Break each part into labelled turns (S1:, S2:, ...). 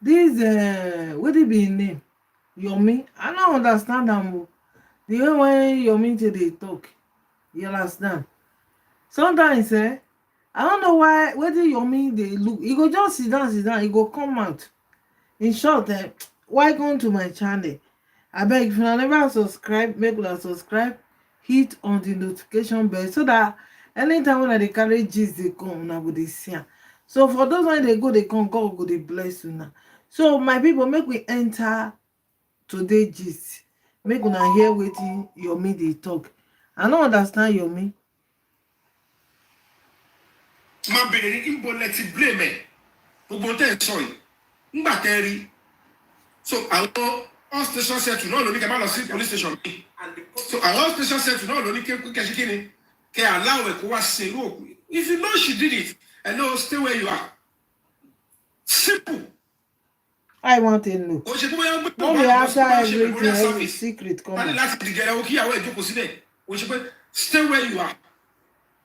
S1: This what it be name? Yomi. I don't understand them. The way when Yomi to they talk, you understand? Sometimes I don't know why whether Yomi they look. He go just sit down. He go come out. In short, welcome to my channel. I beg if you never subscribe, make una subscribe, hit on the notification bell so that anytime when I carry gist they come, una go dey see am. So for those when they go, they come, God go dey bless una. So my people, make we enter today gist. Make una hear wetin Yomi dey talk. I no understand Yomi.
S2: Ma bere imbo leti blame. Gbogbo tẹ́ sọ yìí. Ngba tẹ́ rí. So àwọn all station settle náà ló ní kẹ́ má lọ sí police station mi. So àwọn station settle náà ló ní kẹ́ ṣe kíni. Kẹ́ allow ẹ̀ kó wá ṣe irú òkú. If you know she did it, and no, stay where you are. Simple.
S1: I want to know. When we after everything, every secret come out.
S2: Stay where you are.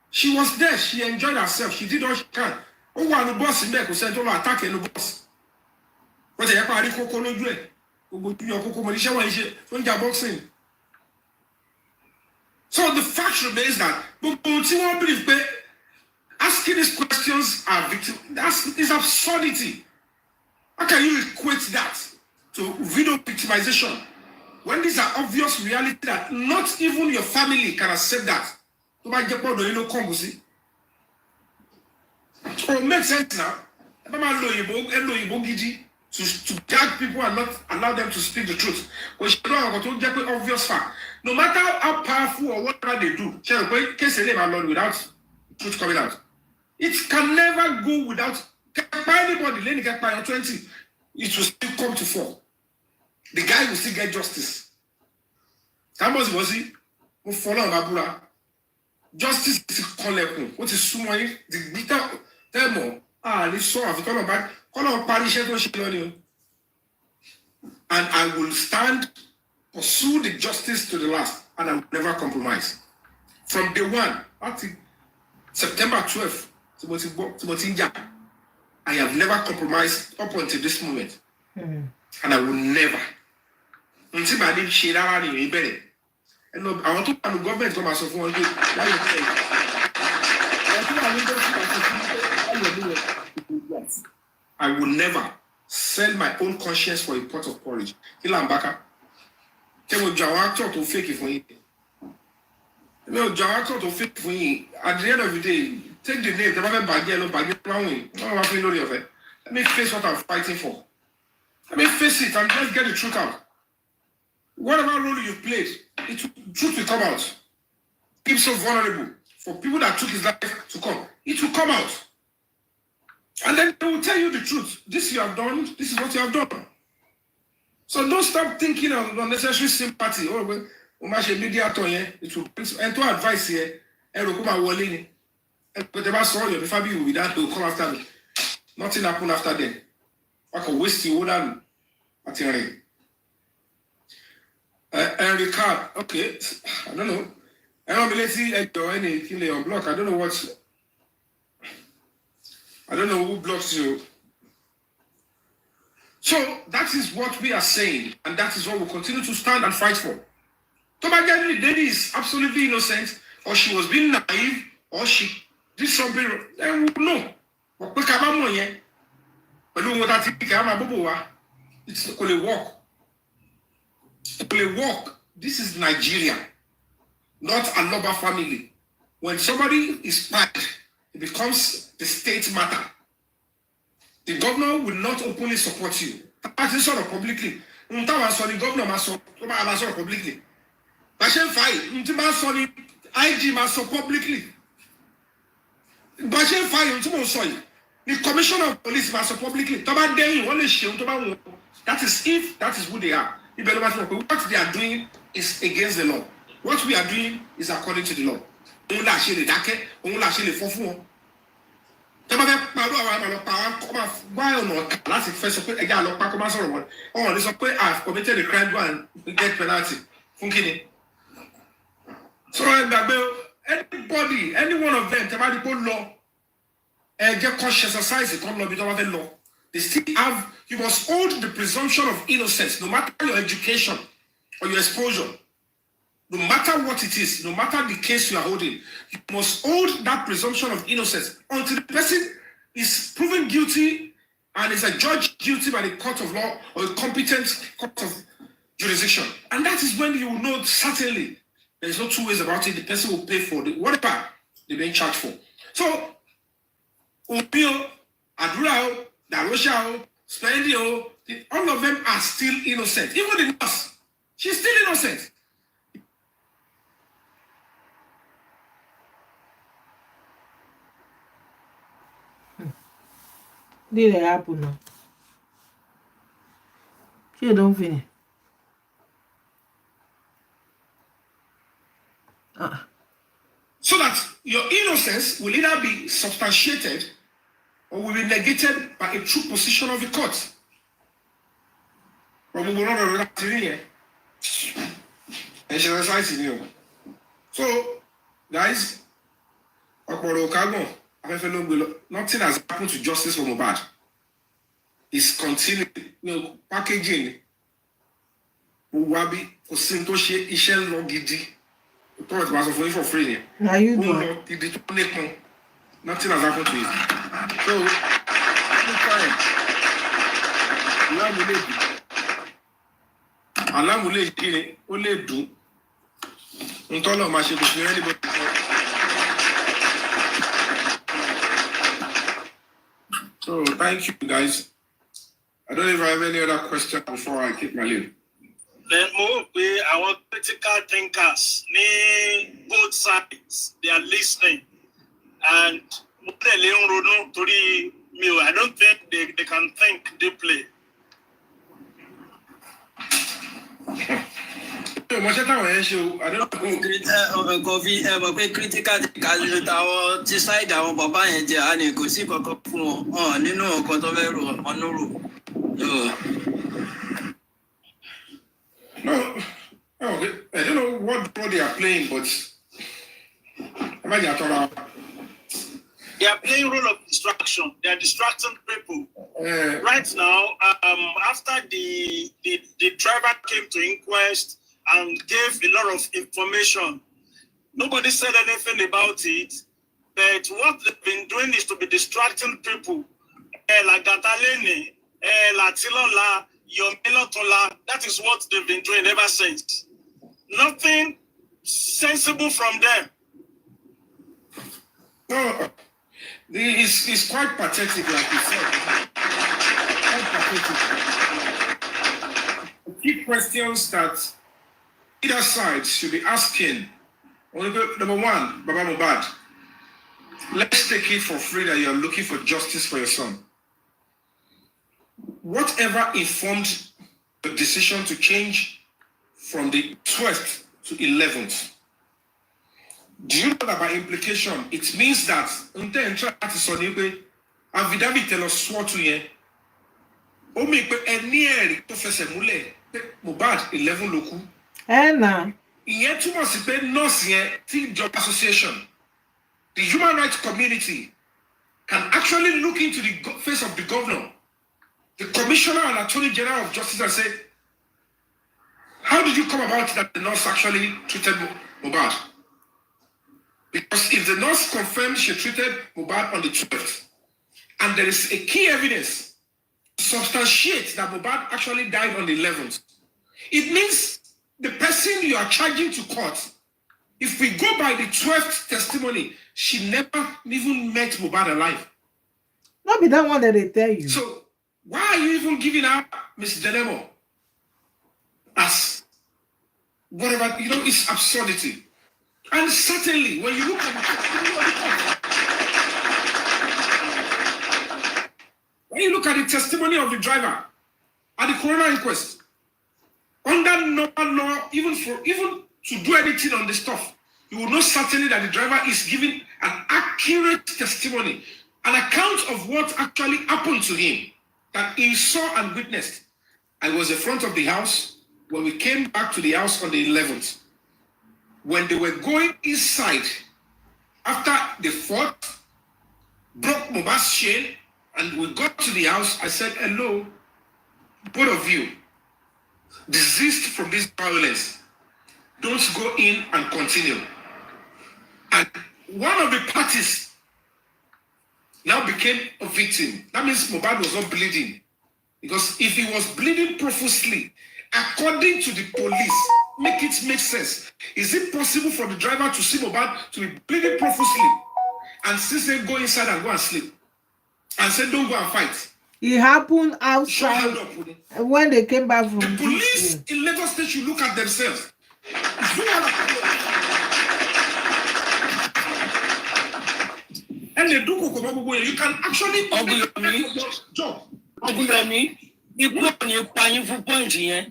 S2: She was there. She enjoyed herself. She did all she can. Oh, one the boss in there who said, "Don't attack the boss." But they are already cocoa no do. Boxing. So the fact remains that asking these questions are victim. Is absurdity. How can you equate that to video victimization when these are obvious reality that not even your family can accept that? To make get you know come see. So it makes sense now. To gag people and not allow them to speak the truth. Because you know to get obvious fact. No matter how powerful or whatever they do, without truth coming out. It can never go without anybody. Let me get by 20. It will still come to fall. The guy will still get justice. Was he? Who follow Babura? Justice is calling. What is summary? The bitter demo. This so I've gone back. Call on parish and I will stand, pursue the justice to the last, and I will never compromise. From day one, September 12th. I have never compromised up until this moment. And I will never. Until I didn't share that in better. And I want to the government come as of one day. I will never sell my own conscience for a pot of porridge. Ilambaka. Tell me, Jawa talk to fake it for you. No, Jawa talk to fake for you. At the end of the day, take the name, let me face what I'm fighting for. Let me face it and let's get the truth out. Whatever role you played, truth will come out. Keep so vulnerable. For people that took his life to come, it will come out. And then they will tell you the truth. This you have done, this is what you have done. So don't stop thinking of unnecessary sympathy. Oh, media it will and to advise here, but they saw Yomi Fabiyi will be that to come after me. Nothing happened after them. I can waste you than at your ring. And Ricard, okay, I don't know. I don't believe anything on block. I don't know who blocks you. So that is what we are saying, and that is what we'll continue to stand and fight for. Tobagani lady is absolutely innocent, or she was being naive, or she did something, then we know. But it's not going to work. It will work. This is Nigeria, not a Loba family. When somebody is fired, it becomes the state matter. The governor will not openly support you. That is sort of publicly. The governor must publicly. IG must publicly. The commissioner of police must publicly. That is if that is who they are. What they are doing is against the law. What we are doing is according to the law. I've committed a crime and get penalty. So anybody, any one of them, law, get conscious exercise, come law, law. They still have, you must hold the presumption of innocence, no matter your education or your exposure, no matter what it is, no matter the case you are holding, you must hold that presumption of innocence until the person is proven guilty and is adjudged guilty by the court of law or a competent court of jurisdiction. And that is when you will know certainly there is no two ways about it. The person will pay for whatever they're being charged for. So, Opio, Adurao, Darosha, Spendio, all of them are still innocent. Even the nurse, she's still innocent.
S1: Did it happen now? She don't finish.
S2: So that your innocence will either be substantiated or will be negated by a true position of the court. So, guys, nothing has happened to justice for Mohbad. It's continuing, packaging. Wabi, Osintoshi, Ishel Logidi. For free.
S1: Now you do.
S2: Nothing has happened to it. So, so thank you guys. I don't know if I have any other question before I keep my leave.
S3: Then move with our critical thinkers, both sides, they are listening. And I don't think they can think deeply.
S2: I don't
S4: know. Critical thinkers our decide our Baba and Jani go see
S2: No, I don't know what role they are playing, but
S3: they are playing role of distraction. They are distracting people. Right now, after the driver came to inquest and gave a lot of information, nobody said anything about it. But what they've been doing is to be distracting people. Like Gatalene, Latilola, Yomi, that is what they've been doing ever since. Nothing sensible from them.
S2: No, it's quite pathetic, like you said. Quite pathetic. Key questions that either side should be asking. Number one, Baba Mohbad, let's take it for free that you're looking for justice for your son. Whatever informed the decision to change from the 12th to 11th, do you know that by implication, it means that affidavit tell us swore to ye, o mi pe eni eri to fẹsẹ̀ múlẹ̀ Mohbad 11 ló kú.
S1: Now.
S2: Ìyẹn túmọ̀ sí pé nurse yẹn tí job association, the human rights community can actually look into the face of the governor, the commissioner and attorney general of justice and say, how did you come about that the nurse actually treated Mohbad? Because if the nurse confirmed she treated Mohbad on the 12th, and there is a key evidence to substantiate that Mohbad actually died on the 11th, it means the person you are charging to court, if we go by the 12th testimony, she never even met Mohbad alive.
S1: Not be that one that they tell you.
S2: So why are you even giving her Miss Denemo as whatever? It's absurdity. And certainly, when you look at the testimony of the driver at the coroner inquest, under normal law, even to do anything on the stuff, you will know certainly that the driver is giving an accurate testimony, an account of what actually happened to him, that he saw and witnessed. I was in front of the house when we came back to the house on the 11th. When they were going inside, after the fought, broke Mohbad's chain, And we got to the house. I said, hello, both of you, desist from this violence. Don't go in and continue. And one of the parties now became a victim. That means Mohbad was not bleeding. Because if he was bleeding profusely, according to the police, make it make sense. Is it possible for the driver to see Mohbad to be bleeding profusely and still say go inside and go and sleep? And say don't go and fight?
S1: It happened outside when they came back from
S2: the police in Lagos State should look at themselves. And they do you can actually job.
S4: Ọgúnrẹ̀mí, ikú ọ̀nì payín fún pọ́ǹtì yẹn,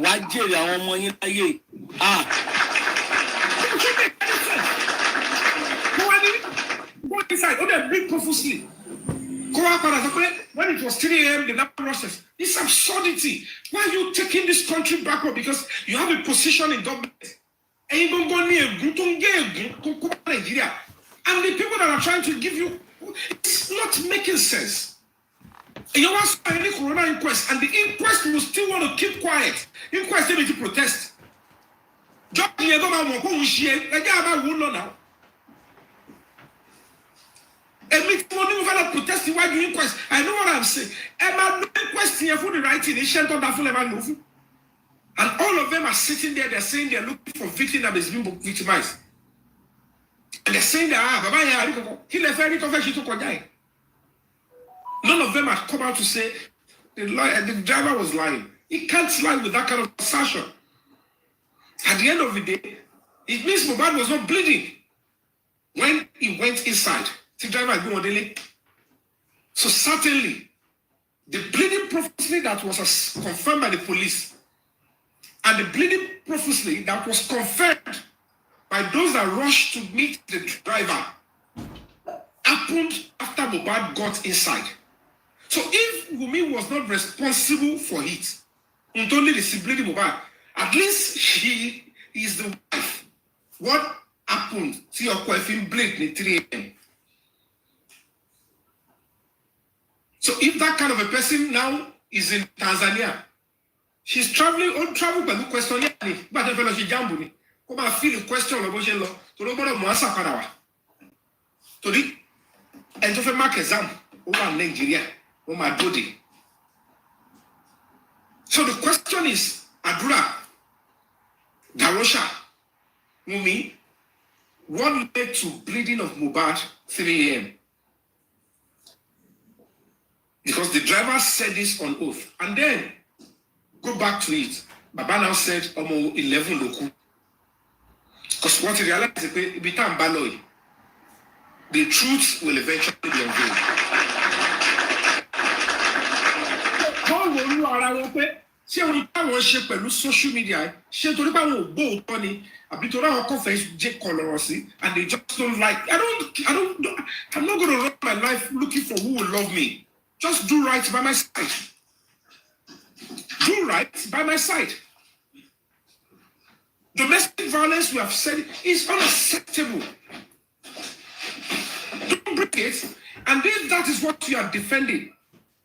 S4: wá jèrè àwọn ọmọ yín láyé.
S2: Go inside, they bleed profusely. When it was 3 a.m., the lab process. This absurdity. Why are you taking this country backward? Because you have a position in government. And you don't go near Nigeria. And the people that are trying to give you, it's not making sense. You want any coroner inquest, and the inquest will still want to keep quiet. Inquest they need to protest. Job here go man won share. Like I won't know now. And me money over protesting why you inquest. I know what I'm saying. And my inquest here for the right thing. They shan't on that full move. And all of them are sitting there. They're saying they're looking for victim that is being victimized. And they're saying that Baba he left any confession to Kodai. None of them have come out to say the driver was lying. He can't lie with that kind of assertion. At the end of the day, it means Mohbad was not bleeding when he went inside. The driver had been on delay. So certainly, the bleeding profusely that was confirmed by the police and the bleeding profusely that was confirmed by those that rushed to meet the driver happened after Mohbad got inside. So if Wummi was not responsible for it, not only the bleeding Mohbad, at least she is the wife. What happened to your wife in bleed in 3 a.m.? So if that kind of a person now is in Tanzania, she's traveling on travel by the question, but the fellow she jambu. Come and feel the question of Boshe law. To the bottom of Mwasa Kanawa. To the end of a mark exam over Nigeria, over my body. So the question is, Adura, Darosha, Wummi, what led to bleeding of Mohbad 3 a.m.? Because the driver said this on oath. And then, go back to it. Baba now said, almost 11 loku. Because what he realized is that the truth will eventually be unveiled. How will you allow it? Ṣé orí táwọn ṣe pẹ̀lú social media ṣé torí báwọn ò gbọ́ òótọ́ ni àbí torí àwọn kọfẹ́ jẹ́ kọlọ̀rọ̀ sí and they just don't like I'm not going to run my life looking for who will love me. Just do right by my side. Do right by my side. Domestic violence, we have said, is unacceptable. Don't break it. And if that is what you are defending,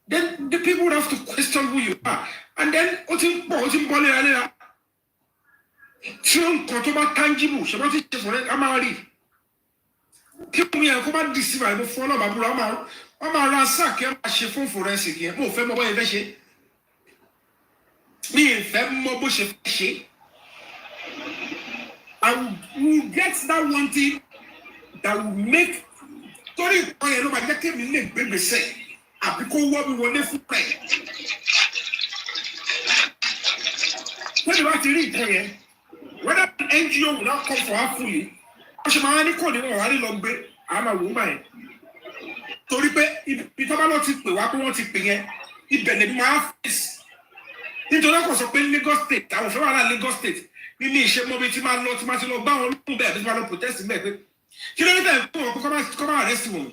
S2: then the people would have to question who you are. And then, tangible, people me and come deceive I go follow my brother. I'm a ransack, I'm a chiffon forensic here. Mo fẹ́ mọ bóyá fẹ́ ṣe. Mi fẹ́ mọ bó ṣe fẹ́ ṣe. I will get that one thing that will make torí ìpọ́n yẹn ló máa jẹ́ kí mi lè gbé gbèsè àbí kó wọ́ mi wọlé fún pẹ̀. Tẹ́lẹ̀ bá ti rí ìpọ́n yẹn, whether the NGO will not come for her fully, wọ́n ṣe máa ní kò ní wọ́n wá ní lọ gbé àmà wò ó báyìí. Torí pé ibi tó bá lọ ti pè wá pé wọ́n ti pè yẹn, ibẹ̀ lè máa fèsì. Nítorí kò sọ pé Lagos State, àwọn òfin wà láti Lagos State. Nínú ìṣe mọ́bí tí máa lọ tí máa ti lọ bá wọn lóhùn bẹ́ẹ̀ bí máa lọ protest bẹ́ẹ̀ pé kí ló ní tẹ̀ fún wọn kó máa arrest wọn.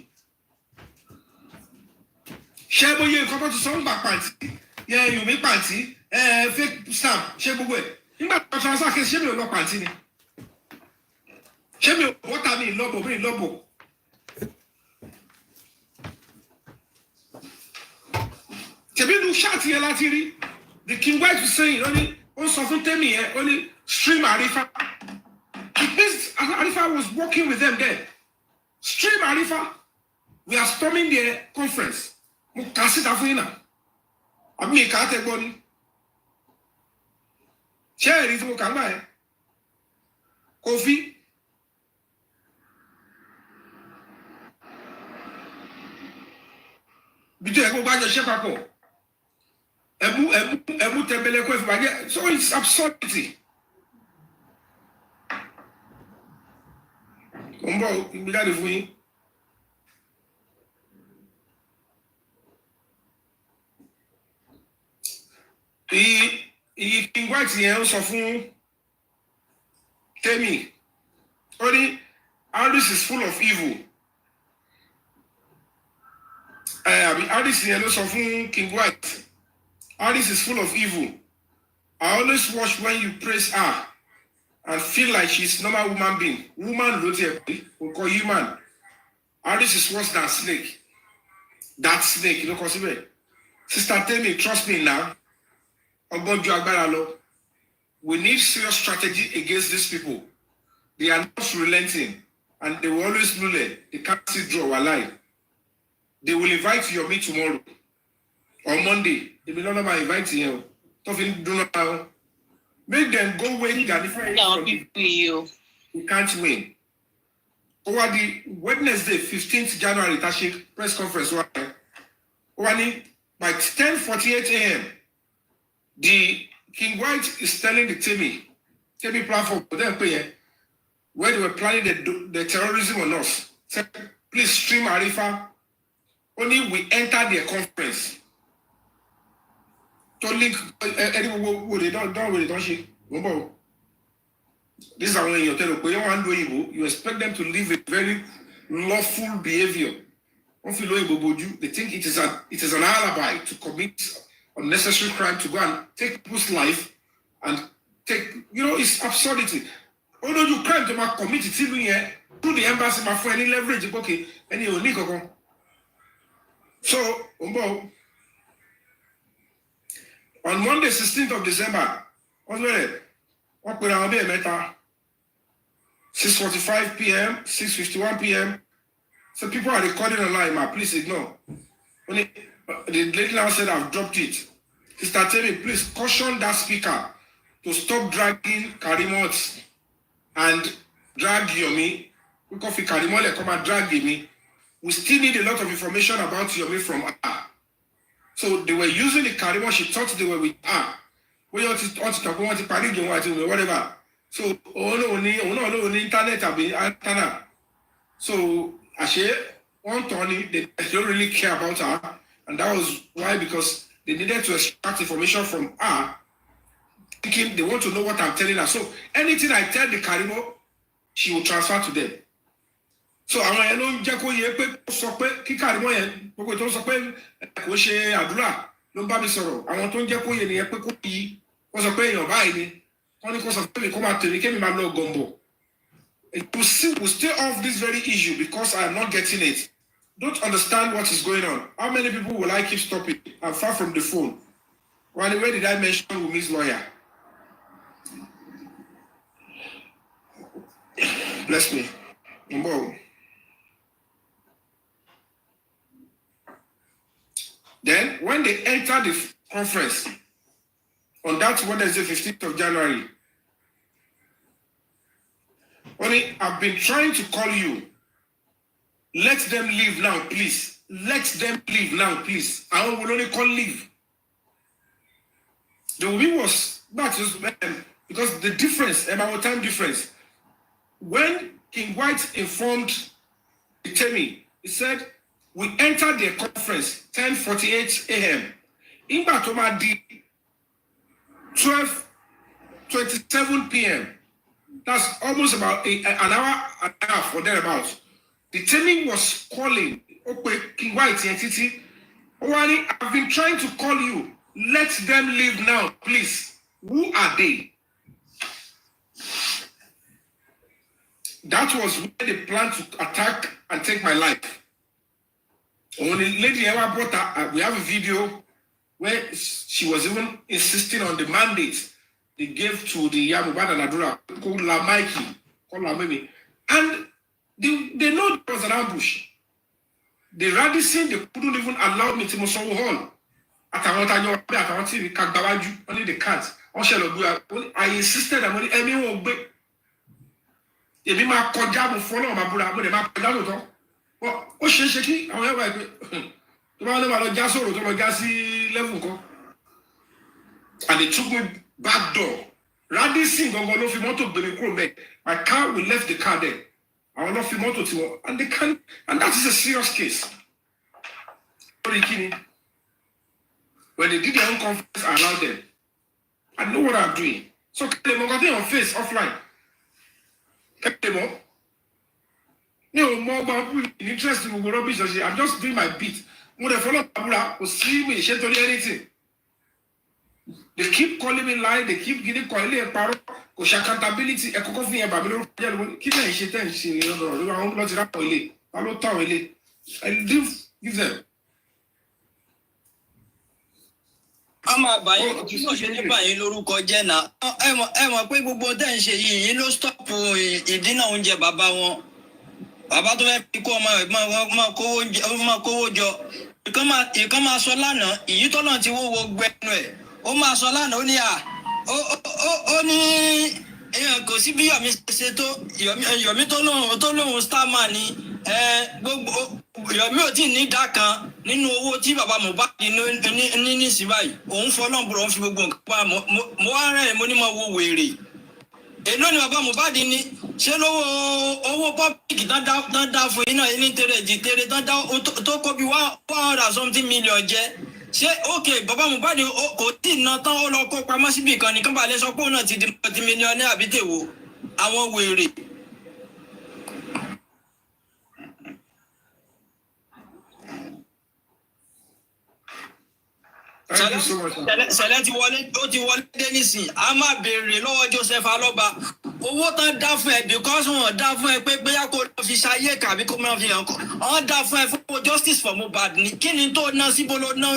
S2: Ṣé bóyá nǹkan tó ti sọ ń gbà pàǹtí Yomi pàǹtí fake stamp ṣé gbogbo ẹ̀ nígbà tó transfer case ṣé mi ò lọ pàǹtí ni ṣé mi ò bọ́ta mi ìlọ́bọ̀ mi ìlọ́bọ̀ Tebi shout here latiri. The King White was saying only something tell me only stream Arifa. It means Arifa was working with them there. Stream Arifa. We are storming the conference. Mukasi tafuna. Abi kate boni. Share it mo kanga Kofi. Bitu eko ba je papo. Ebu tembele ko fi so it's absurdity. Ombo igbiga de fún yín. King White yẹn sọ fún Temi. Only Alice is full of evil. Alice yẹn ló sọ fún King White. Alice is full of evil. I always watch when you praise her and feel like she's normal human being. Woman, we call human. Alice is worse than snake. That snake, you know, consider. Sister, tell me, trust me now. We need serious strategy against these people. They are not relenting, and they will always rule it. They can't see draw a line. They will invite Yomi tomorrow. On Monday, they will not invite you. Make them go win the different. We can't win. Over the Wednesday, 15th January, Tashik press conference. By 10:48 a.m., the King White is telling the Temi platform where they were planning the terrorism on us. Said, please stream Arifa. Only we enter their conference. To link anyone they don't shake. This is how when you tell you expect them to live a very lawful behavior. They think it is an alibi to commit unnecessary crime, to go and take people's life and take, it's absurdity. Although you crime to commit it through the embassy, my friend, any leverage, okay, any illegal. So, on Monday, 16th of December, 6:45 p.m., 6:51 p.m. So people are recording online, please ignore. The lady now said, I've dropped it. Sister Temi, please caution that speaker to stop dragging Karimot and drag Yomi. Because Karimot come and drag Yomi. We still need a lot of information about Yomi from her. So they were using the Karimot, she thought they were with her. Whatever. So, only internet. So, one Tony, they don't really care about her. And that was why, because they needed to extract information from her, thinking they want to know what I'm telling her. So, anything I tell the Karimo, she will transfer to them. So, àwọn yẹn ló ń jẹ́ kó yẹ pé sọ pé kí Karimo yẹn gbogbo tó ń sọ pé kò ṣe àdúrà ló ń bá mi sọ̀rọ̀. Àwọn tó ń jẹ́ kó yẹ nìyẹn pé kó yí wọ́n sọ pé èèyàn báyìí ni wọ́n ní kó sọ pé mi kó máa tèmi kémi máa lọ gọ̀m̀bọ̀. We'll stay off this very issue because I am not getting it. Don't understand what is going on. How many people will I keep stopping? I'm far from the phone. Where did I mention Wummi's lawyer? Bless me. Then, when they enter the conference on that Wednesday, 15th of January, I've been trying to call you. Let them leave now, please. Let them leave now, please. I will only call leave. The Wummi was not just because the difference, our time difference. When King White informed Temi, he said, we entered the conference 10:48 a.m. In Batomadi, 12:27 p.m. That's almost about an hour and a half or thereabouts. The Temi was calling, okay, King White and Titi. I've been trying to call you. Let them leave now, please. Who are they? That was when they planned to attack and take my life. When the lady ever brought her, we have a video where she was even insisting on the mandate they gave to the Mohbad and Adura, called La Mikey, called La Mimi. And they know it was an ambush. The Radisson, they couldn't even allow me to Mosowo Hall. Only the cats. I insisted that money anyone be. If you ma koja mo follow ma bura mo de ma koja lo to. O se ki àwọn ewa pe. To ma le ma lo ja soro to lo ja sí level kan. And they took me back door. Radisson gongo lo fi mọ́tò gbé mi kúrò ńbẹ̀. My car, we left the car there. I will not fi mọ́tò ti won. And they can, and that is a serious case. When they did their own conference, I allowed them. I know what I'm doing. So they got on face offline. Kept them up. No more about interest in rubbish. I'm just doing my bit. When they follow Abula, will see me, she told you anything. They keep calling me lie, they keep giving calling a parrot, because accountability, a coffee and Babylon, keep them shit and she, I do give them.
S4: A máa bá yín kí wọ́n ṣe ní báyìí lórúkọ jẹ́ náà. Ẹ mọ̀ pé gbogbo tẹ́ ń ṣe yìí ló stọ́pù ìdínà oúnjẹ bàbá wọn. Bàbá tó fẹ́ fi kó ọmọ rẹ̀ máa kówó jọ. Ìkan máa sọ lánàá, ìyí tọ́lọ̀ ti wọ́wọ́ gbẹ́nu ẹ̀. Ó máa sọ lánàá, ó ní ó ní èèyàn kò sí bí Yomi ṣe tó Yomi tó lóhun starman ni gbogbo Yomi ò tí ní ìdá kan nínú owó tí bàbá Mohbad ní nísìnyí báyìí òun fọlọ́ǹbùrọ̀ ń fi gbogbo nǹkan pa mo wá rẹ̀ mo ní mo wo wèrè èló ni bàbá Mohbad ní ṣé lówó owó public tán dá fún iná ní tèrè tán dá tó kó bí 100 million jẹ́ ṣé ok bàbá Mohbad kò tí ì ná tán ó lọ kó pamọ́ síbi kan nìkan balẹ̀ sọ pé òun náà ti di multi-millionaire àbí tèwo àwọn wèrè. Sẹ̀lẹ̀ ti wọlé dé nísìn a máa béèrè lọ́wọ́ Joseph Alọ́ba owó tán dá fún ẹ because wọ́n dá fún ẹ pé bóyá kó lọ fi ṣayé kàbí kó máa fi hàn kọ́ wọ́n dá fún ẹ fún justice for Mohbad ní kí ni tó ná sí níbo ló ná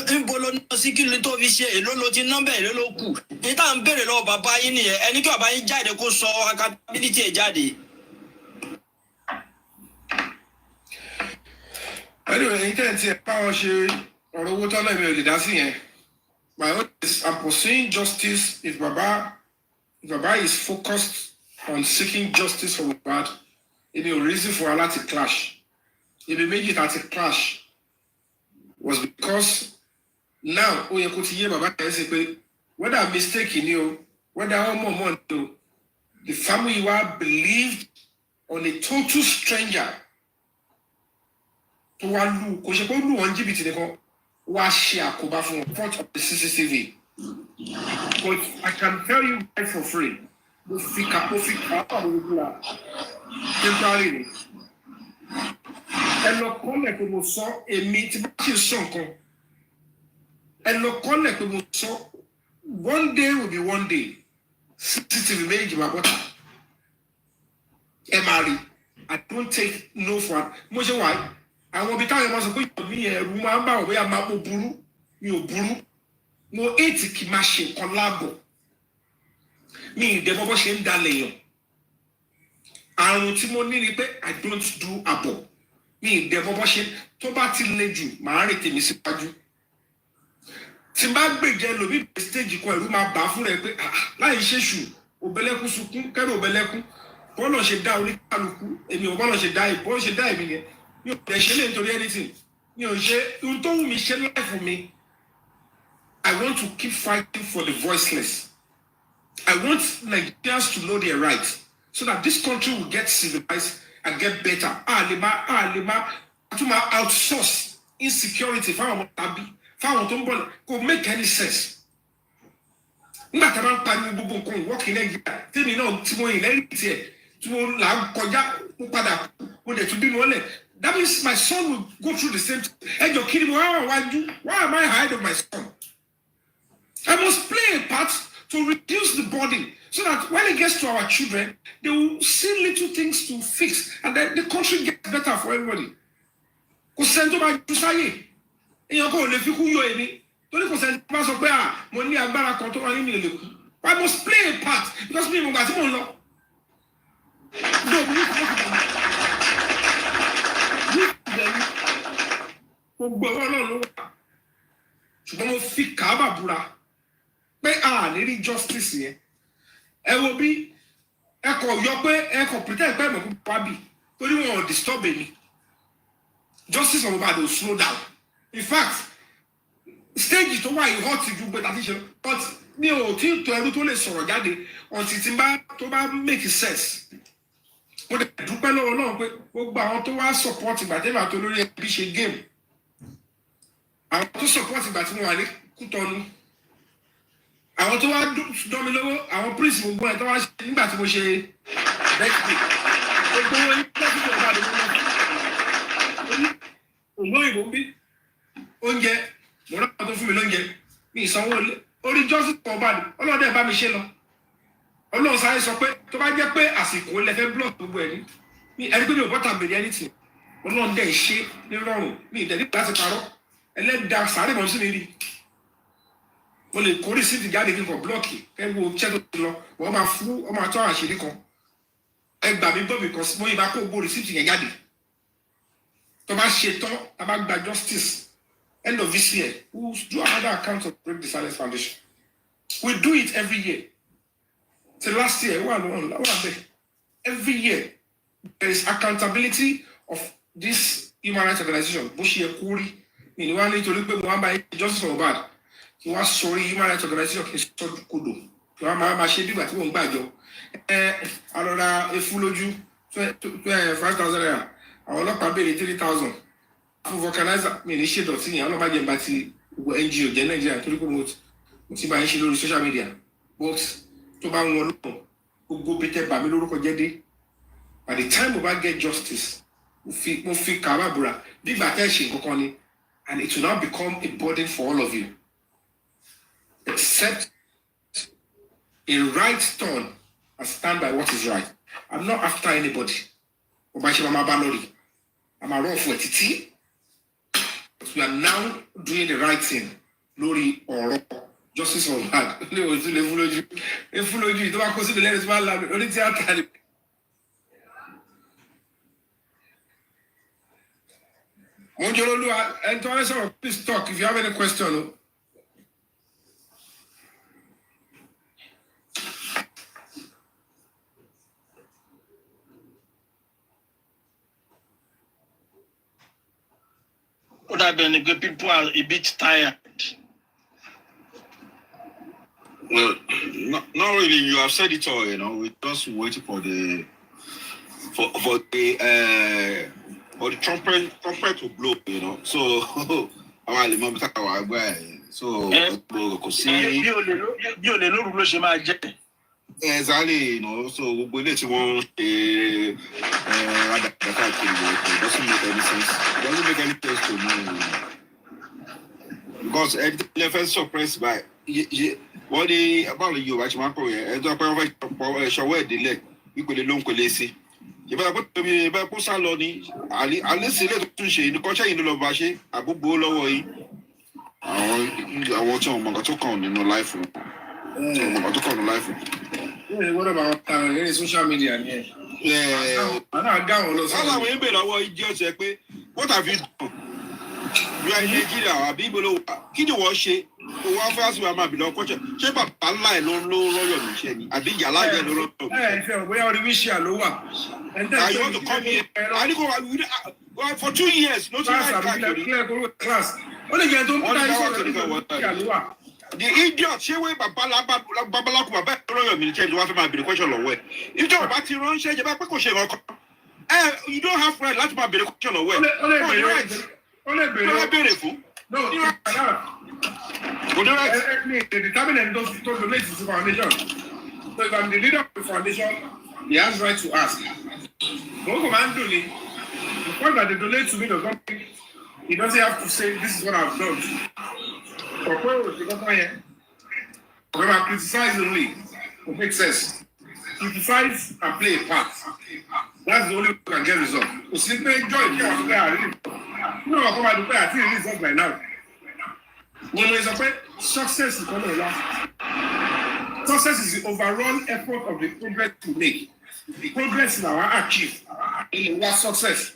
S4: sí kí ni tó fi ṣe èló ló ti ná bẹ́ẹ̀ èló ló kù ní tá à ń béèrè lọ́wọ́ bàbá yín nìyẹn ẹni kí bàbá yín jáde kó sọ accountability ẹ̀ jáde.
S2: Anyway, ẹ̀yin tẹ́ ẹ̀ tí ẹ̀ báwọn ṣe ọ̀rọ̀ owó tọ́lá mi ò lè dá sí yẹn. My own is I'm pursuing justice. If Baba is focused on seeking justice for Mohbad, it is a reason for Allah to clash. If it made it at a clash, was because now Baba whether I'm mistaken you, whether I'm the family you are believed on a total stranger. To one who wash Yakuba from front of the CCTV. But I can tell you guys for free. Temporarily. And look on like we saw a meeting song. And look on like we saw one day will be one day. CCTV made my water. Emari. I don't take no for much why. Àwọn bí táwọn ọmọ sọ pé ìyọ̀ mi ẹ̀rù máa ń bá òwe àmà mo burú mi ò burú mo ètì kì máa ṣe nǹkan láàbọ̀ mi ìdẹ bọ́bọ́ ṣe ń dalẹ̀ yàn àrùn tí mo ní ni pé I don't do àbọ̀ mi ìdẹ bọ́bọ́ ṣe tó bá ti le jù màá rìn tèmi síwájú tí n bá gbèjẹ lòmí stage kan ẹ̀rù máa bà á fún rẹ pé láì ṣèṣù òbẹ̀lẹ́kún sunkún kẹ́rù òbẹ̀lẹ́kún bọ́ọ̀lù ṣe dá oníkálukú èmi ò bọ́ọ̀lù ṣe dá èmi yẹn. You anything. You don't me share life for me. I want to keep fighting for the voiceless. I want Nigerians to know their rights so that this country will get civilized and get better. To my outsource insecurity. Could make any sense. Not around Pani working again. Tell me no, that means my son will go through the same thing. And you're kidding me. Why am I ahead of my son? I must play a part to reduce the burden so that when it gets to our children, they will see little things to fix and then the country gets better for everybody. torí kò sẹ́ni bá sọ pé mo ní agbára kan tó wà nínú ìlú I must play a part because mi mo gbà tí mo ń lọ. Gbogbo ọ̀rọ̀ náà ló wà ṣùgbọ́n mo fi kàábà búra pé a lè rí justice yẹn. Ẹ wo bí ẹ kò yọ pé ẹ kò pretend pé ẹ̀mọ̀ púpọ̀ wá bì torí wọn ò disturb èmi. Justice of Mohbad will slow down. In fact, stage tó wà yìí hot ju gbé tàbí ṣe but mi ò tí ì tó ẹrú tó lè sọ̀rọ̀ jáde until tí tó bá make sense. Mo dẹ̀ dúpẹ́ lọ́wọ́ náà pé gbogbo àwọn tó wá support ìgbà tí màá tó lórí ẹbí ṣe game. Àwọn tó support ìgbà tí mo wà ní Kútọ́nù. Àwọn tó wá dán mi lọ́wọ́ àwọn prince gbogbo ẹ̀ tó wá ṣe nígbà tí mo ṣe birthday. Gbogbo wọn ní pẹ́ẹ́sì tó wà lórí wọn. Ògbóyìnbó bí oúnjẹ mo rán àwọn tó fún mi lóúnjẹ mi ìsanwó orí justice for Mohbad ọlọ́dẹ bá mi ṣe lọ ọlọ́run sáré sọ pé tó bá jẹ́ pé àsìkò lẹ́fẹ́ block gbogbo ẹ̀ ní ẹni pé mi ò bọ́tà bèrè anything ọlọ́run dẹ̀ ṣe ní rọrùn mi ìtẹ̀lé láti parọ́ ẹlẹ́dàá sáré mọ̀ sí mi rí mo lè kórè sí ìjáde kí n kọ̀ blọ́ọ̀kì kẹ́gbó iṣẹ́ tó ti lọ wọ́n máa fún ọmọ àtọ́ àṣírí kan ẹgbà mi gbọ́ mi kan mo yìí bá kó gbó rìsíìtì yẹn jáde tó bá ṣe tán a bá gba justice end of this year we will do another account of Break the Silence Foundation we do it every year till last year every year there is accountability of this human rights organization bó ṣe yẹ kó rí ìníwá nítorí pé mo wá bá justice for Mohbad kí wọ́n sọrí human rights organization kí n sọ́jú kodò kí wọ́n máa ṣe nígbà tí wọ́n ń gbàjọ àrọ̀ra efu lójú 5,000 naira àwọn ọlọ́pàá béèrè 3,000 fún vulcanizer mi ní ṣèdọ̀tí yẹn ọlọ́pàá jẹ́ bá ti gbogbo NGO jẹ́ Nàìjíríà torí pé mo ti bá ń ṣe lórí social media but tó bá ń wọn lọ́pọ̀ gbogbo bí tẹ́ bà mí lórúkọ jẹ́ dé by the time mo bá get justice mo fi kàwá búra bí ìgbà tẹ́ ṣe nǹkan kan ni and it will now become a burden for all of you except a right turn and stand by what is right. I'm not after anybody. I'm a run for it. But we are now doing the right thing. Lori or justice for bad. Please talk if you have any question.
S3: People are a bit tired.
S5: Well, not really. You have said it all. We're just waiting for the trumpet to blow. So our so exactly. So we need to doesn't make any sense. Doesn't make any sense to me. Because everything first suppressed by what the about you actually macro show delay you could long colesi. You better put me about Pusaloni, unless you let to shade the culture in the Lovashi, Abu Bolo. I want to Magatokan in life. Magatokan life.
S2: What about any social media? Yeah. What
S5: have you done? You are in Nigeria, or people who wash it, who are fast with my below culture. Shape up a line, no royal machine. I think you like it.
S2: We are wish you lower. And
S5: I want to come here. I go for 2 years. No
S2: class. Only get to
S5: the idiot, she went Babalaku, royal military to have my question away. You don't about to run, share about question. You don't have right, let's my question away. Only beautiful.
S2: No, the determinant those to donate to the foundation. So if I'm the leader of the foundation, he has right to ask. No command to me. The point that they donate to me does not mean he doesn't have to say this is what I've done. When I criticize only, it makes sense. Criticize and play a part. That's the only way we can get results. To simply enjoy it. No, come out to play. I think it is not right now. When there's a success is coming along. Success is the overall effort of the progress to make. The progress in our achieve in what success.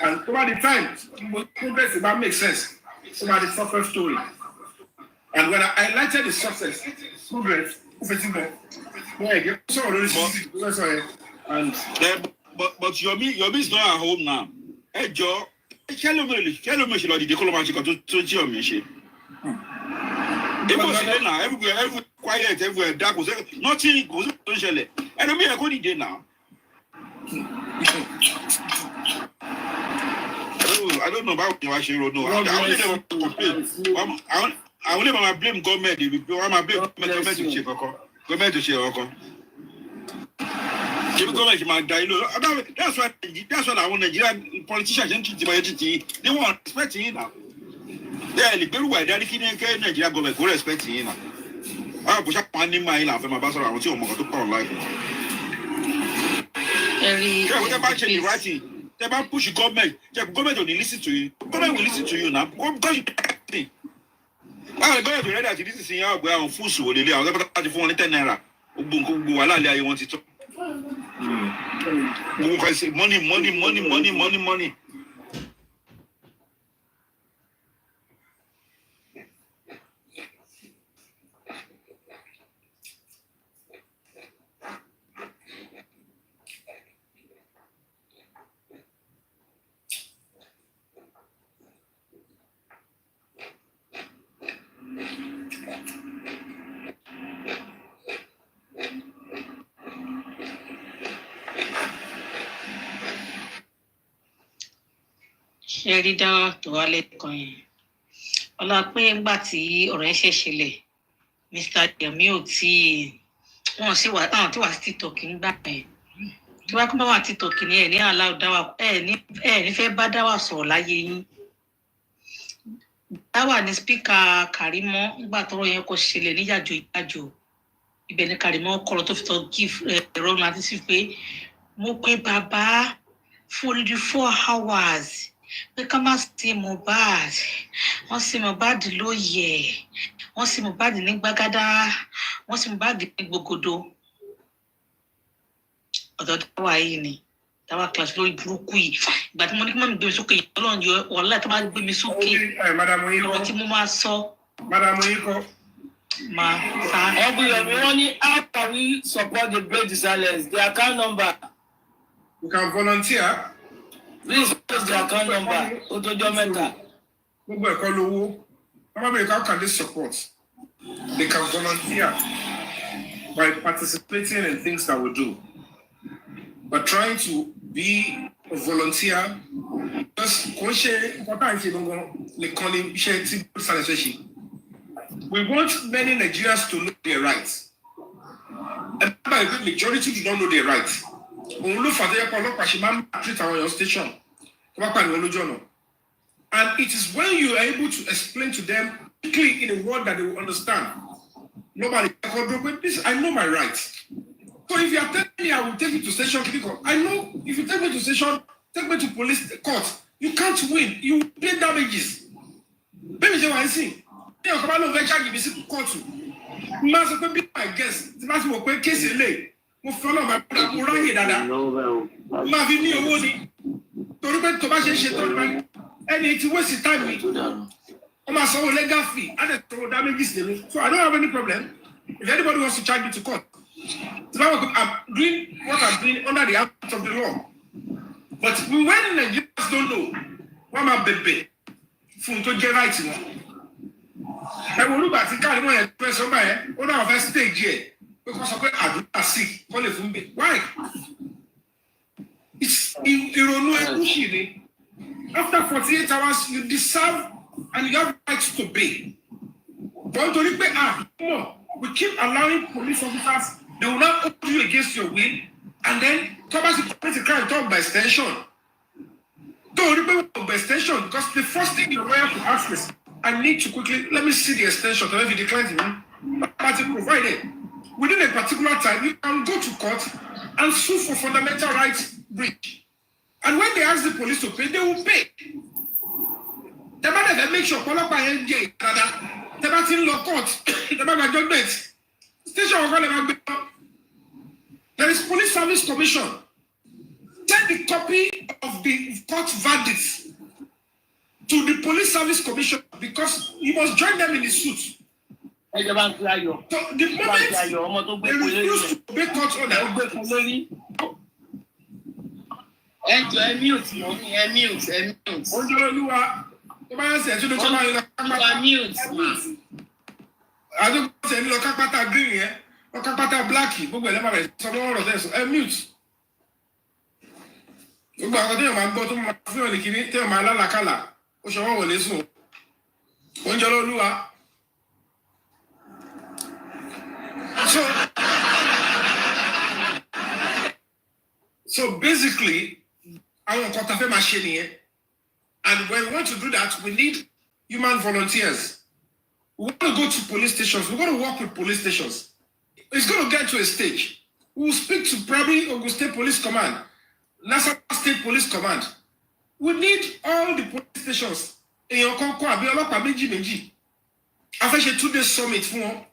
S2: And over the time, progress will make sense. Over the success story. And when I highlighted the success, progress,
S5: but Yomi is not at home now. Hey Joe, tell me the diplomatic to Yomi. Everywhere quiet, everywhere dark. Nothing goes on. And I mean, I go there now. I don't know about you actually. No, I never complain. I will never blame government. I blame government to check. Government to check. That's why I want Nigerian politicians and they want respecting now. They are the people who are dedicating Nigerian government who respecting now. I push up on my life and my boss around to call life. What about you writing? They about push government. Government will listen to you. Government will listen to you now. Because you think. I go to read that this is in our way on Fusu or the day. I was about to phone 10 naira. You want it to. Money.
S6: Ṣẹ́rí dá tó wá lẹ́kọ̀ọ́ yẹn ọlá pé ńgbà tí ọ̀rọ̀ yẹn ṣẹ̀ṣẹlẹ̀ Mr. Yomi ò tí wọ́n sì wà táwọn tí wà sí TikTok ń gbà yẹn tí wọ́n bá wà TikTok ní ẹ̀ ní aláwọ̀ dáwà ní fẹ́ bá dáwà sọ̀rọ̀ láyé yín dáwà ní spíkà Kàrímọ́ ńgbà tọ́rọ̀ yẹn kò ṣẹlẹ̀ ní yàjò ibẹ̀ ní Kàrímọ́ kọ̀rọ̀ tó fi tọ́ give ẹ̀rọ láti sí pé mo pé bàbá fún odidi 4 hours pé ká má sí Mohbad wọ́n sí Mohbad lóye wọ́n sí Mohbad ní Gbàgádà wọ́n sí Mohbad ní Gbògòdò ọ̀dọ̀ dáwà yìí ni dáwà class lórí burúkú yìí ìgbà tí mo ní kí mọ́mí gbé mi sókè Ọlọ́run yọ wàhálà tó máa gbé mi sókè ọ̀rọ̀ tí mo máa sọ.
S2: Madam Oyinko.
S6: Ma sa.
S1: How can we support the break the silence? The account number.
S2: You can volunteer.
S1: Please post the account number. Otojo Meka.
S2: How can they support? They can volunteer by participating in things that we do. But trying to be a volunteer, just we want many Nigerians to know their rights. And by the majority do not know their rights. And it is when you are able to explain to them quickly in a word that they will understand. Nobody this, I know my rights. So if you are telling me I will take you to station, I know if you take me to station, take me to police court, you can't win. You pay damages. Let me say what I see. You come out of venture give me court. Must be my guest. The must be a case delay. Mo follow my brother dada. Ma vi ni owó ni. Torí pé tó bá ṣe ṣe tó bá any to waste time me. O ma sanwó legal fee and the damages dey. So I don't have any problem. If anybody wants to charge me to court, so I'm doing what I'm doing under the act of the law. But when Nigerians don't know, what my baby fún tó jẹ́ right wọn. Ẹ wo olúgbà tí káàdì wọn yẹn fẹ́ sọ báyẹn, ó náà fẹ́ stage yẹ. Because of àdúrà sí kọ́ lè fún mi. Why? It's ìrònú ẹkúṣì ni. After 48 hours, you deserve and you have rights to pay. But nítorí pé we keep allowing police officers, they will not hold you against your will, and then Thomas commit a crime talk by extension. Don't remember by extension because the first thing the lawyer to ask is, I need to quickly let me see the extension. So if you decline me, party provided. Within a particular time, you can go to court and sue for fundamental rights breach. And when they ask the police to pay, they will pay. The man that make sure tẹ́ bá ti ń lọ court tẹ́ bá gba judgment station ọ̀gá lè máa gbé lọ. There is Police Service Commission. Take the copy of the court verdict to the Police Service Commission because you must join them in the suit. So the moment they refuse to obey court order, gbogbo àwọn tó yàn máa gbọ́ tó máa fún ọ̀nì kìíní tó yàn máa lálàkàlà ó ṣọwọ́ wọlé sùn oúnjẹ olólùwà. So basically àwọn nǹkan tá a fẹ́ máa ṣe nìyẹn, and when we want to do that we need human volunteers. We want to go to police stations, we want to work with police stations. It's going to get to a stage we will speak to probably Ogun State Police Command, National State Police Command. We need all the police stations. Èèyàn kan kọ́ àbí ọlọ́pàá méjì. A fẹ́ ṣe 2-day summit fún wọn.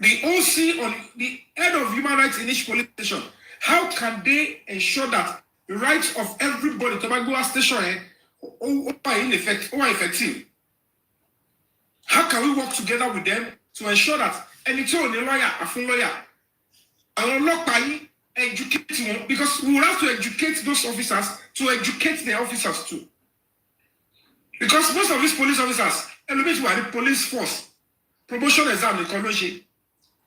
S2: The OC on the head of human rights in each police station. How can they ensure that the rights of everybody tó bá gbé wá station yẹn ó wà effective? How can we work together with them to ensure that ẹni tí ò ní lawyer àfún lawyer? Àwọn ọlọ́pàá yìí educate them, because we will have to educate those officers to educate their officers too. Because most of these police officers, elevate were the police force. Promotion exam in Koloshi,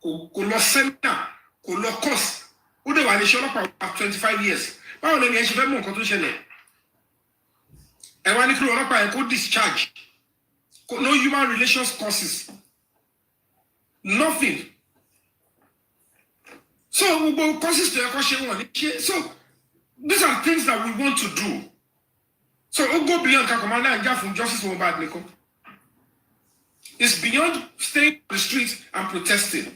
S2: Kolo seminar, Kolo course. Who they were the show up 25 years. How many years have you been and when you grow up and go discharge, no human relations courses, nothing. So we go courses to your question one. So these are things that we want to do. So we'll go beyond Commander and Jack from Justice Mohbad Nico. It's beyond staying on the streets and protesting.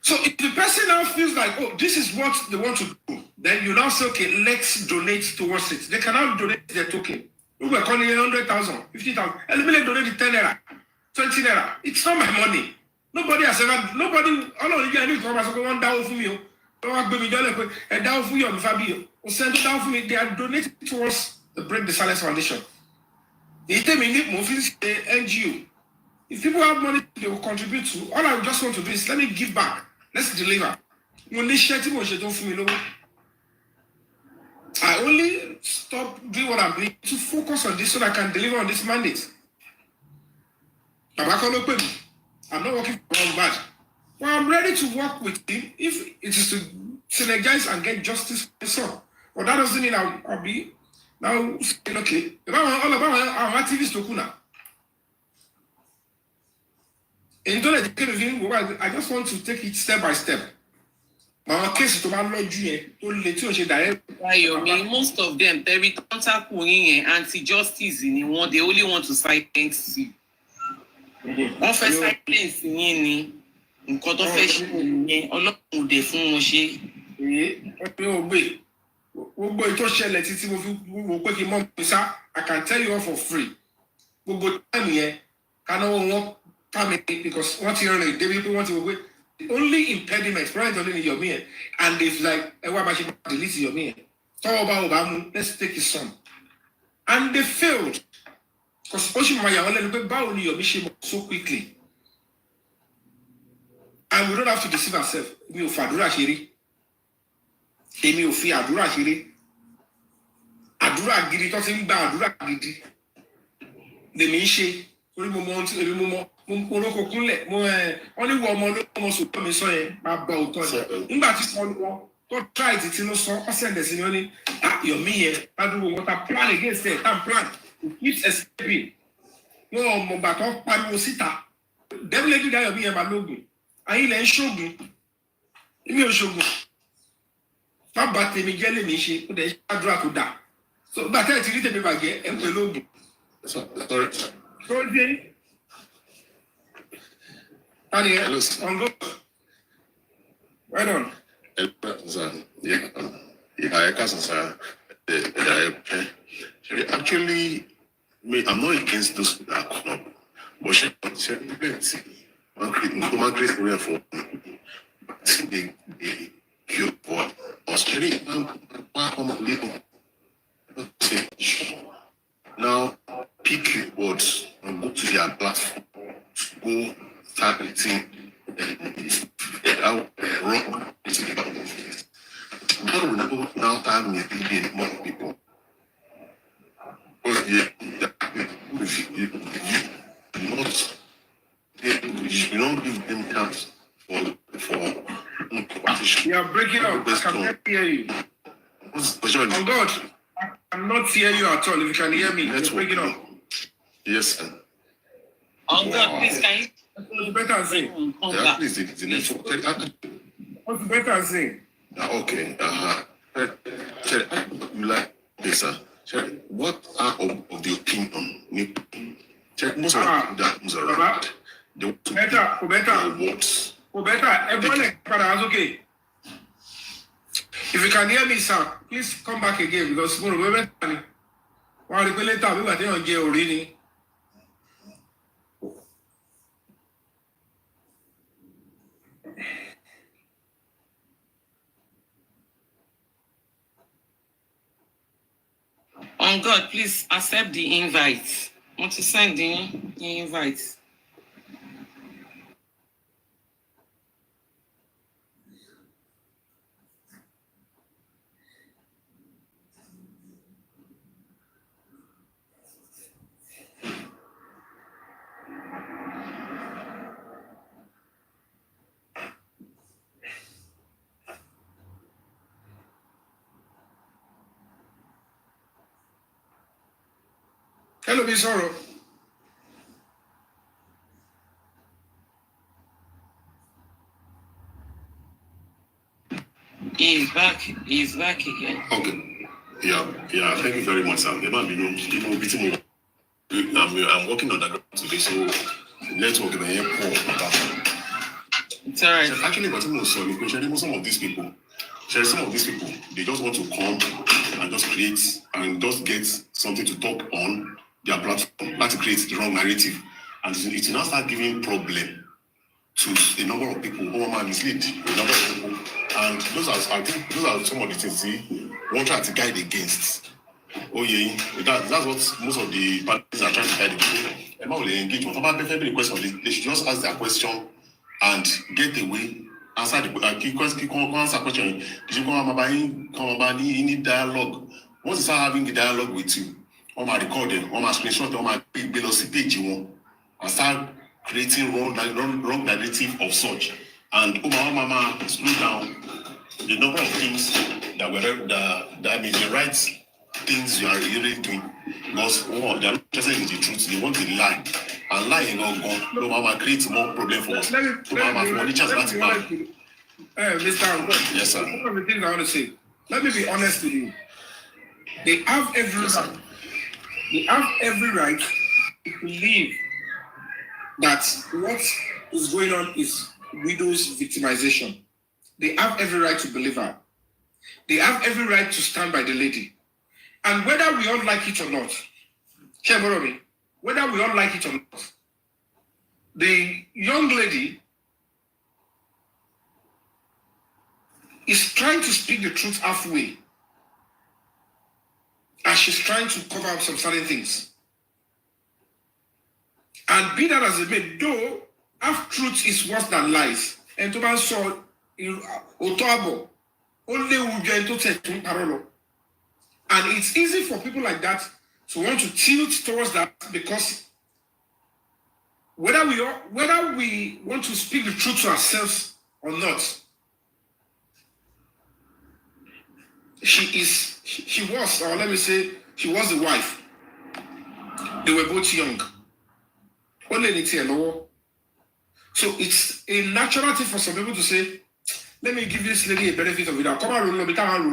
S2: So if the person now feels like, oh, this is what they want to do, then you now say, okay, let's donate towards it. They cannot donate their token. We were calling it 100,000, 50,000. And let me donate 10 naira, 20 naira. It's not my money. Nobody has ever, nobody, all of you, I need to come and one down for me. Don't give me a down for you, Yomi Fabiyi. Or send it down for me. They are donating towards the Break the Silence Foundation. They tell me, NGO. If people have money they will contribute to, all I just want to do is let me give back. Let's deliver. I only stop doing what I'm doing to focus on this so that I can deliver on this mandate. I'm not working for Mohbad. But I'm ready to work with him if it is to synergize and get justice for his son. But that doesn't mean I'll be now saying, okay, all about our activists to Kuna. I just want to take it step by step. My case to my Lord
S7: most of them, they contact anti-justice in one, they only want to silence you. One first silence in nǹkan tó fẹ́ ṣe nìyẹn Ọlọ́run dé fún wọn ṣe.
S2: Gbogbo ètò ṣẹlẹ̀ títí mo fi wò pé kí n mọ̀ pèsè, I can tell you all for free. Gbogbo time yẹn kanáwó wọn permit because wọ́n ti rìn débi pé wọ́n ti wò pé the only impediment right only in Yomi yẹn and they like ẹ wá bá ṣe delete Yomi yẹn tọ́wọ́ bá wò bá mú let's take his son and they failed because ó ṣì máa yà wọ́n lẹ́nu pé báwo ni Yomi ṣe mọ̀ so quickly. And we don't have to deceive ourselves. Mi ò fàdúrà ṣeré. Èmi ò fi àdúrà ṣeré. Àdúrà gidi tó ti ń gba àdúrà gidi. Lèmi ń ṣe. Orí mo mọ ohun tí èmi mo mọ. Mo orúkọ kúnlẹ̀. Wọ́n ní wọ ọmọ ló ọmọ sòtọ́ mi sọ yẹn. Máa gba òótọ́ ni. Nígbà tí wọ́n wọ́n tó try ti ló sọ ọ́ sẹ̀ǹdẹ̀ sí ni wọ́n ní Yomi yẹn. Ládùúgbò wọn ta plan against them. Tam plan. It keeps escaping. Wọ́n mọ̀ gbà tó pariwo síta. Definitely that Yomi yẹn máa lóògùn. Ayé lẹ ń ṣògùn èmi ò ṣògùn má bà tèmi jẹ́ lè ní ṣe ó dẹ̀ ṣàdúrà tó dà so gbà tẹ́ ẹ̀ ti rí tèmi bàjẹ́ ẹ̀ ń pè lóògùn tó dé tani ẹ̀ ọ̀ngọ́ well done.
S8: Actually, I'm not against those that come up,
S2: But she plenty. One create for the cure for Australia. Now pick your words and go to their platform. Go start writing wrong. How will go now time with more people? You don't give them chance for
S3: You are breaking up. I cannot hear you. Oh God, I cannot hear you at all. If you can hear me, you're breaking up.
S2: Yes, sir.
S7: Oh God, please can you?
S3: What's better say?
S2: Yeah, please, the network.
S3: What's better say?
S2: Okay. You like this, sir? What are of the opinion? Check most of that was around.
S3: Better. Everyone, okay. If you can hear me, sir, please come back again because we're better. While the later we were on jail already.
S7: On God, please accept the invite. I want to send the invite.
S3: Hello, Miss Oro.
S7: He's back again.
S2: Okay. Yeah. Thank you very much, sir. I'm working on that today, so network in the airport.
S7: It's all right.
S2: Actually, but some of these people, they just want to come and just create and just get something to talk on their platform, not to create the wrong narrative, and it will now start giving problem to a number of people who are mislead a number of people, and those are some of the things we want to guide against. Oh yeah, that's what most of the parties are trying to guide against. Emma will engage with every question. They should just ask their question and get away. Answer the answer question. You come about any dialogue. Once you start having the dialogue with you, on my recording, on my screenshot, on my velocity page, you want, and start creating wrong narrative of such. And mama slow down the number of things that the right things you are really doing. Because they are not interested in the truth, they want the lie. And lying no mama creates more problem for us.
S3: Mr.
S2: Yes, sir.
S3: One of the things I want to say. Let me be honest with you. They have every right to believe that what is going on is widows' victimization. They have every right to believe her. They have every right to stand by the lady. And whether we all like it or not, whether we all like it or not, the young lady is trying to speak the truth halfway. And she's trying to cover up some certain things. And be that as it may, though half truth is worse than lies. And to man saw Otoabo, only to parallel. And it's easy for people like that to want to tilt towards that because whether we want to speak the truth to ourselves or not, she was the wife. They were both young. So it's a natural thing for some people to say, let me give this lady a benefit of it. Come on,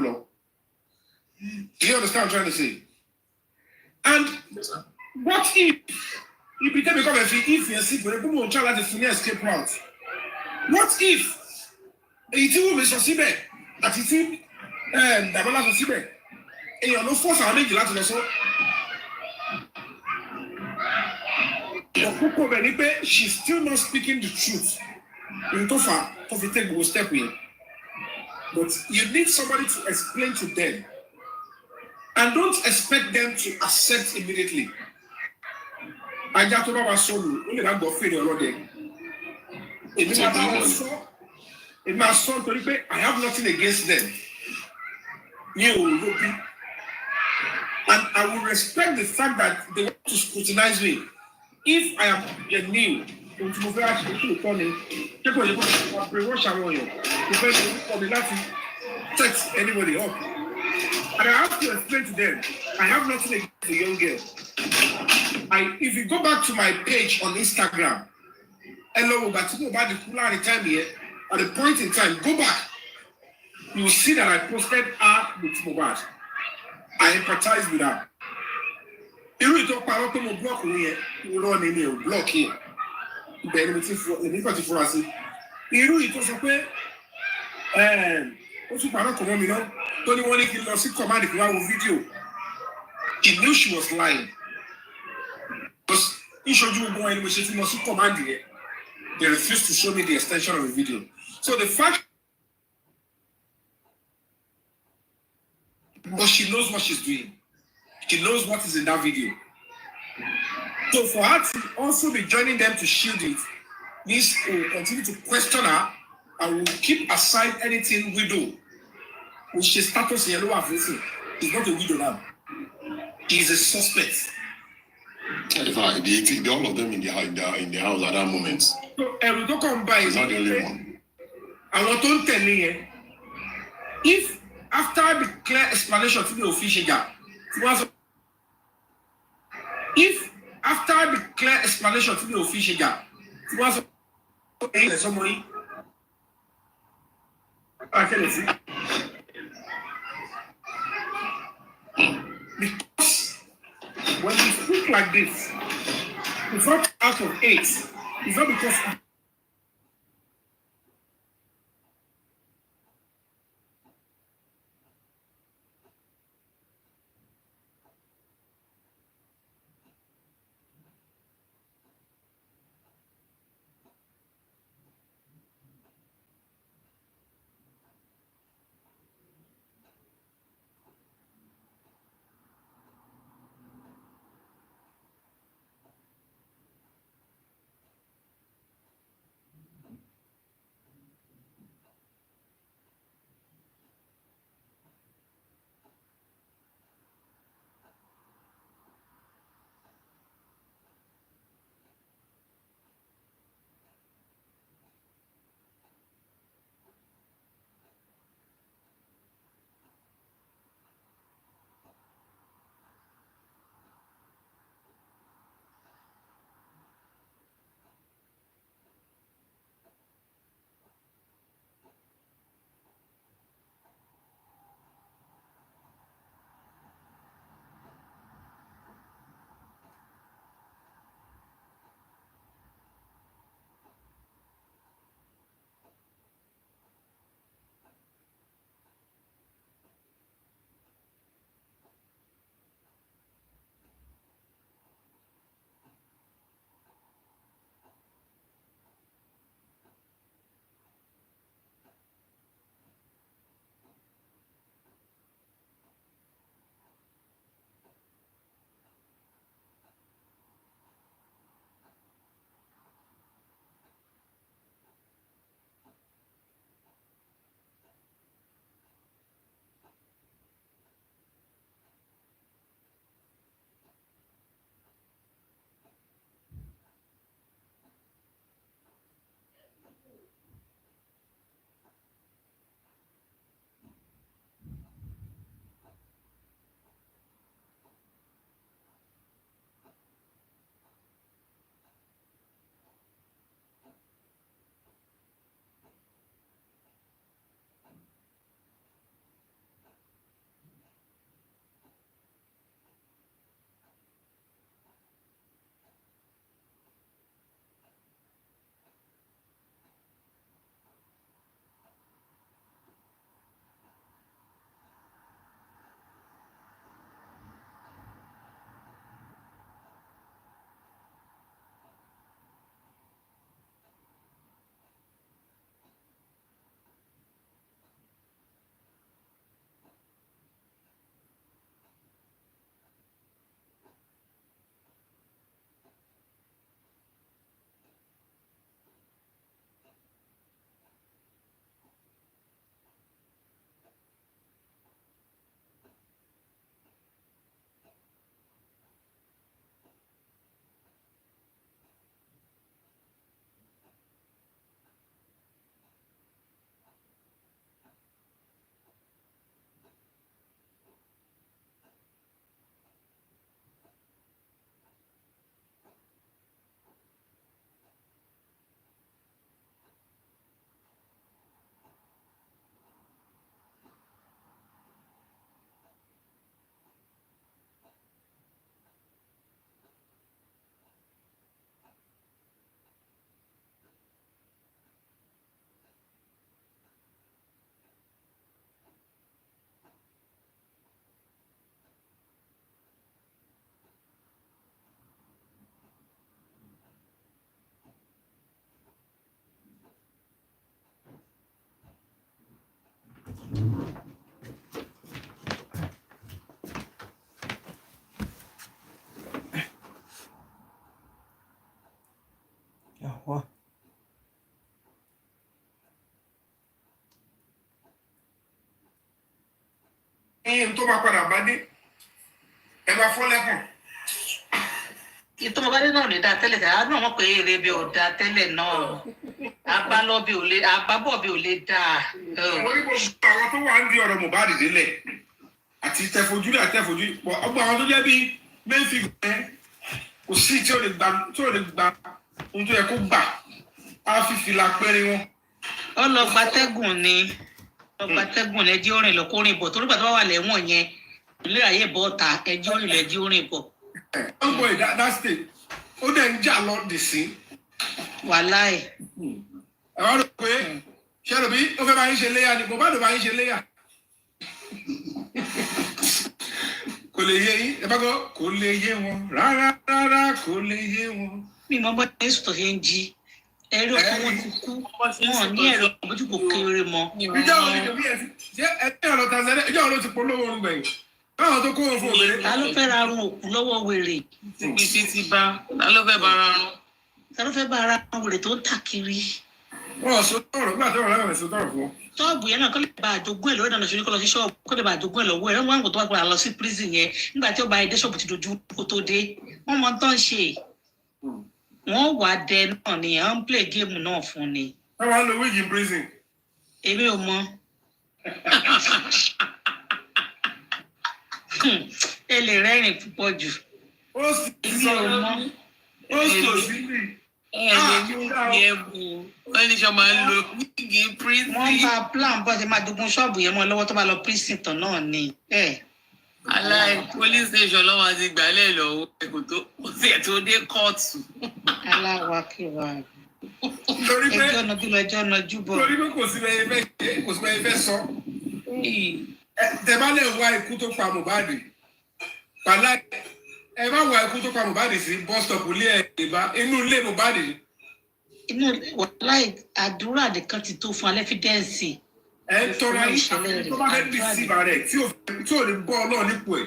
S3: rule. Do you understand what I'm trying to say? And what if you become if you're sick, when people child has a escape route? What if it will be so simple that it is Dabola so simple? And you're no force to make the last so.
S2: She's still not speaking the truth. To take a step in. But you need somebody to explain to them. And don't expect them to accept immediately. I got to know my soul. Only that got failure already. In my son, I have nothing against them. And I will respect the fact that they want to scrutinize me. If I am new, text anybody up. And I have to explain to them, I have nothing against the young girl. If you go back to my page on Instagram, hello, but to go about the cooler time here, at the point in time, go back. You will see that I posted her with Mohbad. I empathize with her. Irú ìtọ́ parọ́ pé mo block mi yẹn, mo rán ni mi ò block yẹn. Ibẹ̀ ni mo ti fura sí. Irú ìtọ́ sọ pé ó tún parọ́ kọ̀ mọ́ mi náà tó ní wọ́n ní kí n lọ sí command kí n wá wo fídíò. He knew she was lying. Because ìṣojú gbogbo ẹni mo ṣe fi lọ sí command yẹn. They refused to show me the extension of the video. So the fact, but she knows what she's doing. She knows what is in that video. So for her to also be joining them to shield it means we will continue to question her and we will keep aside anything widow. Which she status in yellow facing. She's not a widow now. She is a suspect.
S8: In fact, they all of them in the house at that moment.
S2: So we don't come by.
S8: It's not the only one.
S2: I want to tell you, if after the clear explanation to the official, if after the clear explanation to the official, somebody, I can see. Because when you speak like this, it's not out of 8. It's not because tó bá padà bá dé ẹ máa fọ́ lẹ́kùn.
S6: ìtọ́mọbádé náà lè dá tẹ́lẹ̀ tẹ́lẹ̀ àwọn náà mọ̀ pé èrè bí ò dá tẹ́lẹ̀ náà abálọ́ bí ò lè abábọ̀ bí ò lè dá.
S2: orí gbogbo àwọn tó wà ń di ọ̀rọ̀ Mohbad délẹ̀ àti tẹ̀fojúrí ọgbà àwọn tó jẹ́ bíi main figure yẹn kò sí tí ò lè gba ohun tó yẹ kó gbà á fi fìlà péré wọn.
S6: ọlọgbàtẹ́gùn ni ẹjẹ́ orin lọ kó rìn bọ̀ torí pàtó wà lẹ́wọ̀n yẹn ìlú ayé bọ́ ta ẹjẹ́ orin lọ ẹjẹ́ orin bọ̀.
S2: ọgbọ̀n ìdá that state ó dẹ̀ ń jà lọ dì sí.
S6: wàláì.
S2: ẹ wá rò pé ṣé lóbi ó fẹ́ bá yín ṣe léyà ni Mohbad bá yín ṣe léyà. kò lè yé yín ẹ bá gbọ́ kò lè yé wọn rárá kò lè yé wọn.
S6: mi mọ bọ́ ní sùtọ̀ ṣe ń jí ẹ̀rọ kan wọn ti kú wọn ní ẹ̀rọ àbójú kò kéré mọ.
S2: ìjọ òní kò bí ẹ ti ṣe ẹgbẹ́ ọ̀rọ̀ Tanzania ìjọ òní ti polówó orun gbẹ̀yìn báwọn tó kó wọn fún obìnrin.
S6: ta ló fẹ́ ra arun òkú lọ́wọ́ wèrè.
S7: tìpìtì ti bá ta ló fẹ́ bá ara rún.
S6: ta ló fẹ́ bá ara wèrè tó ń tà kiri.
S2: wọn ò so tọrọ nígbà tó rọ lẹ́wọ̀n so tọrọ fún wọn.
S6: ṣọ́ọ̀bù yẹn náà kọ́ lè bá àjogún ẹ̀ lọ́wọ́ ìdáná ṣe ní kọ́ lọ sí ṣọ́ọ̀bù kọ́ lè bá àjogún ẹ̀ lọ́wọ́ ẹ̀ wọ́n kò tó wá padà lọ sí prison yẹn nígbà tí ó bá ẹdẹ ṣọ́ọ̀bù ti dojú kó tó dé wọ́n mọ tán ṣe wọ́n wà dẹ náà ni à ń play game náà fún ni.
S2: wọ́n máa ń lo wíìgì prison.
S6: èmi ò mọ. ẹ lè rẹ́rìn púpọ̀ jù.
S2: ó sì sọ̀rọ̀ ó sọ síbì.
S7: wọ́n ní sọ máa ń lo wíìgì prison.
S6: wọ́n bá plan bọ́ ṣe máa dogun ṣọ́ọ̀bù yẹn mọ́ lọ́wọ́ tó bá lọ prison tán náà ni.
S7: aláì police station lọ́wọ́ àti ìgbàlẹ̀ lọ́wọ́ ẹ̀kọ́ tó ó sì ẹ̀ tó dé kóòtù.
S6: aláwakíwá
S2: lórí pé
S6: ẹjọ́ náà jùlọ ẹjọ́ náà júbọ̀.
S2: lórí pé kò sí bẹ́ẹ̀ fẹ́ sọ. tẹ bá lè wá ikú tó pa Mohbad pàlá ẹ má wá ikú tó pa Mohbad sí bus stop ilé ẹ̀ ìbá inú ilé Mohbad.
S6: inú wàláì àdúrà nìkan ti tó fún alẹ́ fídẹ́ǹsì.
S2: ẹ ń tọ́ra ìṣẹ̀lẹ̀ tó bá fẹ́ bí síba rẹ̀ tí ò lè bọ́ ọlọ́ọ̀ nípò ẹ̀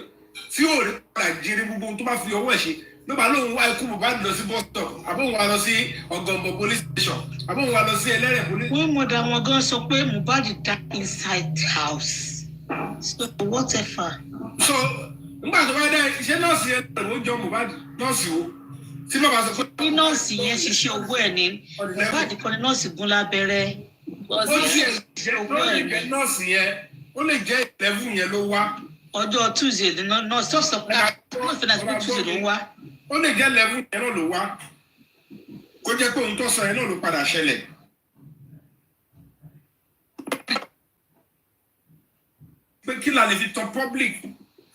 S2: tí ò lè padà jèrè gbogbo tó bá fi ọwọ́ ẹ̀ ṣe ló bá lóun wá ikú Mohbad lọ sí bus stop àbóhùn wa lọ sí ọgọ̀ǹbọ̀ police station àbóhùn wa lọ sí ẹlẹ́rẹ̀ police.
S6: wọ́n mọ̀dà wọn gan sọ pé Mohbad die inside house so whatever.
S2: so nígbà tó bá dá iṣẹ́ nọ́ọ̀sì yẹn ló jọ Mohbad nọ́ọ̀sì wo tí bàbá sọ pé.
S6: bí nọ́ọ̀sì yẹn ṣiṣẹ́ owó ẹ̀ ní Mohbad kan ní nọ́ọ̀sì gún lábẹ́rẹ́.
S2: ó sì jẹ́ nọ́ọ̀sì yẹn ó lè jẹ́ 11 yẹn ló wá.
S6: ọjọ́ Tuesday ní nọ́ọ̀sì tó sọ pé nọ́ọ̀sì náà pé Tuesday ló wá.
S2: ó lè jẹ́ 11 yẹn náà ló wá kó jẹ́ pé ohun tó sọ yẹn náà ló padà ṣẹlẹ̀. pé kí la lè fi tọ public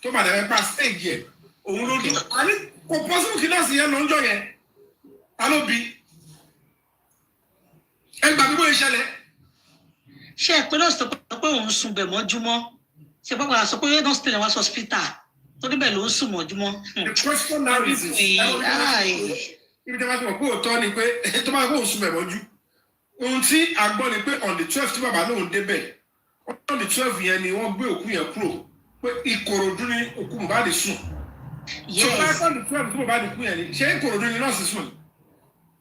S2: tó bá dẹ̀ pa stage yẹn òun ló dún àní kò possible kí nọ́ọ̀sì yẹn lọ́njọ́ yẹn ta ló bí ẹ gbà bí bóyá ṣẹlẹ̀.
S6: ṣé ẹ pé nọ́ọ̀sì tó pé òun sùn bẹ̀ mọ́júmọ́ ṣe pápá sọ pé nọ́ọ̀sì tẹ̀lé wá sí hospital tó níbẹ̀ ló ń sùn mọ́júmọ́.
S2: the question now is ibi tí a bá ti mọ̀ pé òótọ́ ni pé tó bá kó òun sùn bẹ̀ mọ́jú ohun tí a gbọ́ ni pé on the 12th tí bàbá lóun débẹ̀ on the 12th yẹn ni wọ́n gbé òkú yẹn kúrò pé Ìkòròdú ni òkú Mohbad sùn. so bá on the 12th tí Mohbad kú yẹn ni ṣé Ìkòròdú ni nọ́ọ̀sì sùn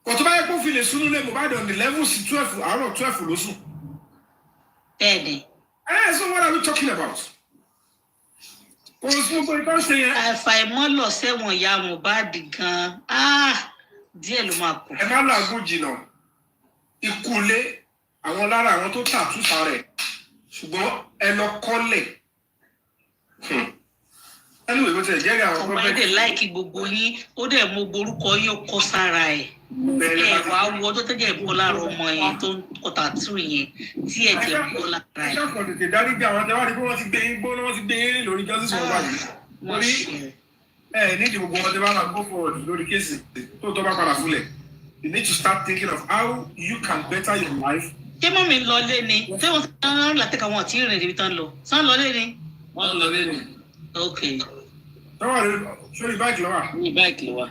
S2: kò tó bá yẹ kó fi lè sunú lé Mohbad on the 11th sí 12th àárọ̀ 12th ló sùn.
S6: bẹ́ẹ̀ni.
S2: So what are we talking about? Kò sí gbogbo ìtàn ṣe yẹn.
S6: àfàìmọ̀ lọ sẹ́wọ̀n ìyá Mohbad gan-an díẹ̀ ló máa kù.
S2: ẹ má làágùn jìnnà ikú ilé àwọn lára àwọn tó tàtúnṣà rẹ̀ ṣùgbọ́n ẹ lọ kọ́lẹ̀. anyway bó tilẹ̀ jẹ́rìí àwọn
S6: ọmọ ẹ̀dẹ̀ láìkí gbogbo yín ó dẹ̀ mọ orúkọ yín ó kọ́ sára ẹ̀. ẹ wá wo ọjọ́ tẹ́jẹ̀ bọ́ lára ọmọ yẹn tó ń kọta tú yẹn tí ẹ̀jẹ̀ bọ́ lára ẹ̀.
S2: ṣé ọkọ̀ tètè dáríjà àwọn tẹ́wá rí pé wọ́n ti gbé yín gbóná wọ́n ti gbé yín lórí justice wọn báyìí.
S6: wọ́n ṣe
S2: nídìí gbogbo wọn tẹ́ bá máa go forward lórí kéèsì tó tọ́ bá padà fúnlẹ̀. You need to start thinking of how you can better your life.
S6: ṣé mọ́ mi lọ lé ni ṣé wọ́n tán látẹ̀ka wọn àti ìrìn ibi tán lọ sán lọ lé ni.
S7: wọ́n lọ lé ni.
S6: ok.
S2: tọ́wọ́ rẹ sórí báìkì lọ́wọ́.
S7: ní báìkì ló wà.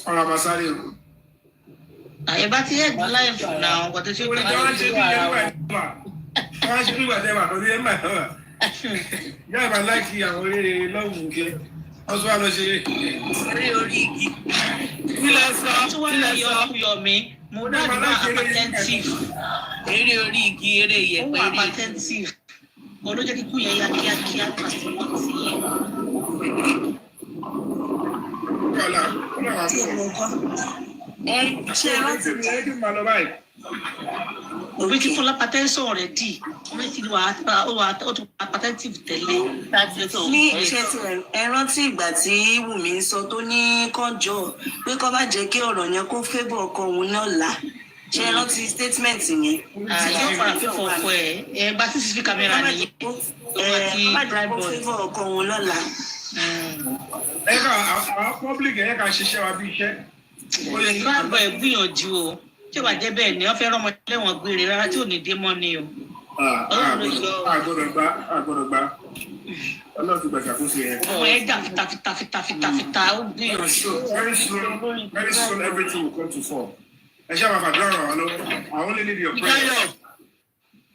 S2: ọ̀rọ̀ àmàsáré o.
S6: àyè bá ti ẹ̀gbọ́n láì fún náà ọkọ̀ tó ṣe
S2: wọ́n ṣe bí ìgbà tẹ́wà lórí ẹ̀ máa wà. ìyá ìbá láìkí àwọn eré lọ́wọ́ kẹ́ wọ́n tún wá lọ ṣe
S7: eré orí igi. kí lẹ sọ
S6: tí wọ́n lè yọ mi mo dájú náà apatẹ́ntìf.
S7: eré orí igi eré
S6: ó
S7: ìyẹ̀pẹ̀
S6: wà
S7: eré
S6: apatẹ́ntìf. Or don't you put your kia past Òbí ti fún lápátẹ́ńsọ̀ rẹ̀ dì wọ́n ti wà ó tún apátẹ́ńtìfù tẹ́lẹ̀.
S9: Ní iṣẹ́ tí ẹ rántí ìgbà tí Wùmí ń sọ tó ní kọjọ pé kó bá jẹ́ kí ọ̀rọ̀ yẹn kó fébọ̀ ọkọ òun náà là ṣe ẹ rántí statement yẹn.
S6: Àyè fara fífọ̀ ọkọ ẹ̀ gba CCTV camera nìyẹn.
S9: Kó bá jẹ́ kó fébọ̀ ọkọ òun náà là.
S2: Ẹ̀ka àwọn public ẹ̀ka ṣiṣẹ́ wa bí iṣẹ́.
S6: Ìgbàgbọ́ ẹ̀ gbìyànjú o. Tí ó bá jẹ́ bẹ́ẹ̀ ni wọ́n fẹ́ rọ́mọ lẹ́wọ̀n gbére rárá tí ò ní dé mọ́ ni o.
S2: Àgbọ̀dọ̀ gbá. Ọlọ́run ti gbàgbà fún sí ẹ.
S6: Ọmọ ẹ̀ dà fìtàfìtà ó gbìyànjú.
S2: Very soon everything will come to fall. Ẹ ṣe àwọn àfàdúrà ràn wá lọ́wọ́. I only need your prayer.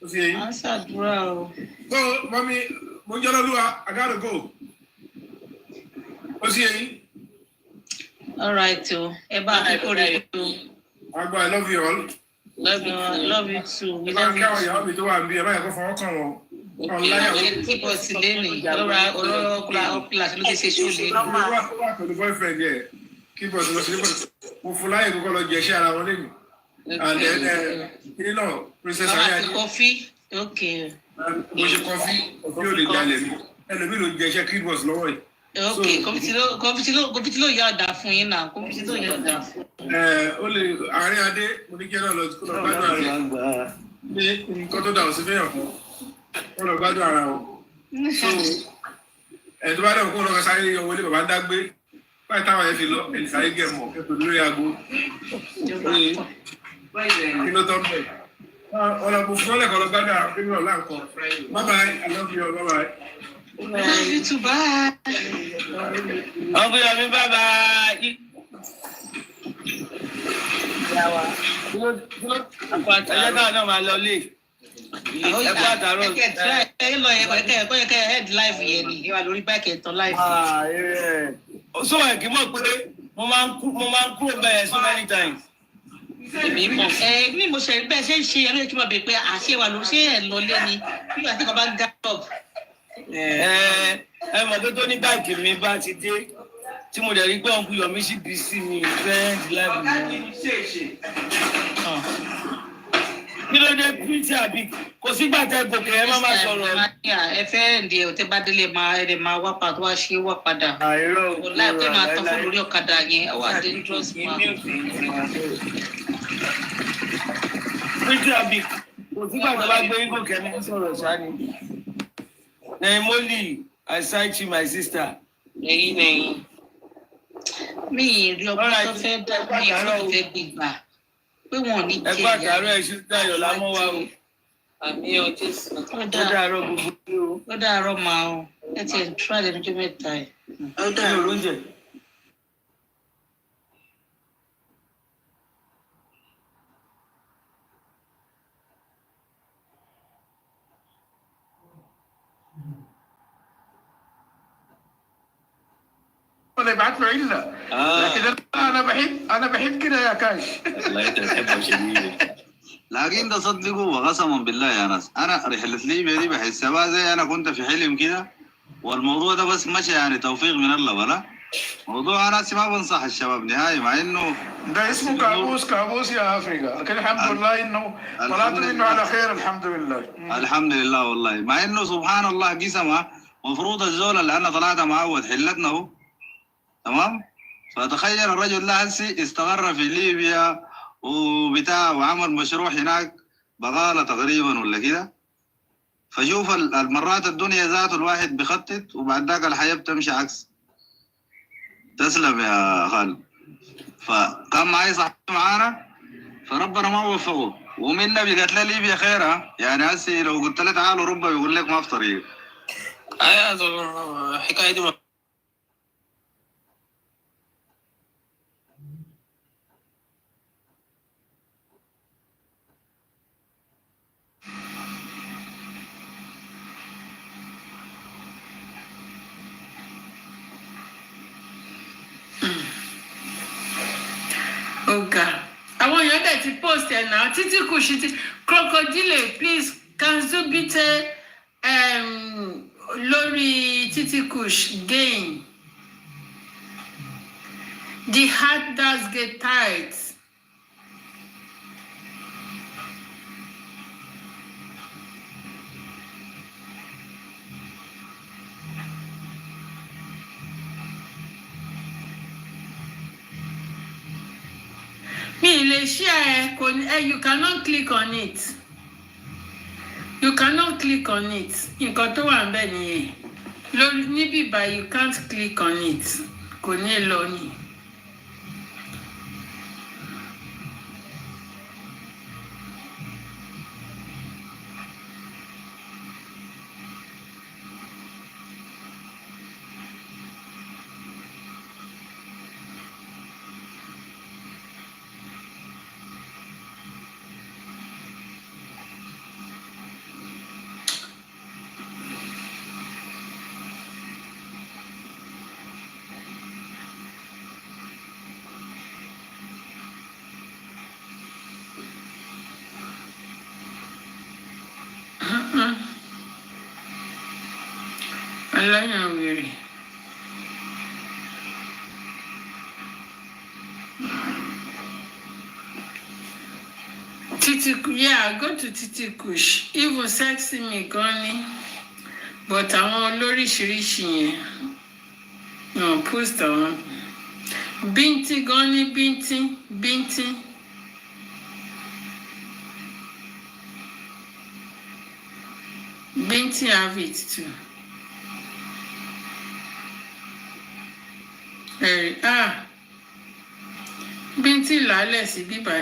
S2: Ó sì yẹn.
S6: À ń ṣàdúrà o.
S2: So, mami, mo ń jẹ́ lọ́lúwa, I gotta go. Ó sì yẹn.
S6: All right o. Ẹ bá a kó rẹ̀ o.
S2: Agba, I love you all.
S6: Love you too. We
S2: Máa
S6: love
S2: kí àwọn ìyàwó mi tó wà níbí, ẹ báyìí kó fọwọ́ kàn wọ́n.
S6: Keep us lẹ́nu ọ̀rọ̀ kíláàsì ló ti ṣe ṣúlẹ̀.
S2: Ó wà pẹ̀lú boyfriend yẹ. Keep us lọ sí nípa. Mo fún láyè kókó lọ jẹ iṣẹ́ ara wọn lẹ́nu. And then, kí náà, Princess Ayé Adé.
S6: Coffee? Okay.
S2: Mo ṣe kọfí, kọfí ò lè jalè mi. Ẹlòmíì ló jẹ iṣẹ́ Keep us lọ́wọ́ yìí.
S6: Okay, kọ́mpútì ló yá ọ̀dà fún yín náà, kọ́mpútì ló yá ọ̀dà fún.
S2: Ó lè àárín adé, mo ní kí ẹ náà lọ gbádùn ara rẹ̀. Ní nǹkan tó dà ó sí fẹ́yàn fún. Ó lọ gbádùn ara wọn. So, tó bá dẹ̀ kó lọ́kọ̀ sáré yọ wọlé bàbá ń dágbé. Báyìí táwọn yẹn fi lọ, ẹ̀lì sáré gẹ̀ mọ̀ kẹ́kọ̀ọ́ lórí aago. Kí ló tọ́ bẹ̀? Ọ̀làbù fún ọlẹ́kọ̀ọ́ lọ gbádùn ara kí ló lọ láǹkọ̀. Bye bye, I love you all, bye bye.
S6: Love you too, bye.
S4: Uncle Yomi, bye bye. Ẹjẹ́ káwọn náà máa lọ lé. Ẹ kú àtàrọ̀.
S6: Ẹ lọ ẹ̀kọ́ head live yẹn ni, ẹ wà lórí báìkì ẹ̀tọ́ live.
S4: Sọ ẹ̀ kí mọ̀ pé mo máa ń kúrò bẹ́ẹ̀ so many times.
S6: Èmi mọ̀ bí mo ṣe bẹ́ẹ̀ ṣe ń ṣe ẹ̀rọ ìtumọ̀ bẹ̀ pé àṣẹ wà lórí ṣé ẹ̀ lọ lé ni bí wàá tí kò bá ń gá up.
S4: Ẹ mọ̀ pé tó ní báìkì mi bá ti dé tí mo dẹ̀ rí pé Uncle Yomi sì bí sí mi friend live mi. Kí ló dé pírítì àbí kò sígbà tẹ gòkè ẹ má má sọ̀rọ̀.
S6: Ẹ fẹ́ ǹdí ẹ̀ tẹ́ bá délé ẹ̀ máa wá padà wá ṣe wá padà. Láìpẹ́ máa tán fún lórí ọ̀kadà yẹn ẹ wà dangerous man.
S4: Pírítì àbí kò sígbà tó bá gbé gòkè ẹ má sọ̀rọ̀ ṣáni. Molly, I cite you, my sister.
S6: Lẹ́yìn. Mi ì rí ọgbọ́n tó fẹ́ dá mi ì fún ìfẹ́ gbígbà pé wọn ò ní jẹ́ ìyá.
S4: Ẹ gbà dàrọ́ ẹ̀ ṣe dáyọ̀ lámọ́ wa o.
S6: Àmì Jésù.
S4: Ó dàrọ́ gbogbo o.
S6: Ó dàrọ́ màá o. Ẹ ti ẹ̀ ń tíra lẹ́nu jẹ́ mẹ́ta ẹ̀.
S4: Ó dàrọ́ oúnjẹ.
S2: ولا يبعت له الا لكن انا بحب كده يا كاش.
S8: والله انت بتحبه شديد.
S10: لكن ده صدقوا وقسما بالله يا ناس انا رحله ليبيا دي بحسبها زي انا كنت في حلم كده والموضوع ده بس مشى يعني توفيق من الله ولا موضوع انا ما بنصح الشباب نهائي مع انه
S2: ده اسمه كابوس يا افريقيا لكن الحمد لله انه طلعت منه على خير الحمد لله.
S10: الحمد لله والله مع انه سبحان الله قسمها مفروض الزول اللي انا طلعت معاه حلتنا هو تمام. فتخيل الرجل ده هسي استقر في ليبيا وبتاع وعمل مشروع هناك بغالة تقريبا ولا كده. فشوف المرات الدنيا ذات الواحد بخطط وبعد ذاك الحياة بتمشي عكس. تسلم يا خالد. فكان معي صاحبي معانا فربنا ما وفقه ومنا بقت له ليبيا خيرها يعني هسي لو قلت له تعالوا ربما يقول لك ما في طريق.
S7: حكاية دي
S11: Ọ̀gá àwọn èèyàn dẹ̀ ti post ẹ̀ náà títí kù sí ti crocodile please can you beat Lori Titi Kush gain. The heart does get tight. You cannot click on it. You cannot click on it. Nǹkan tó wà ńbẹ̀ nìyẹn. Lórí níbí báyìí, you can't click on it. Kò ní lọ ni. Aláyàn wèrè. Yeah, go to Titi Kush. Even sexy me gan. But àwọn olóríṣiríṣi yẹn. No, post àwọn. Binti gan ni Binti. Binti have it too. Binti lálẹ́ sí bíbá.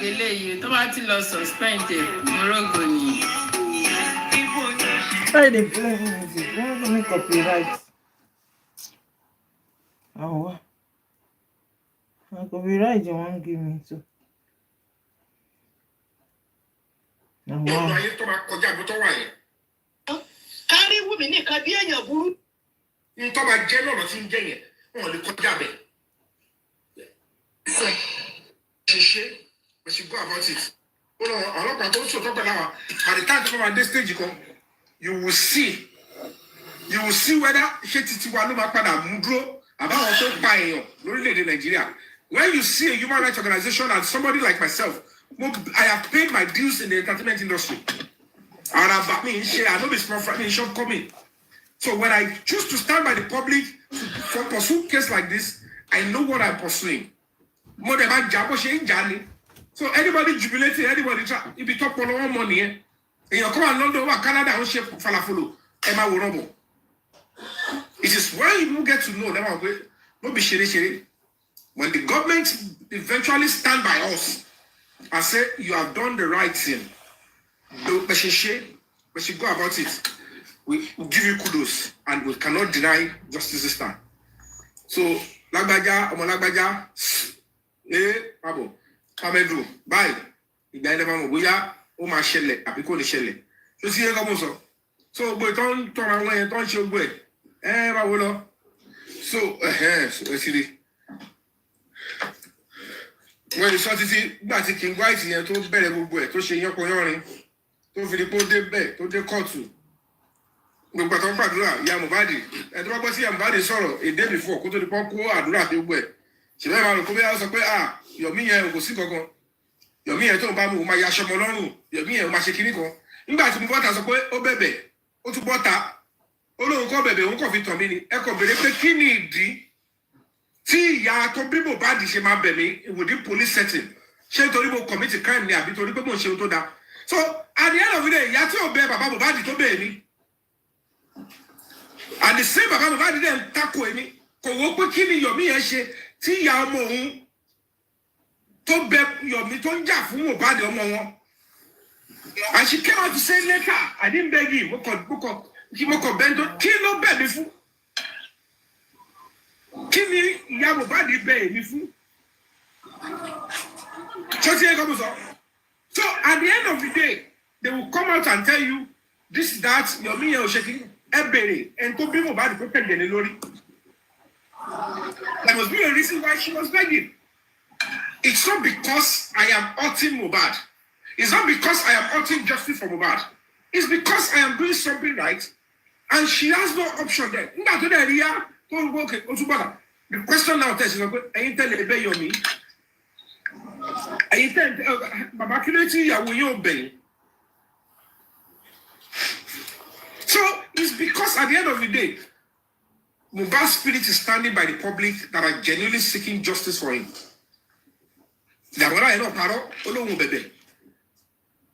S11: Eléyìí tó bá ti lọ suspend morogo ni.
S1: Why they play music? Why don't we copyright? Oh, copyright you won't give me too.
S2: Ọ̀rọ̀ ayé tó máa kọjá bó tó wà yẹn.
S6: Kárí Wùmí nìkan bí èèyàn burú.
S2: Nǹkan máa jẹ́ lọ́nà tí ń jẹ́ yẹn, wọn lè kọjá bẹ̀. Ṣe we should go about it. Ọlọ́pàá tó ń sọ̀tọ̀ pẹ̀lú àwọn at the time tó máa dé stage kan, you will see whether ṣé títí wa ló máa padà mú dúró àbáwọn tó pa èèyàn lórílẹ̀‐èdè Nàìjíríà. When you see a human rights organization and somebody like myself, I have paid my dues in the entertainment industry. And I know this from me shortcoming. So when I choose to stand by the public for pursue case like this, I know what I'm pursuing. More than my job, so anybody jubilating, anybody try, if you talk for no money, and you come and London or Canada, and share falafolo, Emma will. It is when you get to know them, not be shady. When the government eventually stand by us and say you have done the right thing, we should go about it. We give you kudos, and we cannot deny justice this time. So, Lagbaja, Omolagbaja, Pabo, Kamedru, bye. Ìgbà ẹni máa mọ̀ bóyá ó máa ṣẹlẹ̀ àbí kò ní ṣẹlẹ̀. Tó sì yẹ kọ́ mọ̀ sọ. So, gbogbo ìtọ́ ń tọrọ àwọn yẹn tó ń ṣe gbogbo ẹ̀. Báwo lọ? So, ẹ sì rí. Wọ́n sọ títí gbà tí King White yẹn tó bẹ̀rẹ̀ gbogbo ẹ̀ tó ṣe yánpọnyánrin tó fi di pé ó dé bẹ́ẹ̀ tó dé kóòtù. Gbogbo àtọ́ gbàdúrà ìyá Mohbad ẹ̀ tó bá gbọ́ sí ìyá Mohbad sọ̀rọ̀ a day before kó tó di pọ́n kó àdúrà tó gbọ́ ẹ̀. Ṣèlú ẹ̀ máa rò kó bí wọ́n sọ pé Yomi yẹn kò sí kankan. Yomi yẹn tó ń bá mi ò máa yaṣọ ọmọ lọ́rùn. Yomi yẹn ò máa ṣe kinní kan. Nígbà tí mo bọ́ta sọ pé ó bẹ̀bẹ̀ ó tún bọ́ta ó lóun kọ́ bẹ̀bẹ̀ òun kàn fi tàn mí ni ẹ kàn béèrè pé kí ni ìdí tí ìyá tó bí Mohbad ṣe máa bẹ̀ mí within police setting ṣé nítorí mo commit crime ni àbí torí pé mo ń ṣe ohun tó dáa. So at the end of the day ìyá tí ò bẹ bàbá Mohbad tó bẹ̀ mí and the same bàbá Mohbad dẹ̀ ń tako èmi kò wó pé kí ni Yomi yẹn ṣe tí ìyá ọmọ òun tó bẹ Yomi tó ń jà fún Mohbad ọmọ wọn. And she came out to say later, I didn't beg him. Mo kọ bẹ́ńtò kí ló bẹ̀ mí fún? Kí ni ìyá Mohbad bẹ̀ mí fún? So at the end of the day, they will come out and tell you this, that, Yomi yẹn ò ṣe kí ẹ bèrè ẹni tó bí Mohbad tó tẹ̀lé ní lórí. There must be a reason why she was begging. It's not because I am hurting Mohbad. It's not because I am hurting justice for Mohbad. It's because I am doing something right, and she has no option there. The question now is, ẹ̀yin tẹ́lẹ̀ ẹ̀bẹ̀ Yomi. Ẹ̀yin tẹ́lẹ̀ bàbá kí ló ti ìyàwó yóò bẹ̀yìn. So it's because at the end of the day, Mohbad's spirit is standing by the public that are genuinely seeking justice for him. Ìdàgbọ́n náà yẹn náà parọ́ olóhùn bẹ̀bẹ̀.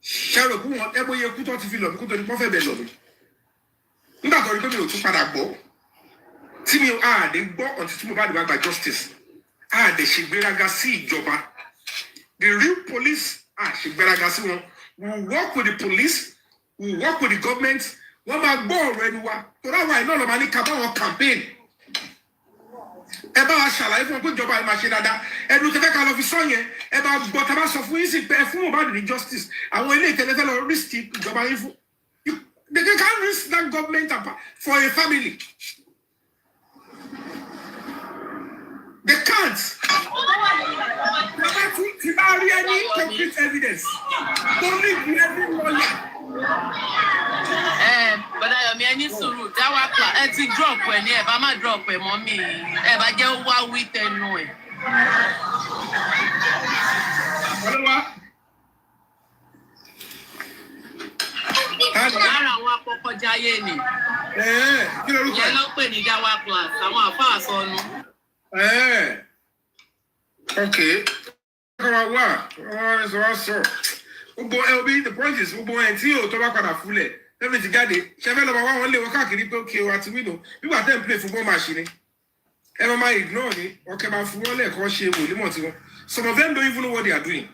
S2: Ṣẹ́rò kú wọn ẹgbẹ́ yẹ kú tó ti fi lọ mí kú tó ní wọ́n fẹ́ bẹ̀ lọ mí. Nígbà tó rí pé mi ò tún padà gbọ́ tí mi àdé gbọ́ ọ̀tí tí Mohbad bá gba justice àdé ṣègbéraga sí ìjọba. The real police ṣègbéraga sí wọn. We work with the police, we work with the government. Wọ́n máa gbọ́ ọ̀rọ̀ ẹnu wa tó dáwà iná lọ́ọ́ máa ní ká bá wọn campaign. Ẹ bá wa ṣàlàyé fún wọn pé ìjọba yìí máa ṣe dáadáa. Ẹnu tẹ́fẹ́ ká lọ fi sọ yẹn. Ẹ bá gbọ́ tá a bá sọ fún yín sí pé ẹ fún Mohbad ní justice. Àwọn ilé ìtẹ́lẹ́fẹ́ lọ risk ìjọba yín fún. They can't risk that government for a family. They can't. Without any concrete evidence. Only the every lawyer.
S7: Bọ́dá Yomi ẹni sùúrù dáwà pa ẹ ti drop ẹ ní ẹ bá má drop ẹ mọ́ mi ẹ bá jẹ́ wá wí tẹnu ẹ. Lára àwọn akọkọjáyé ni. Ìyẹn ló pè ní dáwà class àwọn àfáà sọnù.
S2: Okay. The point is, everything jáde ṣẹfẹ lọ wá wọn lé wọn káàkiri pé òkè o àti wíìnù nígbà tẹ́ ń play football match ni ẹ máa ignore ni ọkẹ máa fún wọn lẹ́ẹ̀kan ṣe wòlímọ̀ tiwọn. Some of them don't even know what they are doing.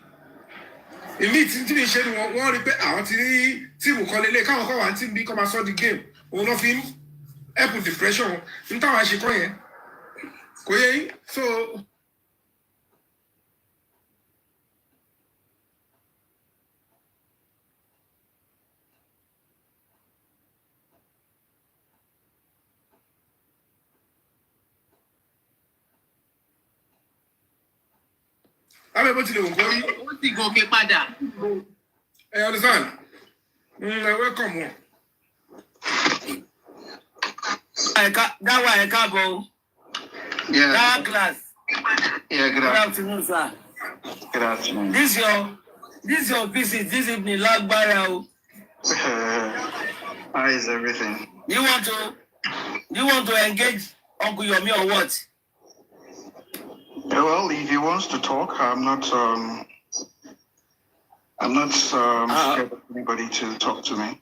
S2: Èmi tí ní ṣe ni wọ́n rí pé àwọn ti rí tíìmù kan lélẹ̀ káwọn kọ́ wà ní tíìmù bí kọ́ máa sọ di game òun lọ́ fi ń help with depression wọn ní táwọn àṣekọ́ yẹn kò yẹ yín so. Àbẹ̀ bó tilẹ̀ wò kó rí.
S7: Ó ti gòkè padà.
S2: Ẹ understand? Welcome wọn.
S12: Dáwà ẹ káàbọ̀ o. Dáwà class.
S10: Yeah, good
S12: afternoon, sir.
S10: Good afternoon.
S12: This your visit this evening, lágbára o.
S10: How is everything?
S12: You want to engage Uncle Yomi or what?
S10: Well, if he wants to talk, I'm not scared of anybody to talk to me.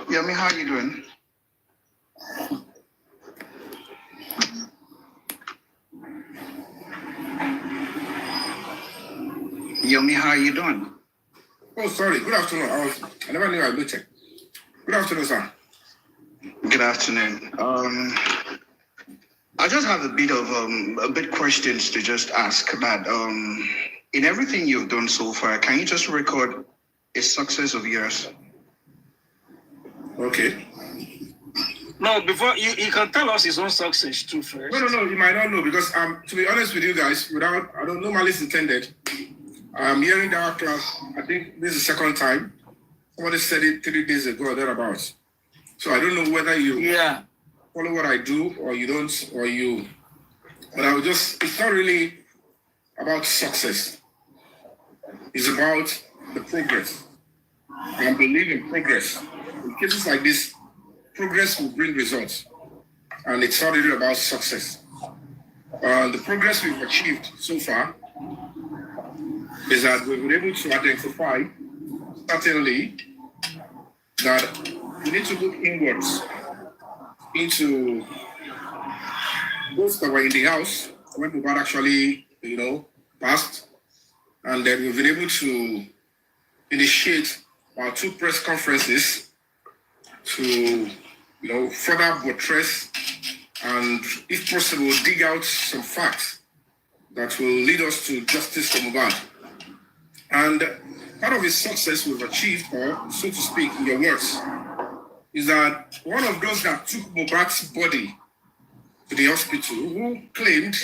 S10: Yomi, how you doing? Yomi, how you doing?
S2: Oh, sorry. Good afternoon. I never knew I would check. Good afternoon, sir.
S10: Good afternoon. I just have a bit questions to just ask that in everything you've done so far, can you just record a success of yours?
S2: Okay.
S12: No, before you can tell us his own success too first.
S2: No, you might not know because to be honest with you guys, I don't know malice intended. I'm hearing that class, I think this is the second time. Somebody said it 3 days ago or thereabouts. So I don't know whether you follow what I do or you don't, or you. But it's not really about success. It's about the progress. I believe in progress. In cases like this, progress will bring results. And it's not really about success. The progress we've achieved so far is that we've been able to identify, certainly, that we need to look inwards into those that were in the house when Mohbad actually, passed, and then we've been able to initiate our 2 press conferences to, further buttress and, if possible, dig out some facts that will lead us to justice for Mohbad. And part of his success we've achieved, or so to speak, in your words, is that one of those that took Mohbad's body to the hospital, who claimed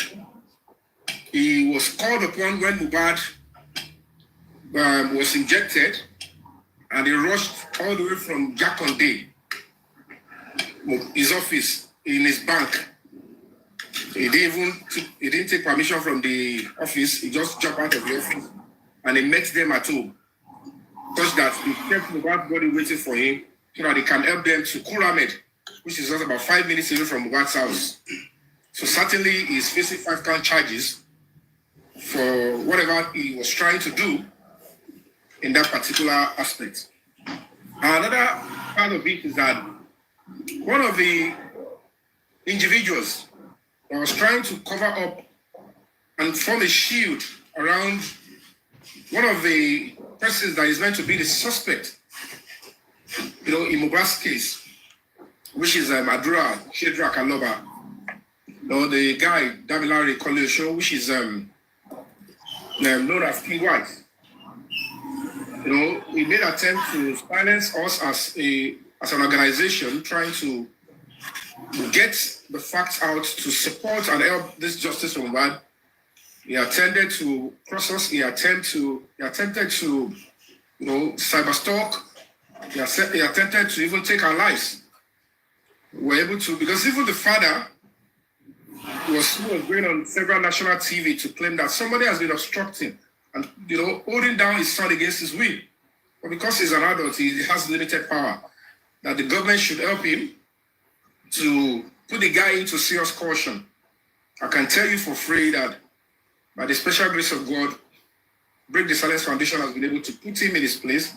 S2: he was called upon when Mohbad was injected, and he rushed all the way from Jakonde, his office in his bank. He didn't take permission from the office. He just jumped out of the office and he met them at home, such that he kept Mohbad's body waiting for him so that he can help them to Kuramed, which is just about 5 minutes away from Mohbad's house. So certainly he's facing 5 count charges for whatever he was trying to do in that particular aspect. Another part of it is that one of the individuals that was trying to cover up and form a shield around one of the persons that is meant to be the suspect, in Mohbad's case, which is Adura Shedra Kaloba, the guy Damilare Kolesho, which is known as King White. He made an attempt to silence us as an organization trying to get the facts out to support and help this justice for Mohbad. He attempted to cross us. He attempted to cyberstalk. He attempted to even take our lives. We were able to, because even the father was going on several national TV to claim that somebody has been obstructing and holding down his son against his will. But because he's an adult, he has limited power. That the government should help him to put the guy into serious caution. I can tell you for free that by the special grace of God, Break the Silence Foundation has been able to put him in his place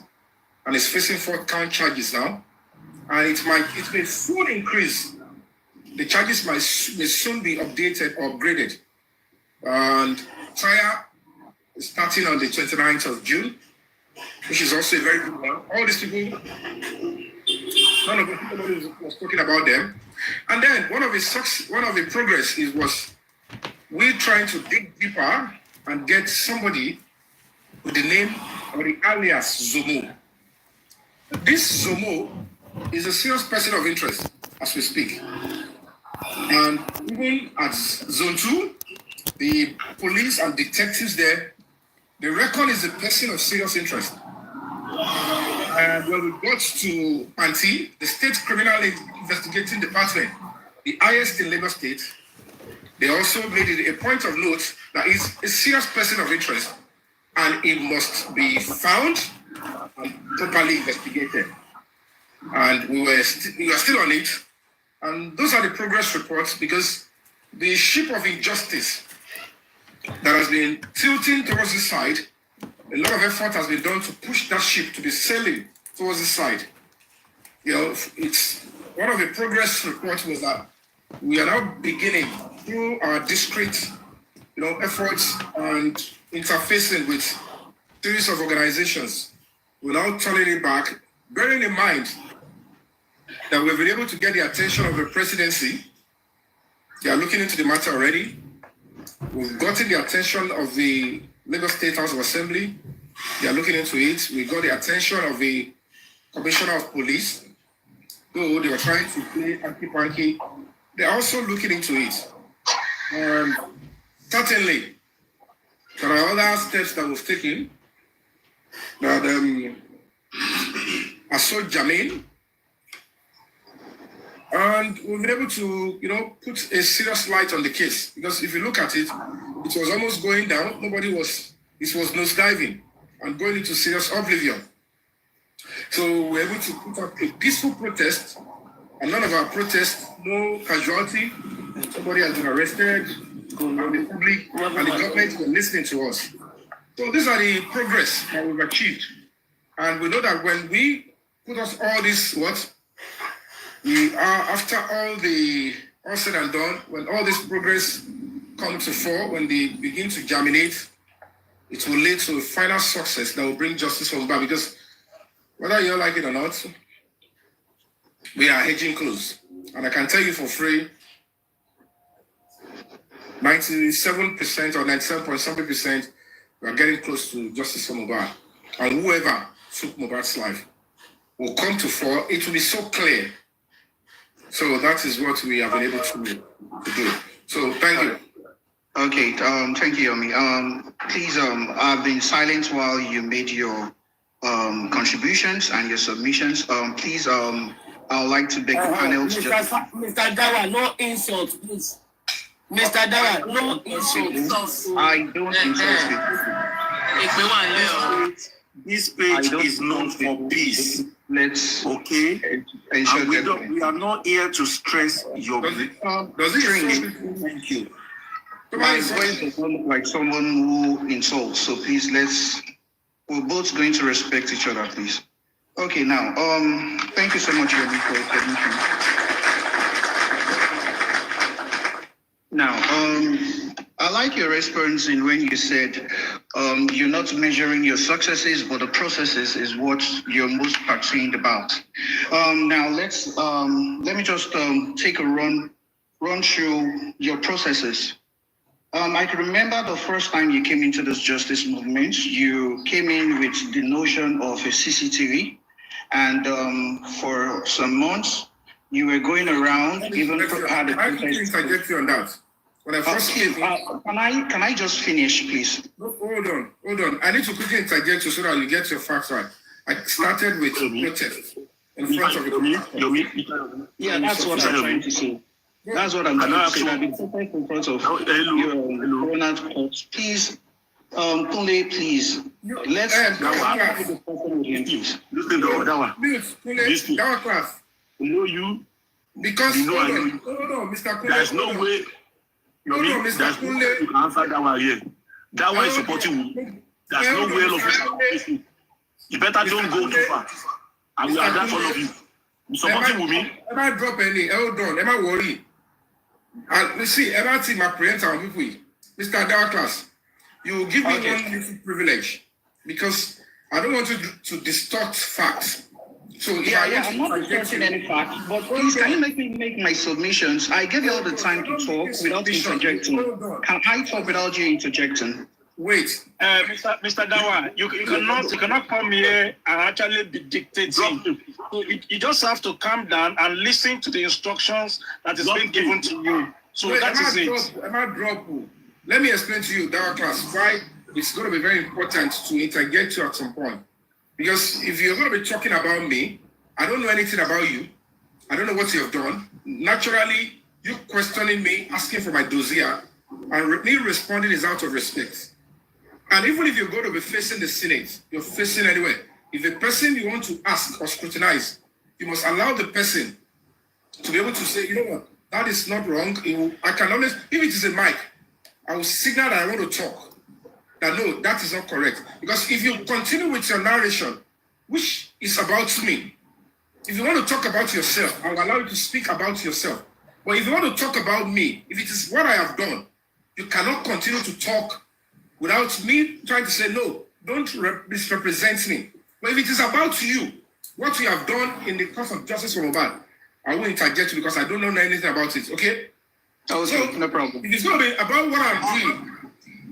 S2: and is facing 4 count charges now. And it may soon increase. The charges may soon be updated or upgraded. And trial is starting on the 29th of June, which is also a very good one. All these people, none of them was talking about them. And then one of the progress was we trying to dig deeper and get somebody with the name or the alias Zomo. This Zomo is a serious person of interest as we speak. And even at Zone 2, the police and detectives there, the record is a person of serious interest. And when we got to Panti, the State Criminal Investigating Department, the highest in Lagos State, they also made it a point of note that he's a serious person of interest and it must be found and properly investigated. And we were still on it. And those are the progress reports, because the ship of injustice that has been tilting towards this side, a lot of effort has been done to push that ship to be sailing towards this side. It's one of the progress reports was that we are now beginning through our discrete, efforts and interfacing with series of organizations. We're now turning it back, bearing in mind that we've been able to get the attention of the presidency. They are looking into the matter already. We've gotten the attention of the Lagos State House of Assembly. They are looking into it. We got the attention of the Commissioner of Police, though they were trying to play hanky-panky. They're also looking into it. Certainly, there are other steps that we've taken that are so germane. And we've been able to, put a serious light on the case. Because if you look at it, it was almost going down. It was nosediving and going into serious oblivion. So we're able to put up a peaceful protest, and none of our protests, no casualty. Somebody has been arrested, and the public and the government were listening to us. So these are the progress that we've achieved. And we know that when we put us all this, we are after all the all said and done, when all this progress comes to fore, when they begin to germinate, it will lead to a final success that will bring justice for Mohbad. Because whether you like it or not, we are hedging close. And I can tell you for free, 97% or 97.something%, we are getting close to justice for Mohbad. And whoever took Mohbad's life will come to fore. It will be so clear. So that is what we have been able to do. So thank you.
S13: Okay, thank you, Yomi. Please, I've been silent while you made your contributions and your submissions. Please, I would like to beg the panel to just...
S12: Mr. Dawa, no insults, please. Mr. Dawa, no insults.
S13: I don't insult you.
S5: This page is known for peace.
S13: Let's
S5: okay.
S13: And
S5: we are not here to stress your
S2: training.
S5: Thank you.
S13: My voice does not look like someone who insults, so please we're both going to respect each other, please. Okay, now, thank you so much, Yomi, for your submission. Now, I like your response in when you said you're not measuring your successes, but the processes is what you're most concerned about. Now, let me just take a run through your processes. I can remember the first time you came into this justice movement, you came in with the notion of a CCTV, and for some months, you were going around, even had a protest.
S2: I get you on that. When I first came in,
S13: can I just finish, please?
S2: No, hold on. I need to quickly interject you so that you get your facts right. I started with protest in front of the...
S13: Yeah, that's what I'm trying to say. That's what I'm trying to say. I've been protest in front of your coroner's court. Please, Kunle, please. Let's have the person with him, please.
S5: Listen to Dawa.
S2: Kunle, Dawa class.
S5: Know you.
S2: Because, hold on, Mr. Kunle.
S5: There's no way... There's no way you can answer that one here. That one is supporting you. There's no way of it. You better don't go too far. I will adapt all of you. You supporting with me?
S2: Am I drop any? Hold on. Am I worried? Let's see. Am I team my parents and people? Mr. Darklas, you give me one little privilege because I don't want to distort facts. So
S13: I'm not distorting any facts, but please, can you make me make my submissions? I give you all the time to talk without interjecting. Can I talk without you interjecting?
S2: Wait,
S12: Mr. Dawa, you cannot come here and actually be dictating. You just have to calm down and listen to the instructions that is being given to you. So
S2: wait,
S12: that is it.
S2: Am I drop? Let me explain to you, Dawa class, why it's going to be very important to interject you at some point. Because if you're going to be talking about me, I don't know anything about you. I don't know what you have done. Naturally, you questioning me, asking for my dossier, and me responding is out of respect. And even if you're going to be facing the Senate, you're facing anyway. If a person you want to ask or scrutinize, you must allow the person to be able to say, you know what, that is not wrong. I can always, if it is a mic, I will signal that I want to talk. That no, that is not correct. Because if you continue with your narration, which is about me, if you want to talk about yourself, I will allow you to speak about yourself. But if you want to talk about me, if it is what I have done, you cannot continue to talk without me trying to say, no, don't misrepresent me. But if it is about you, what you have done in the course of justice for Mohbad, I will interject you because I don't know anything about it, okay?
S13: So, no problem.
S2: If it's going to be about what I'm doing,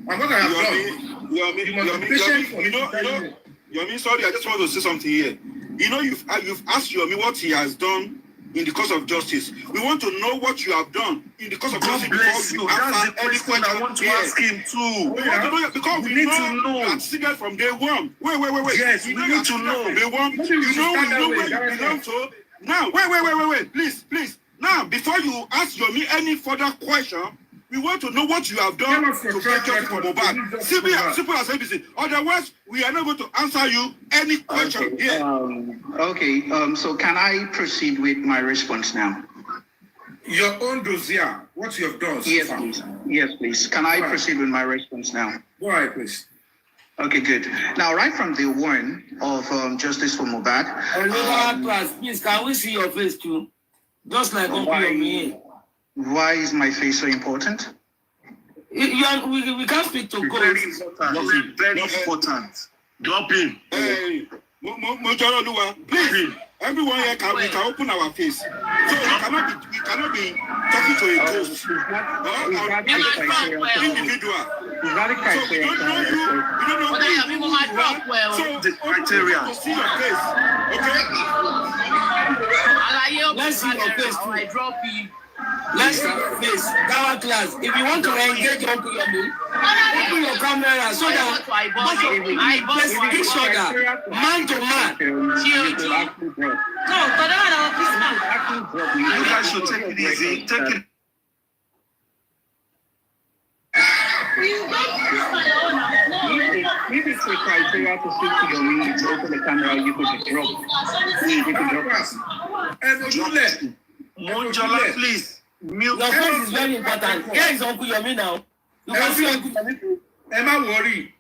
S2: and what I have done, you must be patient for me.
S5: Yomi, sorry, I just want to say something here. You know, you've asked Yomi what he has done in the cause of justice. We want to know what you have done in the cause of justice.
S12: Bless you. That's the question I want to ask him too.
S5: We want to know because we need to know. You accident from day one. Wait.
S12: Yes, we need to know.
S5: From day one. You know where you belong to. Now, wait. Please. Now, before you ask Yomi any further question, we want to know what you have done to get justice for Mohbad. Simple as ABC. Otherwise, we are not going to answer you any question here.
S13: So can I proceed with my response now?
S2: Your own dossier, what you have done.
S13: Yes, please. Yes, please. Can I proceed with my response now?
S2: Go ahead, please.
S13: Okay, good. Now, right from the one of Justice for Mohbad.
S12: Class, please, can we see your face too? Just like Uncle Yomi.
S13: Why is my face so important?
S1: We can't speak to God.
S12: Very important. Drop him.
S5: Hey, please. Everyone here we can open our face. So we cannot be talking to a ghost. Individual. So we don't know you. We don't know so
S12: the criteria.
S5: See your face. Okay?
S1: Let's see your face. Let's see your face. Our class. If you want to engage Uncle Yomi, open your camera so that both of you face each other, man to man.
S12: You guys should take it easy. Take it.
S13: If it's a criteria to speak to your means, open the camera, you could be dropped. You could drop us.
S12: Monjola, please.
S1: Your face is very important. Here is Uncle Yomi now. You can see Uncle Yomi.
S2: Am I worried?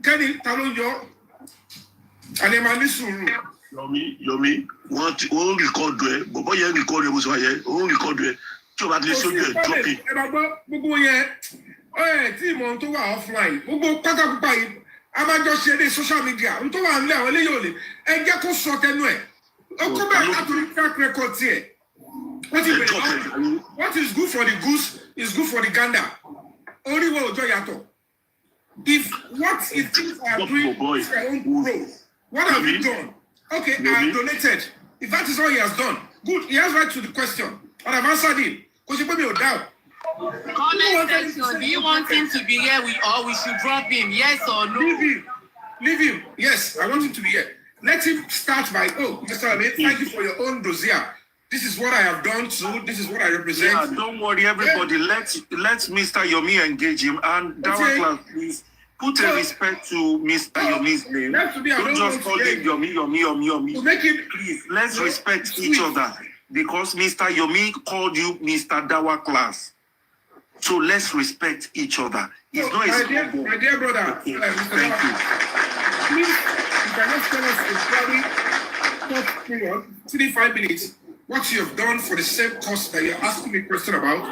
S2: Can you tell you? And I'm on
S12: Yomi, what all record it, but boy, record it was why all record it. So at least you drop it.
S2: Team on to offline. Gbogbo pátákópá yìí a máa jọ ṣe ní social media. N tó wà nílẹ̀ àwọn eléyìí ò lè. Ẹ jẹ́ kó sọ tẹnu ẹ̀. Ó kó bẹ́ẹ̀ látòrí track record tiẹ̀. What is good for the goose is good for the gander. Only one òjò yàtọ̀. If what is things I am doing is my own pro, what have you done? Okay, I have donated. If that is all he has done, good. He has right to the question. And I've answered him. Because you put me down.
S7: Comment section. Do you want him to be here or we should drop him? Yes or no?
S2: Leave him. Yes, I want him to be here. Let him start by, Mr. Ahmed, thank you for your own dossier. This is what I have done too. This is what I represent.
S12: Yeah, don't worry, everybody. Yeah. Let Mr. Yomi engage him. And Dawa class, please put a respect to Mr. Yomi's name. Don't just call him Yomi. Please, let's respect each other. Because Mr. Yomi called you Mr. Dawa class. So let's respect each other. It's not
S2: my dear brother,
S12: okay.
S2: Thank you. Please, you cannot tell us a very short period, 3-5 minutes, what you have done for the same cause that you're asking me a question about.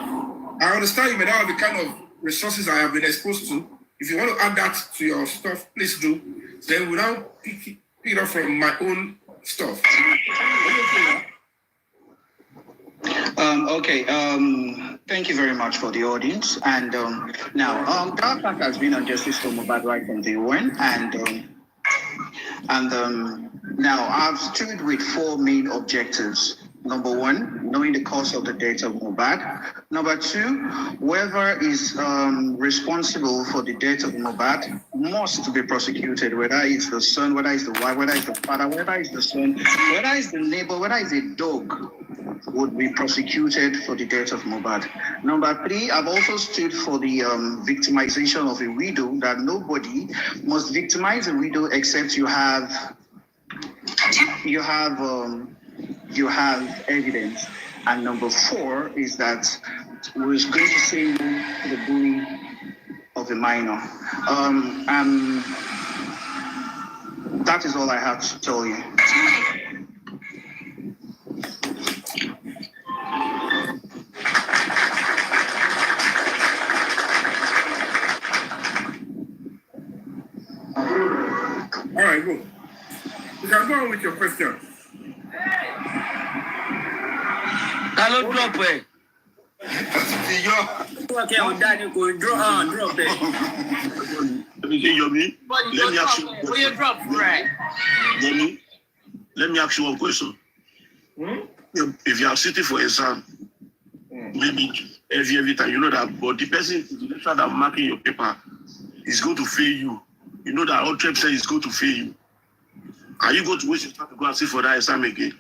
S2: I understand you may not have the kind of resources I have been exposed to. If you want to add that to your stuff, please do. Then we'll now pick it up from my own stuff.
S13: Thank you very much for the audience. And now, Dark has been on justice for Mohbad right from day one. And now I've stood with 4 main objectives. Number 1, knowing the cause of the death of Mohbad. Number 2, whoever is responsible for the death of Mohbad must be prosecuted, whether it's the son, whether it's the wife, whether it's the father, whether it's the son, whether it's the neighbor, whether it's a dog, would be prosecuted for the death of Mohbad. Number 3, I've also stood for the victimization of a widow, that nobody must victimize a widow except you have evidence. And number 4 is that we're going to say no to the bullying of a minor. That is all I have to tell you.
S2: All right, go. You can go on with your question.
S1: Hello, drop it.
S12: Okay, I'm done. Go drop it. Yomi, let me ask you.
S7: Will you drop right?
S12: Yomi, let me ask you one question. If you are sitting for exam, maybe every time, you know that, but the person that marking your paper is going to fail you. You know that all 100% is going to fail you. Are you going to waste your time to go and sit for that exam again?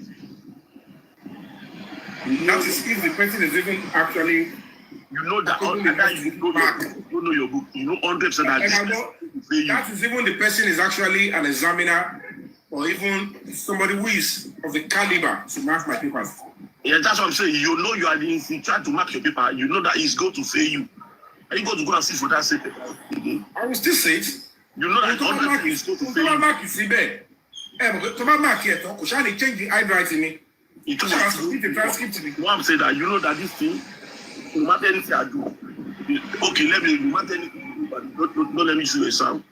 S2: That is if the person is even actually.
S12: You know that, you know your book. You know 100% that
S2: that is even the person is actually an examiner or even somebody who is of the caliber to mark my papers.
S12: Yeah, that's what I'm saying. You know you are if you try to mark your paper, you know that he's going to fail you. Are you going to go and sit for that same paper again?
S2: I will still say it.
S12: You know that 100% is going to fail you.
S2: Mark is there. Mark here, change the handwriting.
S12: It was one said that you know that this thing, no matter anything I do, okay, no matter anything, but don't let me show a sound.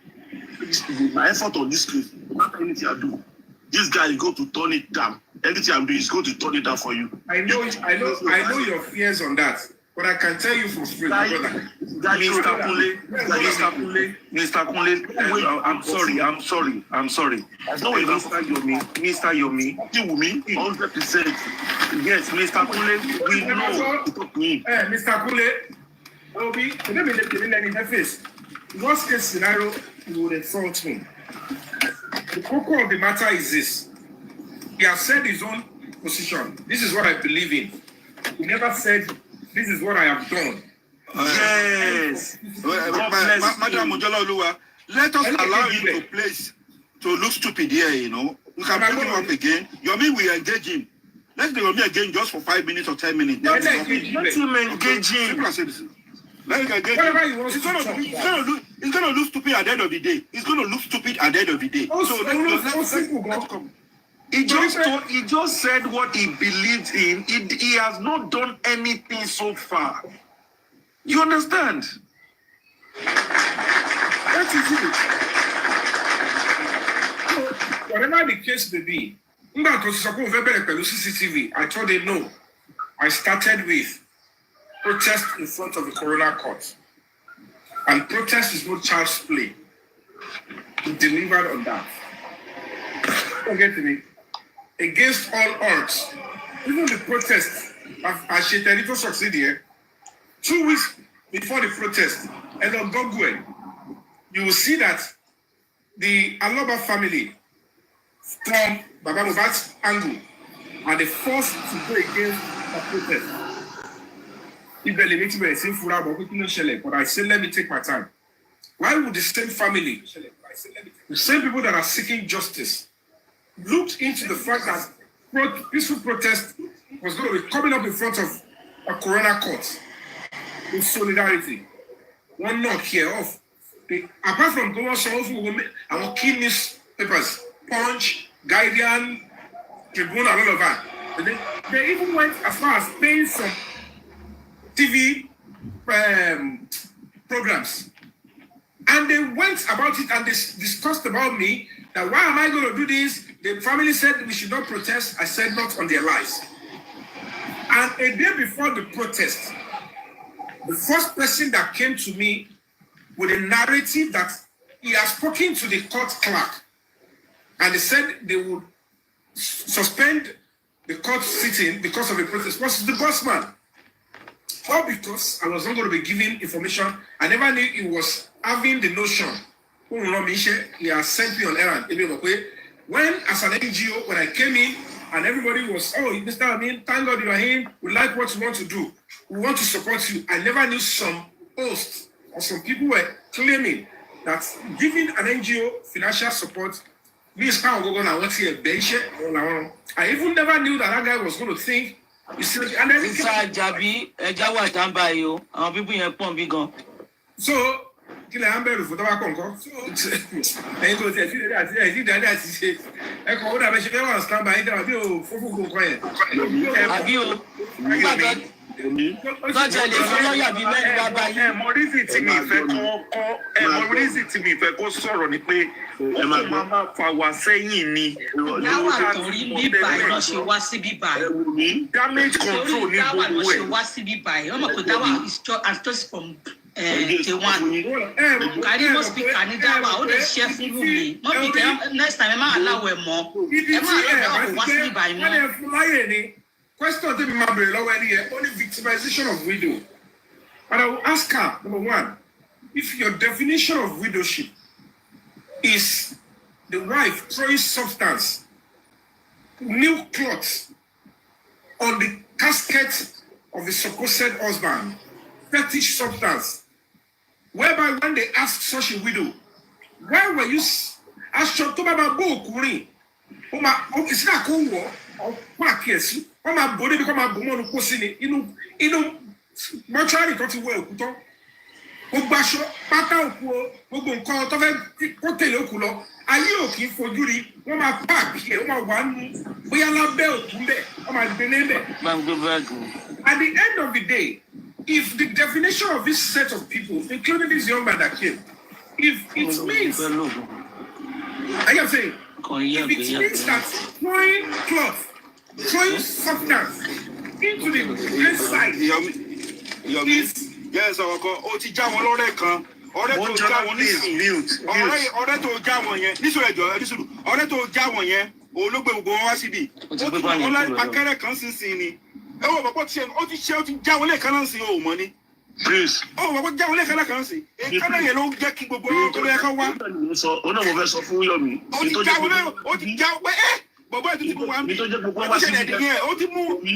S12: My effort on this case, no matter anything I do, this guy is going to turn it down. Anything I'm doing is going to turn it down for you.
S2: I know your fears on that, but I can tell you from straight, brother.
S12: Mr. Kunle, I'm sorry. No, Mr. Yomi, 100%. Yes, Mr. Kunle, we know.
S2: Mr. Kunle, Obi, let me let in the face. Worst case scenario, you would insult me. The core of the matter is this. He has said his own position. This is what I believe in. He never said, this is what I have done.
S5: Yes. Madam Mujala, let us allow him to look stupid here, you know. We can bring him up again. Yomi will engage him. Let the Yomi again just for 5 minutes or 10 minutes.
S12: Let him engage him.
S5: Let him engage him. He's going to look stupid at the end of the day. He's going to look stupid at the end of the day. So let's come.
S12: He just said what he believed in. He has not done anything so far. You understand?
S2: That is it. So, whatever the case may be, CCTV, I told him no. I started with protest in front of the coroner court. And protest is not child's play. He delivered on that. Don't get to me. Against all odds, even the protest, as she to succeed here, 2 weeks before the protest, and on Gogwe, you will see that the Aloba family from Baba Mohbad's angle are the first to go against the protest. If the limit were seen for but I said, let me take my time. Why would the same family, the same people that are seeking justice, looked into the fact that peaceful protest was going to be coming up in front of a coroner court in solidarity? One knock here off. Apart from those our key newspapers, Punch, Guardian, Tribune, and all of that, they even went as far as paying some TV programs. And they went about it and they discussed about me that why am I going to do this? The family said we should not protest. I said not on their lives. And a day before the protest, the first person that came to me with a narrative that he has spoken to the court clerk and they said they would suspend the court sitting because of a protest was the boss man. All because I was not going to be giving information. I never knew he was having the notion. He has sent me on errand. When, as an NGO, when I came in and everybody was, oh, Mr. Amin, thank God you are in. We like what you want to do. We want to support you. I never knew some hosts or some people were claiming that giving an NGO financial support means I even never knew that guy was going to think. So, kí lè ń bẹ̀rù fún tọ́wá kọ̀ọ̀kan ẹ̀yin tó tiẹ̀ sí ilé àti ẹ̀yìn dáadé àti ṣe ẹ̀kọ́ ó dàbẹ̀ ṣe fẹ́ wà stand by ẹ̀dá àbí o fúnfún kọ̀ọ̀kan yẹn.
S4: àbí o lọ́jọ́ lè fún lọ́ọ̀yà bíi mẹ́rin bàbá yìí.
S12: ẹ̀mọ rízì tí mi ìfẹ́ kó sọ̀rọ̀ ni pé ó máa fà wá sẹ́yìn ni.
S6: dáwà tó rí bíbà ẹ̀ lọ́ ṣe wá sí bíbà ẹ̀.
S12: damage control ní gbogbo ẹ̀.
S6: dáwà lọ́ ṣe wá sí bíbà ẹ̀ wọ́n mọ̀ pé dáwà is just from J1. Karimo speaker ní dáwà ó lè ṣiṣẹ́ fún Wummi. Mọ́ bí kẹ́ next time ẹ máa aláwọ̀ ẹ̀ mọ́. Ẹ máa aláwọ̀ wá sí bíbà ẹ̀ mọ́.
S2: Question to be married only victimization of widow. And I will ask her, number one, if your definition of widowship is the wife throwing substance, new clothes on the casket of the supposed husband, fetish substance, whereby when they ask such a widow, why were you asked to Baba Bokuri? It's not cool or packets. My body become a woman who was in mortuary got to well. gbogbo aṣọ pátá òkú o gbogbo nǹkan tó fẹ́ kó tẹ̀lé òkú lọ ayé ò kì í fojú rí wọ́n máa páàkì ẹ̀ wọ́n máa wà nù bóyá lábẹ́ òkú bẹ́ẹ̀ wọ́n máa gbé lébẹ̀. At the end of the day, if the definition of this set of people, including this young man that came, if it means, I am saying, if it means that throwing cloth, throwing substance into the inside is...
S5: Yes, o ti já wọn lọ́rẹ́ kan. Ọ̀rẹ́ tó já wọn nísìnyí. Ọ̀rẹ́ tó já wọn yẹn. Nísìnyí ọ̀rẹ́ tó já wọn yẹn. Olóògbé gbogbo wọn wá síbi. Ó ti wọn láì pakẹ́rẹ́ kan sínsìn ni. Ẹ wọ bàbá ó ti já wọn lẹ́ẹ̀kan náà sí o mọ́ ni.
S12: Please.
S5: Ó bàbá já wọn lẹ́ẹ̀kan náà sí. Èkánná yẹn ló jẹ́ kí gbogbo wọn tó lẹ́ẹ̀kan wá.
S12: Ó náà mo fẹ́ sọ fún Yomi.
S5: Ó ti já wọn lẹ́ẹ̀kan. Ó ti já wọn bàbá ètò ìbò wa mi.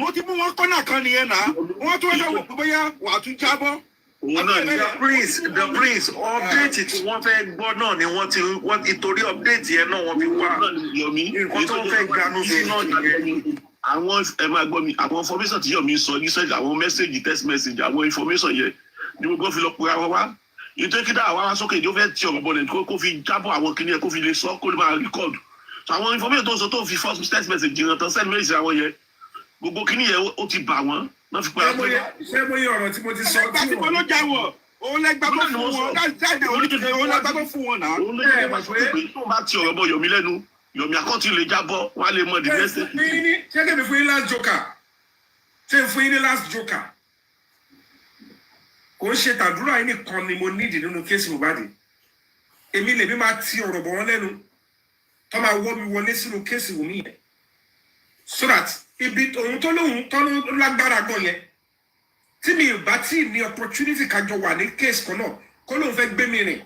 S5: Ó ti mú wọn kọ́nà kan nìyẹn náà. Wọ́n tó ẹ̀dá wò bóyá wà á tún jábọ́.
S12: The prince update tí wọ́n fẹ́ gbọ́ náà ni wọ́n ìtorí update yẹn náà wọ́n fi wá. Nǹkan tó fẹ́ ganu sí náà nìyẹn.
S8: Àwọn ẹ máa gbọ́ mi àwọn information tí Yomi sọ ní sẹ́jà àwọn message text message àwọn information yẹn ni gbogbo fi lọ pe ara wa. Nítorí kí dáa wá sókè ní ó fẹ́ ti ọ̀rọ̀ bọ̀lẹ̀ kó fi jábọ̀ àwọn kìnìyàn kó fi lè sọ kó lè máa record. Àwọn information tó ń sọ tó fi first text message yẹn tán send message àwọn yẹn gbogbo kìnìyàn ó ti bà wọ́n náà fi pa
S2: ṣé mo yẹ ọ̀rọ̀ tí mo ti sọ
S5: tí wọ́n ló já wọ̀ òun lẹ́gbàgbọ́ fún wọn láìjáde òun lẹ́gbàgbọ́ fún wọn náà.
S8: Òun ló yẹ pé tó bá ti ọ̀rọ̀ bọ Yomi lẹ́nu Yomi àkọ́tì lè jábọ́ wọ́n á lè mọ the next step.
S2: Ṣé kébì fún yín last joker ṣé fún yín ní last joker kò ń ṣe tàdúrà yín nìkan ni mo nídìí nínú kéèsì Mohbad èmi lèmi máa ti ọ̀rọ̀ bọ̀ wọ́n lẹ́nu tó máa wọ́ mi wọlé sínú kéèsì Wummi yẹn so that ibi òun tó lóhun tó lágbára gan yẹn tí mi ò bá tí ní opportunity kájọ wà ní case kan náà kó lóun fẹ́ gbé mi rìn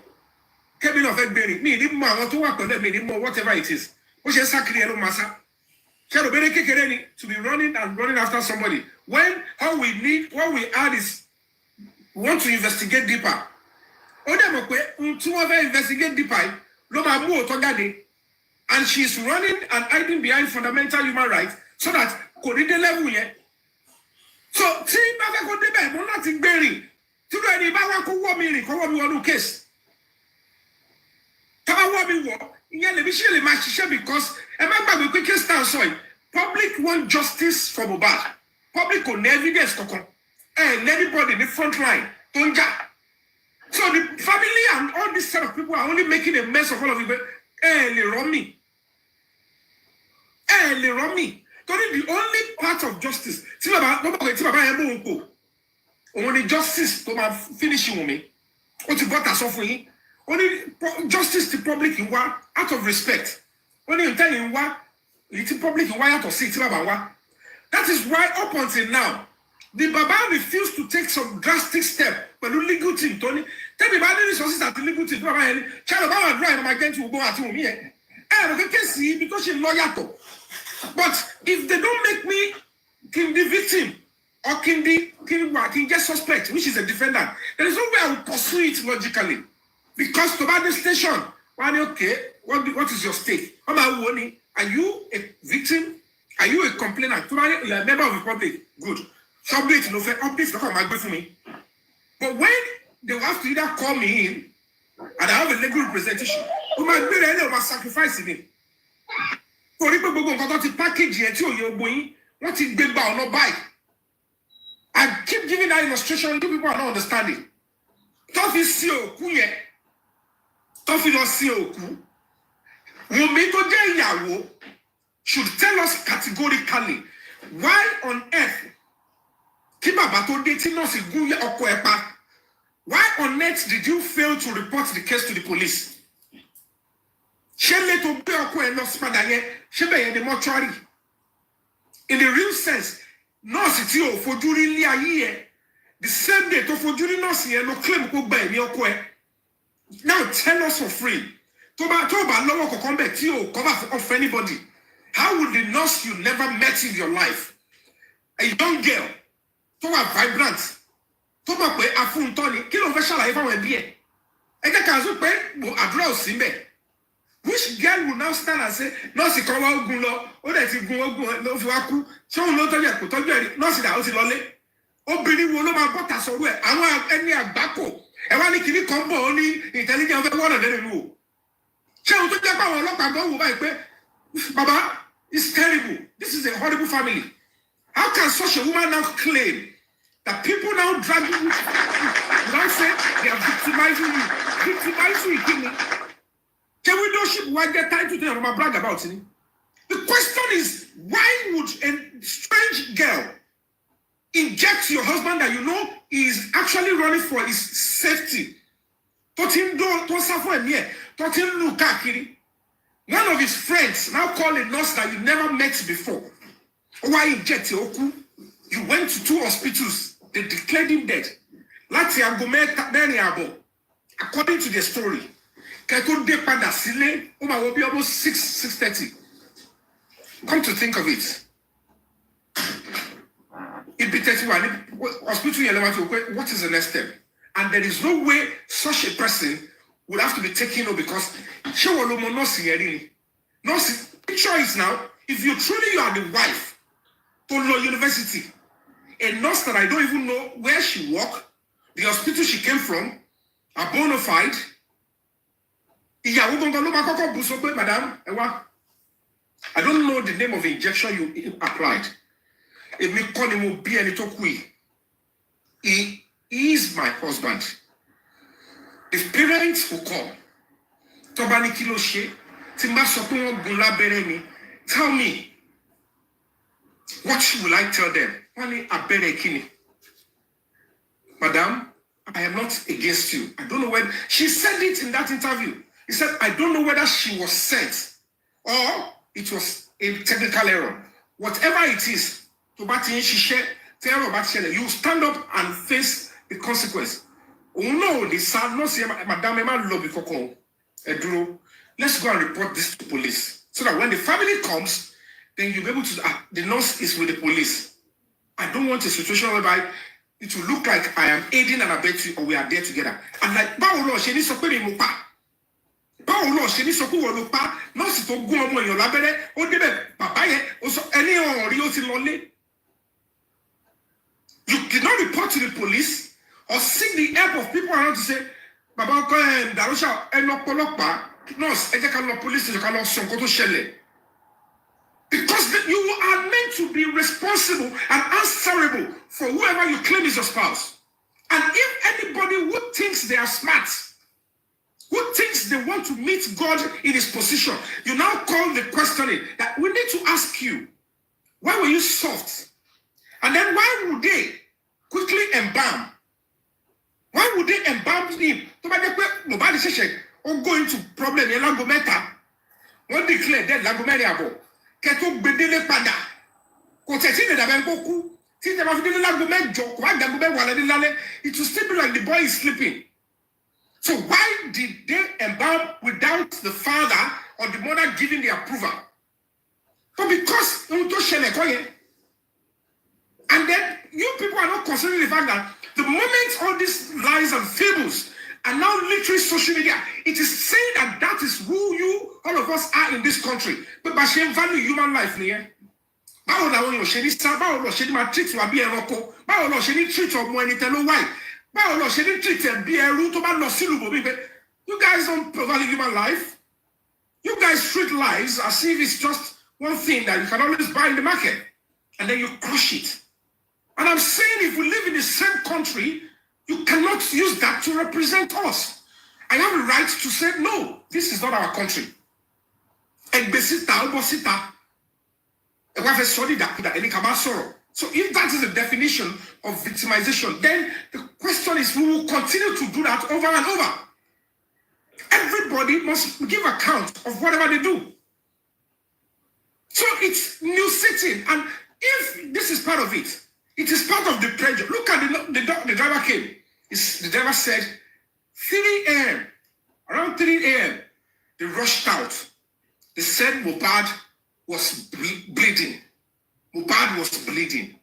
S2: kébì náà fẹ́ gbé rìn mi ní mọ àwọn tó wà pẹ̀lú mi ní mọ whatever it is ó ṣe sákìrì ẹ ló máa sá ṣé ló bẹ́rẹ̀ kékeré ni to be running after somebody when all we add is we want to investigate deeper ó dẹ̀ mọ̀ pé tí wọ́n fẹ́ investigate deeper ló máa mú òótọ́ jáde and she is running and hiding behind fundamental human rights so that kò ní dé level yẹn so tí bá fẹ́ kó débẹ̀ mo láti gbé rìn tí ló ẹni bá wá kó wọ́ mi rìn kó wọ́ mi wọnú case tá bá wọ́ mi wọ̀ ìyẹn lèmi ṣe lè máa ṣiṣẹ́ because ẹ má gbàgbé pé case stand sọ yìí public want justice for Mohbad public kò ní evidence kankan ní anybody ní front line tó ń jà so the family and all this set of people are only making a mess of all of it lè rọ́ mi lè rọ́ mi torí the only part of justice tí bàbá yẹn mú òun pò òun ni justice tó máa finish Wummi ó ti bọ́ta sọ fún yín ó ní justice ti public wá out of respect ó ní ìtẹ́yìn wá èyí tí public wá yàtọ̀ sí tí bàbá wá that is why up until now the baba refused to take some drastic step pẹ̀lú legal team tó ní tẹ́bi bá ní resources àti legal team tí bàbá yẹn ní ṣáà bàbá wà dúró àyè máa gẹ́ntì ògbó àti Wummi yẹn ẹ̀rọ kékeré sí ibi tó ṣe lọ yàtọ̀ but if they don't make me kin the victim or kin get suspect which is a defendant there is no way I will pursue it logically because to bad station why okay what is your stake are you a victim are you a complainant you are a member of the public good subject no fair updates no come for me but when they will have to either call me in and I have a legal representation who might be ready to sacrifice me. Torí pé gbogbo nǹkan tó ti package yẹn tí ò yẹ gbóyin wọ́n ti gbé gba ọ̀nà báyìí. I keep giving that illustration you people are not understanding. Tó fi sí òkú yẹn tó fi lọ sí òkú Wummi tó jẹ́ ìyàwó should tell us categorically why on earth kí bàbá tó dé tí nọ́ọ̀sì gún ọkọ ẹ̀ pa why on earth did you fail to report the case to the police? Ṣé lè tó gbé ọkọ ẹ̀ lọ sí padà yẹn ṣé bẹ́ẹ̀ yẹn ni mortuary in the real sense nọ́ọ̀sì tí ò fojú rí ilé ayé ẹ̀ the same day tó fojú rí nọ́ọ̀sì yẹn ló claim kó gba ẹ̀mí ọkọ ẹ̀ now tell us for free tó bá lọ́wọ́ kọ̀ọ̀kan bẹ̀ tí ò cover of anybody how would the nurse you never met in your life a young girl tó wà vibrant tó mọ̀ pé afúntọ́ ni kí ló ń fẹ́ ṣàlàyé fáwọn ẹbí ẹ̀ ẹ jẹ́ ká sọ pé àdúrà ò sí mbẹ̀. Which girl will now stand and say nọ́ọ̀sì kan wá ogun lọ ó dẹ̀ ti gun ogun ló fi wá kú ṣé òun ló tọ́jú ẹ̀ kò tọ́jú ẹ̀ rí nọ́ọ̀sì dà ó ti lọlé obìnrin wo ló máa bọ́ta sọ̀rọ̀ ẹ̀ àwọn ẹni àgbákò And when he come only intelligent of one of them. Baba, it's terrible. This is a horrible family. How can such a woman now claim that people now drag you? Now say they are victimizing you. Victimizing you. Can we know why get time to tell them brag about it? The question is, why would a strange girl inject your husband that you know is actually running for his safety? One of his friends now called a nurse that you never met before. Why inject you? You went to 2 hospitals. They declared him dead. According to the story, will be almost 6:30. Come to think of it. It be 31 hospital. What is the next step? And there is no way such a person would have to be taken over because the choice now, if you truly are the wife to law university, a nurse that I don't even know where she worked, the hospital she came from, are bona fide. Madam, I don't know the name of the injection you applied. He is my husband. If parents will come, tell me, what will I tell them? Madam, I am not against you. I don't know when she said it in that interview. He said, I don't know whether she was sent or it was a technical error. Whatever it is, you stand up and face the consequence. Let's go and report this to police. So that when the family comes, then you'll be able to, the nurse is with the police. I don't want a situation whereby it will look like I am aiding and abetting or we are there together. And like, you did not report to the police or seek the help of people around to say, Baba, because you are meant to be responsible and answerable for whoever you claim is your spouse. And if anybody who thinks they are smart, who thinks they want to meet God in his position, you now call the questioning that we need to ask you, why were you soft? And then why would they quickly embalm? Why would they embalm him? Mohbad or go into problem in Langometa. One declare dead Langometa. Keto bedele pada. Koteti de Dabenkoku. It will still be like the boy is sleeping. So why did they embalm without the father or the mother giving the approval? But because and then you people are not considering the fact that the moment all these lies and fables are now literally social media, it is saying that that is who you, all of us, are in this country. But by shame value human life, treat you guys don't value human life. You guys treat lives as if it's just one thing that you can always buy in the market, and then you crush it. And I'm saying, if we live in the same country, you cannot use that to represent us. I have a right to say, no, this is not our country. So if that is the definition of victimization, then the question is, we will continue to do that over and over. Everybody must give account of whatever they do. So it's new sitting. And if this is part of it, it is part of the pressure. Look at the driver came. The driver said, 3 a.m., around 3 a.m., they rushed out. They said Mohbad was bleeding. Mohbad was bleeding.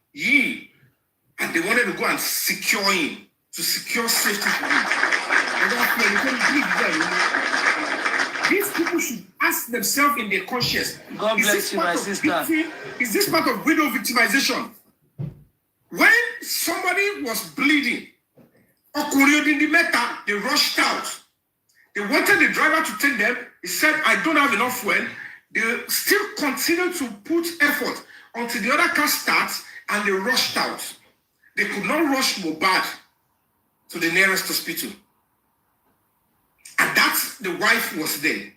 S2: And they wanted to go and secure him, to secure safety for him. These people should ask themselves in their conscience,
S1: God bless you, my sister.
S2: Is this part of widow victimization? When somebody was bleeding, They rushed out. They wanted the driver to take them. He said, I don't have enough fuel. They still continued to put effort until the other car starts and they rushed out. They could not rush Mohbad to the nearest hospital. And that's the wife was there.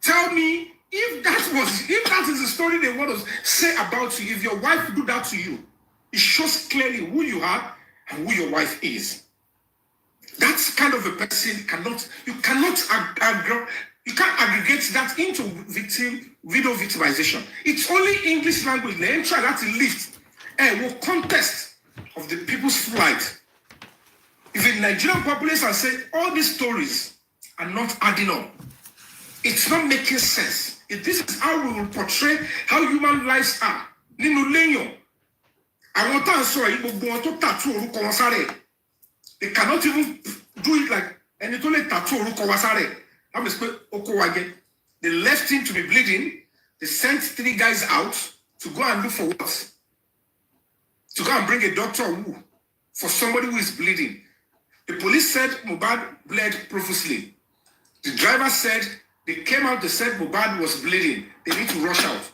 S2: Tell me if that is the story they want to say about you, if your wife do that to you, it shows clearly who you are and who your wife is. That kind of a person you can't aggregate that into video victimization. It's only English language. They try that to lift will contest of the people's flight. If the Nigerian population say all these stories are not adding up, it's not making sense. If this is how we will portray how human lives are, nínú léyàn, àwọn tá à ń sọ yìí gbogbo wọn tó tattoo orúkọ wọn sáré. They cannot even do it like ẹni tó lè tattoo orúkọ wa sáré. That means pé oko wa jẹ. They left him to be bleeding. They sent 3 guys out to go and look for what? To go and bring a doctor for somebody who is bleeding. The police said Mohbad bled profusely. The driver said they came out, they said Mohbad was bleeding. They need to rush out.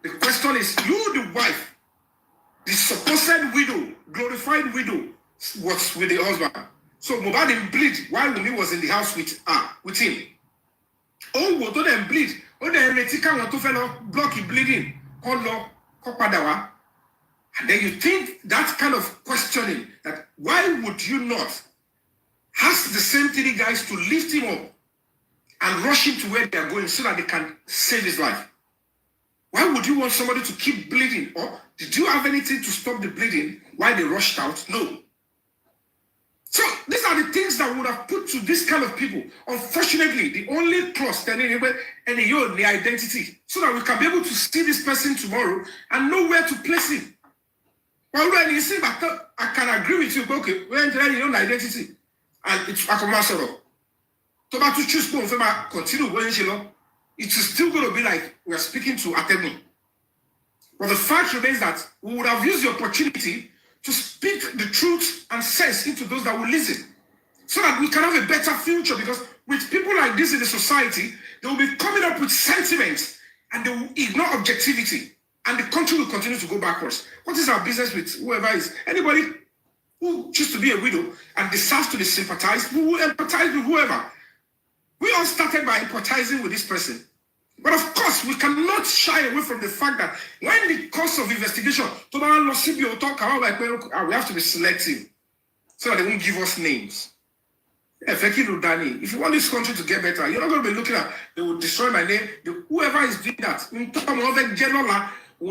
S2: The question is, you, the wife, the supposed widow, glorified widow, was with the husband. So Mohbad didn't bleed while Wummi was in the house with him. Oh, what do they bleed? Oh, they want to block him bleeding. And then you think that kind of questioning, that why would you not ask the same 3 guys to lift him up and rush him to where they are going so that they can save his life? Why would you want somebody to keep bleeding? Or did you have anything to stop the bleeding while they rushed out? No. So these are the things that would have put to this kind of people. Unfortunately, the only clause standing in the identity, so that we can be able to see this person tomorrow and know where to place him. Well, when you see that, I can agree with you. Okay, we're entering your own identity, and it's a commercial. So, to choose to continue going, it is still going to be like we are speaking to Atemi. But the fact remains that we would have used the opportunity to speak the truth and sense into those that will listen, so that we can have a better future. Because with people like this in the society, they will be coming up with sentiments and they will ignore objectivity, and the country will continue to go backwards. What is our business with whoever is? Anybody who chooses to be a widow and deserves to be sympathized, we will empathize with whoever. We all started by empathizing with this person. But of course, we cannot shy away from the fact that when the course of investigation, we have to be selective so that they won't give us names. If you want this country to get better, you're not going to be looking at, they will destroy my name. Whoever is doing that, when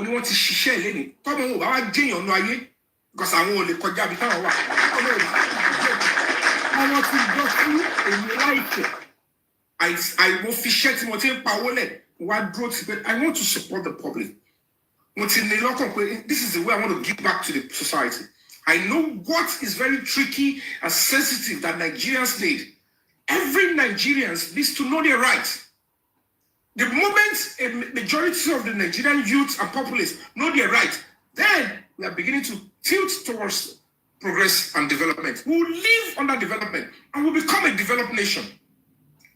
S2: you want to share any, because I want to kọjá bí táwọn wà. I want to go through a life. I will fish it. I want to support the public. This is the way I want to give back to the society. I know what is very tricky and sensitive that Nigerians need. Every Nigerian needs to know their rights. The moment a majority of the Nigerian youth and populace know their rights, then we are beginning to tilt towards progress and development. We will live under development and will become a developed nation.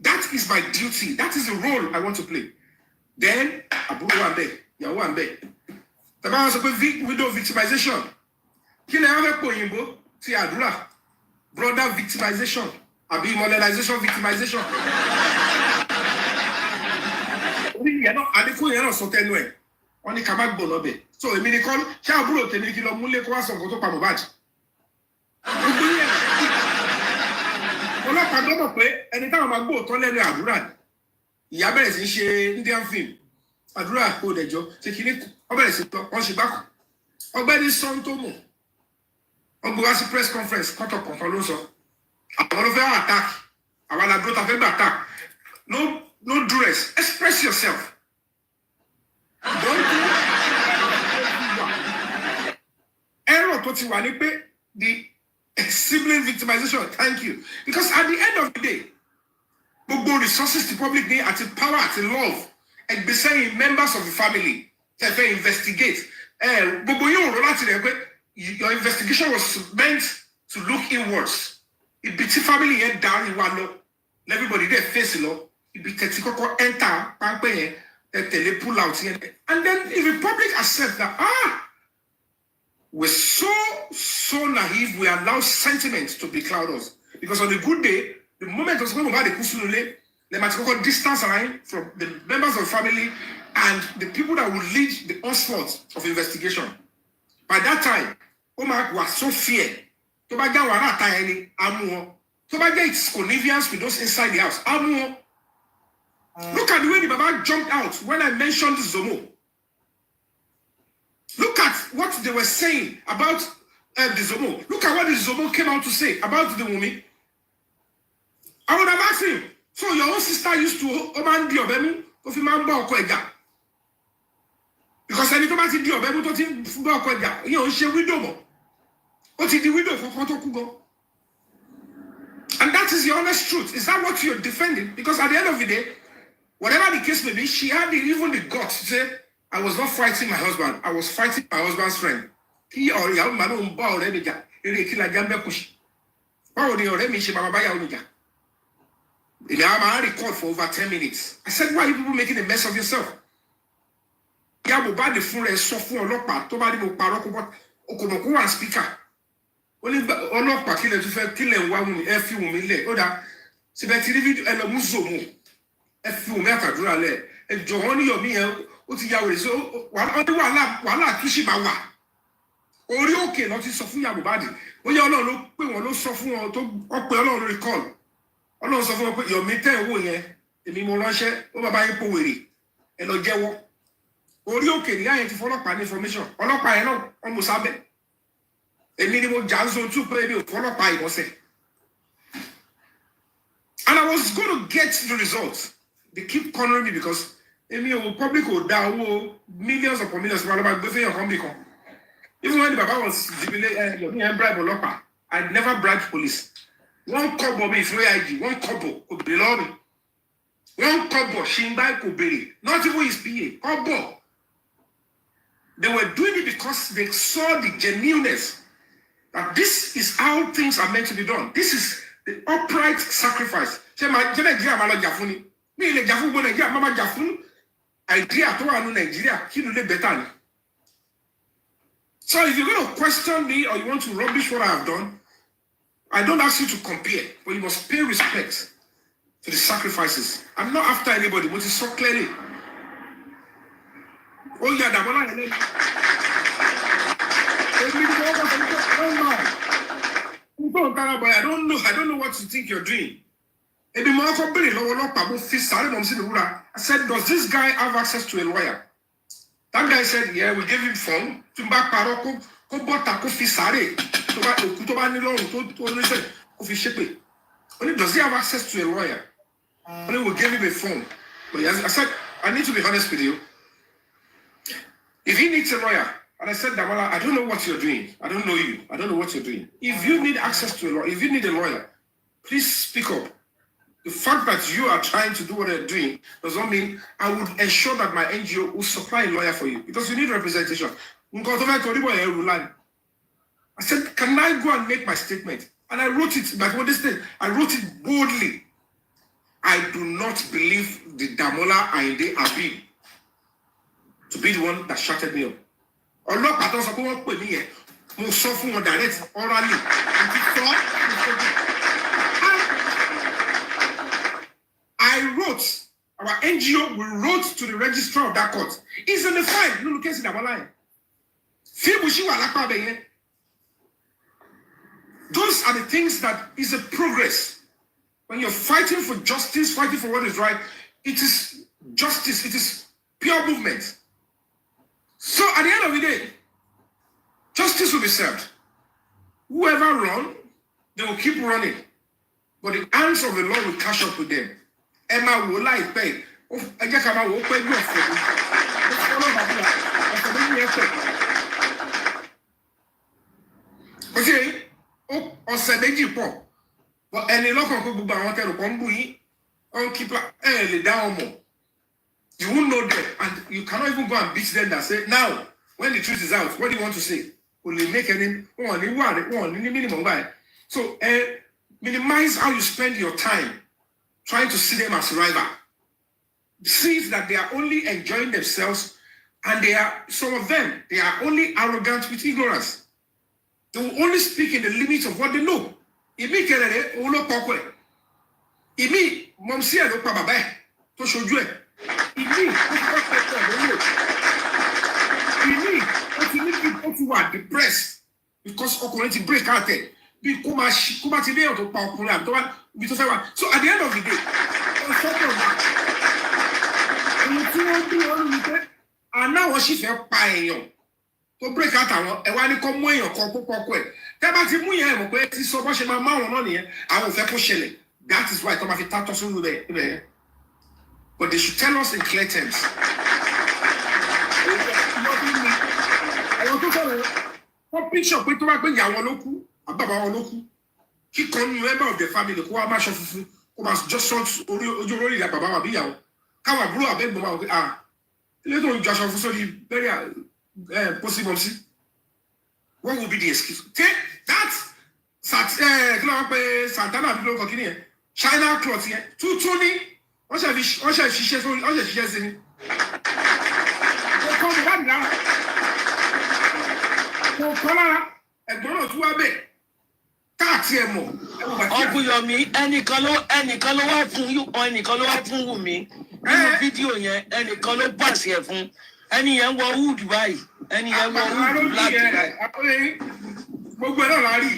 S2: That is my duty. That is the role I want to play. Then, Abu Wambe, Yawambe. The man was a widow victimization. Kill a Koyimbo, see Adula. Brother victimization. Abi modernization victimization. You're not so anyway. Only Kabak Bonobe. So, a mini call, Chabro, Tenikilo Mule Kwason, Koto Pamobaj. Ọlọ́pàá gbọ́dọ̀ pé ẹni táwọn máa gbọ́ òótọ́ lẹ́nu àdúrà ìyá bẹ̀rẹ̀ sí ṣe Indian film àdúrà kó dẹjọ́ ṣe kí ní ọbẹ̀rẹ̀ sí tọ́ wọ́n ṣe bákù ọgbẹ́ni sọ́ńtòmù ọgbẹ́ wá sí press conference kọ́tọ̀ kọ̀ọ̀kan ló sọ àwọn ló fẹ́ attack àwọn alágbó ta fẹ́ gbà attack no dress, express yourself. Don't do error tó ti wà ní pé the sibling victimization, thank you. Because at the end of the day, gbogbo resources the public need at the power, at the love, and be saying members of the family, that they investigate. Gbogbo yóò rọ láti rẹ̀ pé your investigation was meant to look inwards. ibi tí family yẹn darí wa lọ everybody dey face lọ ibi tẹ̀tí kọ́kọ́ enter pápẹ́ yẹn tẹ̀lé pull out yẹn and then if the public accept that we're so naive we allow sentiment to becloud us because on a good day the moment of Mohbad dey kú sínú ilé they might kọ́kọ́ distance line from the members of the family and the people that will lead the onslaught of investigation by that time ó máa wà so fear tó bá jẹ́ wàhálà ta ẹni amú wọn tó bá jẹ́ its connivance with those inside the house amú wọn. Look at the way the Baba jumped out when I mentioned Zomo. Look at what they were saying about the Zomo. Look at what the Zomo came out to say about the Wummi. I would have asked him, so your own sister used to Oman di Obemu, Kofi Mamba Okwega. Because I need to di Obemu to think Okwega. You know, she widow mo. What is the widow for Kotokugo? And that is the honest truth. Is that what you're defending? Because at the end of the day, whatever the case may be, she had even the guts to say, I was not fighting my husband. I was fighting my husband's friend. He or your man on bow already. I recorded for over 10 minutes. I said, why are you people making a mess of yourself? Speaker. Only ọlọ́pàá kílẹ̀ tó fẹ́ kílẹ̀ wá Wummi ẹ fi Wummi lẹ̀ ó dá síbẹ̀ tí fídíò ẹ lọ mú Zomo ẹ fi Wummi àtàdúrà lẹ̀ ẹ jọ wọn ní Yomi yẹn ó ti ya wèrè sí wàhálà kí sì máa wà orí òkè lọ ti sọ fún Mohbad ó yẹ Ọlọ́run ló pè wọ́n ló sọ fún wọn tó ọpẹ Ọlọ́run lórí call Ọlọ́run sọ fún wọn pé Yomi tẹ́ ẹ̀ wò yẹn èmi mo ránṣẹ́ ó bàbá yín po wèrè ẹ lọ jẹ́wọ́ orí òkè níyà yẹn ti fọlọ́pàá ní information ọlọ́pàá yẹn náà wọ́n mú sábẹ́. A minimum Johnson to play me follow by was it. And I was going to get the results. They keep cornering me because will probably go down millions upon millions of dollars. Even when the Baba was bribe or I never bribed police. One couple me free IG, one couple could below me. One couple Shimbai could be not even his PA. Couple. They were doing it because they saw the genuineness. That this is how things are meant to be done. This is the upright sacrifice. So if you're going to question me or you want to rubbish what I have done, I don't ask you to compare, but you must pay respect to the sacrifices. I'm not after anybody, but it's so clearly. Oh yeah, I don't know what you think you're doing. I said, does this guy have access to a lawyer? That guy said, yeah, we gave him phone. Only does he have access to a lawyer? Only we gave him a phone. But I said, I need to be honest with you. If he needs a lawyer, and I said, Damola, I don't know what you're doing. I don't know you. I don't know what you're doing. If you need access to a lawyer, if you need a lawyer, please speak up. The fact that you are trying to do what you're doing does not mean I would ensure that my NGO will supply a lawyer for you because you need representation. I said, can I go and make my statement? And I wrote it, like what this thing, I wrote it boldly. I do not believe the Damola Ainde Abi to be the one that shutted me up. Ọlọ́pàá tó sọ pé wọ́n pè mí yẹn mo sọ fún wọn direct orally I wrote our NGO we wrote to the registrar of that court it's in the file no case in our line fíìmù ṣì wà lápá abẹ yẹn those are the things that is a progress when you're fighting for justice fighting for what is right it is justice it is pure movement. So at the end of the day, justice will be served. Whoever run, they will keep running. But the hands of the Lord will catch up with them. Emma will like pay. Okay, ọ̀sẹ̀ méjì pọ̀. But ẹni lọ́kàn kó gbogbo àwọn tẹ̀lé kan ń bù yín. Ọ̀n kípa ẹ̀ lè dá wọn mọ̀. You won't know them, and you cannot even go and beat them that say, now, when the truth is out, what do you want to say? Will you make any minimum guy? So, minimize how you spend your time trying to see them as rival. See that they are only enjoying themselves, and some of them, they are only arrogant with ignorance. They will only speak in the limits of what they know. Imi kelele olo pokwe. Imi momsi elo pa baba e to soju e. Imi o ti wà depressed because ọkùnrin ti break out there. Bí kó má ti dé ọ̀tọ̀ pa ọkùnrin àti tó wá bí tó fẹ́ wá. So at the end of the day, tí wọ́n bí wọn ní pé àná wọn sì fẹ́ pa èèyàn tó break out àwọn ẹ̀wá ní kọ́ mú èèyàn kan púpọ̀ kọ́ ẹ̀ tẹ́ bá ti mú yẹn mọ̀ pé tí sọ bọ́ ṣe máa máwọn náà nìyẹn àwọn ò fẹ́ kó ṣẹlẹ̀. That is why tó máa fi tátọ́ sínú ibẹ̀. But they should tell us in clear terms. Àwọn tó sọ̀rọ̀ wọ́n picture pé tó bá gbé ìyá wọn ló kú àbàbà wọn ló kú kíkan ní member of the family kó wá má ṣọ funfun kó máa just sọ ojú orí ìyá bàbá wa bí ìyàwó káwọn àbúrò àbẹ́gbọ̀n máa wọ pé ilé tó ń jọ aṣọ fún sórí bẹ́rẹ̀ possible sí. What will be the excuse? Take that kí ló wá pé Santana àbí ló kọ kí nìyẹn China cloth yẹn tuntun ní wọ́n ṣe ṣiṣẹ́ sórí wọ́n ṣe ṣiṣẹ́ sí ni. Kò kọ́ lára ẹ̀gbọ́n náà tún wá bẹ̀ káàtì ẹ̀ mọ̀.
S1: Ọkùnrin Yomi ẹnìkan ló wá fún Wummi nínú fídíò yẹn ẹnìkan ló pàṣẹ ẹ̀ fún ẹni yẹn wọ wood báyìí ẹni yẹn wọ wood láti báyìí.
S2: Gbogbo ẹ̀ náà la rí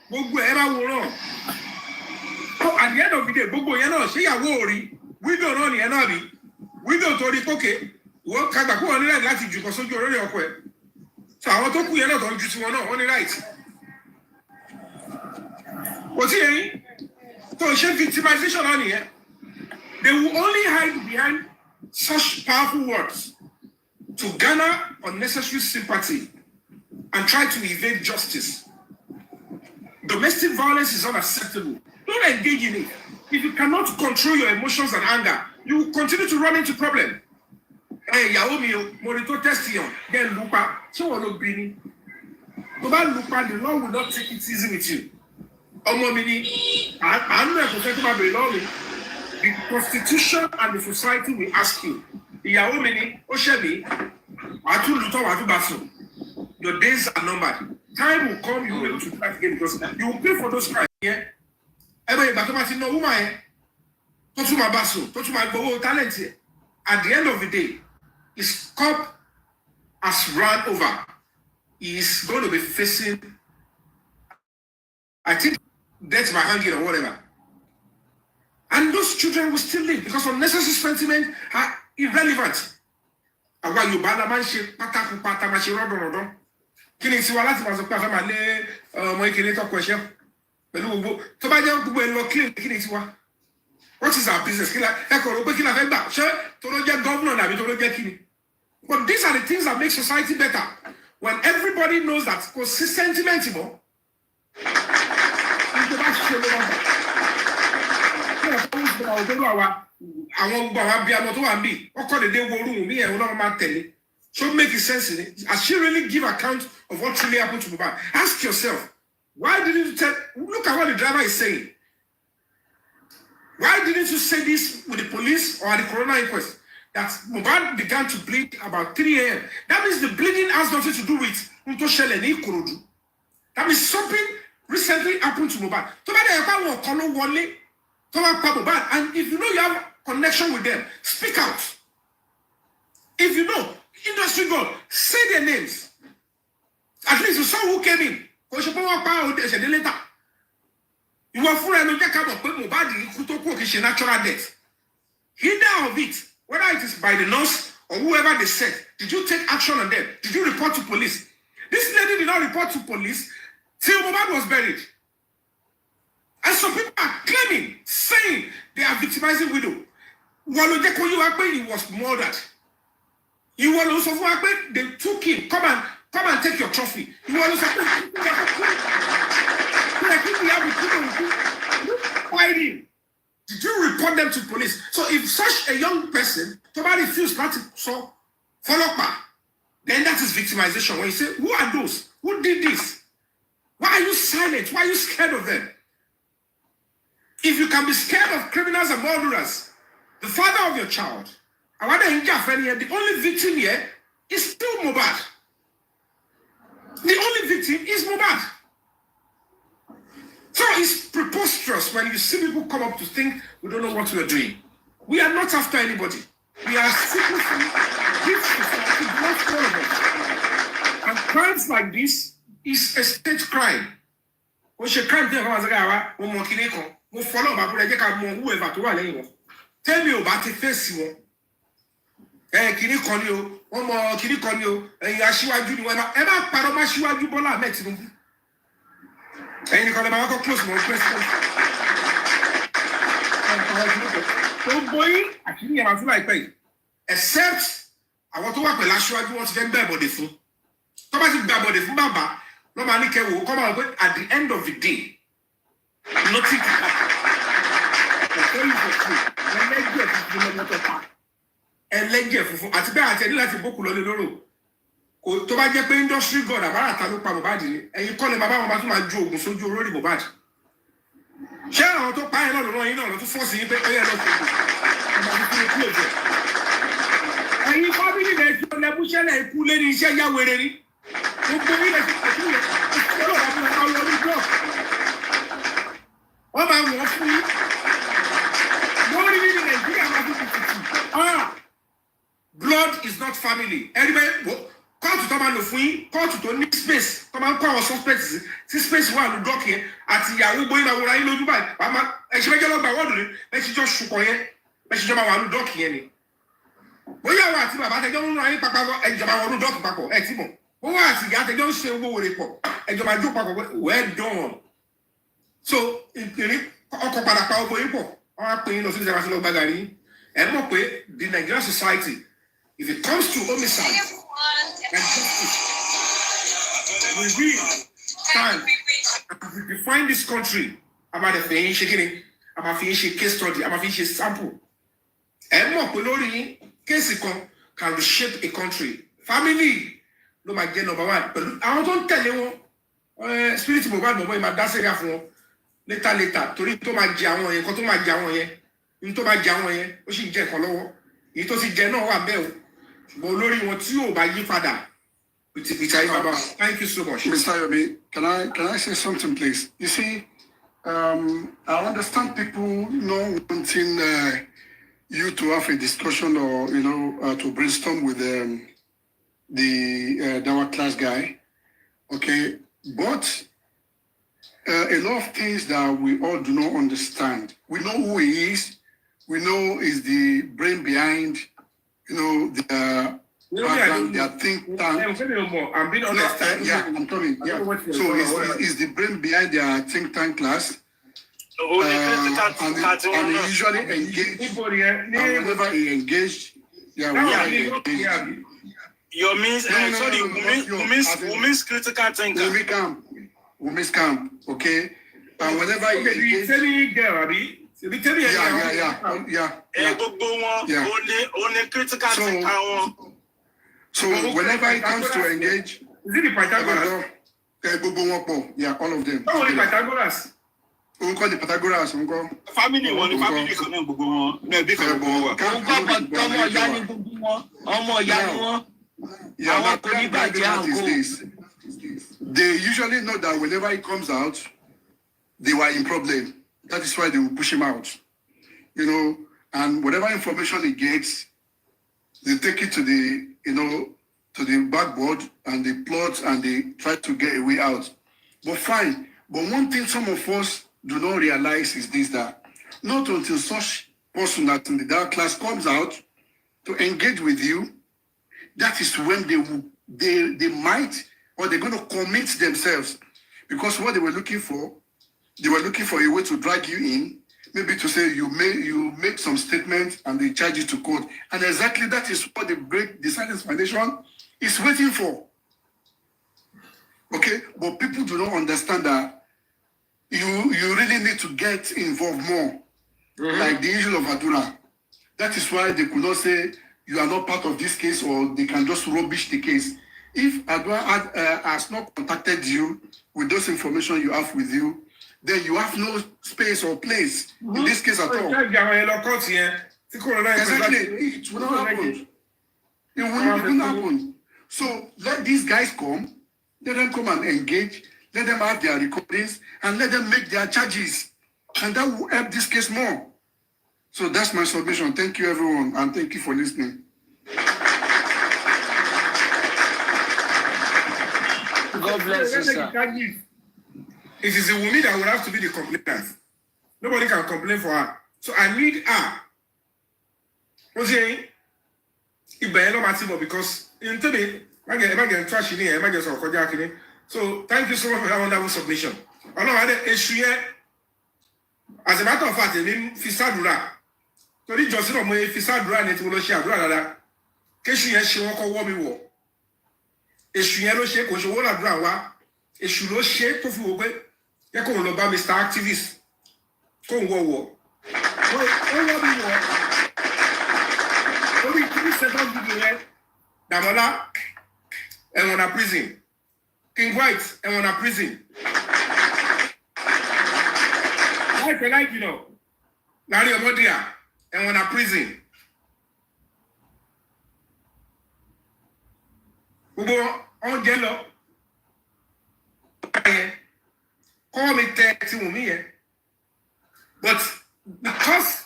S2: gbogbo ẹ̀ máa wòran. At the end of the day gbogbo yẹn náà ṣé ìyàwó ò rí widow náà nìyẹn náà rí widow tó rí pókè wọ́n kagbà kó wọn ní right láti jù kọ́ sójú olórí ọkọ ẹ̀. So àwọn tó kú yẹn náà tó ń ju tiwọn náà wọ́n ní right. Kò sí ẹyin tó ṣe victimization náà nìyẹn. They will only hide behind such powerful words to garner unnecessary sympathy and try to evade justice. Domestic violence is unacceptable. Don't engage in it. If you cannot control your emotions and anger, you will continue to run into problems. Hey, ìyàwó mi o, mo rí tó test yàn, then lupa, ṣé wọ́n ló bí ni? Tó bá lupa, the Lord will not take it easy with you. Ọmọ mi ni, àánú ẹ̀ kò fẹ́ tó máa bèrè lọ́wọ́ mi. The constitution and the society will ask you. Ìyàwó mi ni, ó ṣẹ̀ mí, wàá tún lùtọ́ wàá tún bá sùn. Your days are numbered. Time will come, you will be able to try again because you will pay for those crimes. Ẹgbẹ́ ìgbà tó máa ti ná owó máa yẹn, tó tún máa bá sùn, tó tún máa gbowó talent yẹn. At the end of the day, his cup has run over. He is going to be facing, I think, death by hanging or whatever. And those children will still live because unnecessary sentiment are irrelevant. Àwa Yorùbá la máa ń ṣe pátákó pátá máa ṣe rọ́dọ̀rọ̀dọ̀. Kí ni tiwa láti máa sọ pé a fẹ́ máa lé ọmọ ìkíni tọkọ ẹ̀ṣẹ́ pẹ̀lú gbogbo tó bá jẹ́ gbogbo ẹ̀ lọ clean kí ni tiwa? What is our business? Ẹ kọ̀ ló pé kí la fẹ́ gbà ṣé tó ló jẹ́ governor nàbí tó ló jẹ́ kí ni? But these are the things that make society better. When everybody knows that kò sí sentiment mọ́. Ìjọba ṣe ló wà bọ̀. Kí ẹ̀ fọwọ́ ìjọba ògbóló àwọn gbogbo àwọn abiyamọ tó wà ń bì ọkọ̀ dédé wo orúhùn mí ẹ̀ wọn náà máa tẹ̀lé. So make it sense in it. Has she really give account of what really happened to Mohbad? Ask yourself, why didn't you tell? Look at what the driver is saying. Why didn't you say this with the police or at the coroner inquest? That Mohbad began to bleed about 3 a.m. That means the bleeding has nothing to do with Ntoshele ni Ikorodu. That means something recently happened to Mohbad. And if you know you have connection with them, speak out. If you know, industry God, say their names. At least you saw who came in. You were full and Mohbad natural death. Either of it, whether it is by the nurse or whoever they said, did you take action on them? Did you report to police? This lady did not report to police till Mohbad was buried. And some people are claiming, saying they are victimizing widow. He was murdered. You will also they took him. Come and take your trophy. You will also fighting. Did you report them to police? So if such a young person, somebody feels not to follow up, then that is victimization. When you say, who are those? Who did this? Why are you silent? Why are you scared of them? If you can be scared of criminals and murderers, the father of your child, the only victim here is still Mohbad. The only victim is Mohbad. So it's preposterous when you see people come up to think we don't know what we are doing. We are not after anybody. We are simply this society belongs to all of us. And crimes like this is a state crime. We should crime thing we follow whoever to one. Tell me about the face you kini kan ni o wọ́n mọ kini kan ni o ẹ̀yin aṣíwájú ni wọ́n ẹ má parọ́ má aṣíwájú Bọ́lá Ahmed Tinubu ẹ̀yin nìkan lè máa kọ́ close mọ́ president tó bóyí àkíní yẹn máa fún láìpẹ́ yìí except àwọn tó wà pẹ̀lú aṣíwájú wọn ti fẹ́ gbẹ́ ìbọ̀dẹ̀ fún tó bá ti gbẹ́ ìbọ̀dẹ̀ fún bàbá ló máa ní kẹwò kọ́ máa pé at the end of the day nothing can happen ọ̀pọ̀ yìí kò fún ẹlẹ́gbẹ̀ẹ́ tuntun lọ́mọ́tò pa ẹlẹ́jẹ̀ funfun àti bẹ́ẹ̀ àti ẹni láti bókù lọ́lé lóró kò tó bá jẹ́ pé industry god àbára ta ló pa Mohbad ni ẹ̀yin kọ́ ni bàbá wọn bá tún máa ju oògùn sójú olórí Mohbad ṣé àwọn tó pa ẹ̀ náà lọ́nà yín náà ló tún fọ́ọ̀sì yín pé ẹ̀yẹ lọ sí ọmọ tuntun ikú èjẹ ẹ̀yin fábílì rẹ̀ tí ọlẹ́bù ṣẹlẹ̀ ikú lé ní iṣẹ́ yá wèrè ni gbogbo ilẹ̀ ti pàṣẹ ilẹ̀ ìṣòro àbúrò àwọn ọlọ́rí blọọk wọ́n máa wọ̀ fún yín lórí ní Nàìjíríà máa fi tìtì blood is not family. Anybody, kóòtù tó máa lò fún yín, kóòtù tó ní space, tó máa ń kó àwọn suspects sí space wà ní dọ́ọ̀kì yẹn àti ìyàwó gbóyìn máa wọra yín lójú báyìí. Àmọ́ ẹ̀ṣin méjì lọ́gbà wọ́ọ̀dù ni, ẹ̀ṣin jọ ṣùkọ̀ yẹn, ẹ̀ṣin jọ máa wà ní dọ́ọ̀kì yẹn ni. Bóyá àwọn àti bàbá àtẹjọ́ ń ra yín papọ̀ ẹ̀jọ̀ máa wọ ní dọ́ọ̀kì papọ̀ ẹ̀ tí mọ̀. Bóyá àti ìyá àtẹjọ́ ń ṣe owó wèrè pọ̀ ẹ̀jọ̀ máa jó papọ̀ well done. So ìpínlẹ̀ ọkọ̀ padà pa ogbó yín pọ̀, wọ́n á pè yín lọ sí ìjọba sí lọ gbàgàrí yín. Ẹ mọ̀ pé the Nigerian society, if it comes to homicide and justice, we will stand and define this country about the thing shaking, about finishing case study, about finishing sample. And more polori case can reshape a country. Family, no my get number one. But I don't tell you, spirit Mohbad Mohbad ma dá sẹ́yà fún later torí tó máa jẹ àwọn yẹn kó tó máa jẹ àwọn yẹn ní tó máa jẹ àwọn yẹn ó sì jẹ nǹkan lọ́wọ́ èyí tó sì jẹ náà wà bẹ́ẹ̀ o ṣùgbọ́n olórí wọn tí yóò bá yí padà ìtàyè bàbá. Thank you so much.
S14: Mr. Yomi, can I say something, please? You see, I understand people not wanting you to have a discussion or to brainstorm with the Dawa class guy, okay? But a lot of things that we all do not understand. We know who he is. We know is the brain behind, the background, their think tank.
S2: I'm being honest.
S14: I'm coming. Yeah. So is the brain behind their think tank class. And he usually engage. And whenever he engaged, we engage.
S3: Wummi's critical thinker.
S14: Wummi's camp, okay? And whenever he engage, So whenever he comes to engage,
S2: is it the Pythagoras?
S14: Yeah, all of them.
S2: Oh, the Pythagoras.
S14: We call the Pythagoras.
S3: Family one, family kan gbogbo wọn. No, big kan gbogbo
S14: wọn. They usually know that whenever he comes out, they were in problem. That is why they will push him out. And whatever information he gets, they take it to the backboard and they plot and they try to get a way out. But fine. But one thing some of us do not realize is this, that not until such person that in the dark class comes out to engage with you, that is when they might, or they're going to commit themselves. Because what they were looking for a way to drag you in, maybe to say you make some statements and they charge you to court. And exactly that is what the Silence Foundation is waiting for. Okay? But people do not understand that you really need to get involved more. Mm-hmm. Like the issue of Adura. That is why they could not say you are not part of this case or they can just rubbish the case. If Adwa has not contacted you with those information you have with you, then you have no space or place in this case at all. Exactly. It will not happen. It will not happen. So let these guys come, let them come and engage, let them have their recordings, and let them make their charges. And that will help this case more. So that's my submission. Thank you, everyone, and thank you for listening.
S15: God bless you, sir.
S2: It is a woman that will have to be the complainant. Nobody can complain for her. So I need her. What's saying? Because in today, I get trash in here, I get some. So thank you so much for that wonderful submission. I know I issue. As a matter of fact, I mean, Fisadura. So this just not my Fisadura and it will share. Keshu she won't call Wummi war. Issue yellow shake, which will have drawn. Issue no shake of Wummi. You can look about Mr. Activist. Come war. Wummi war. Only 3 seconds to do it. Damola and on a prison. King White and on a prison. Like you know, Larry Omodia and on a prison. We go on yellow. Call me 30 Wummi. But because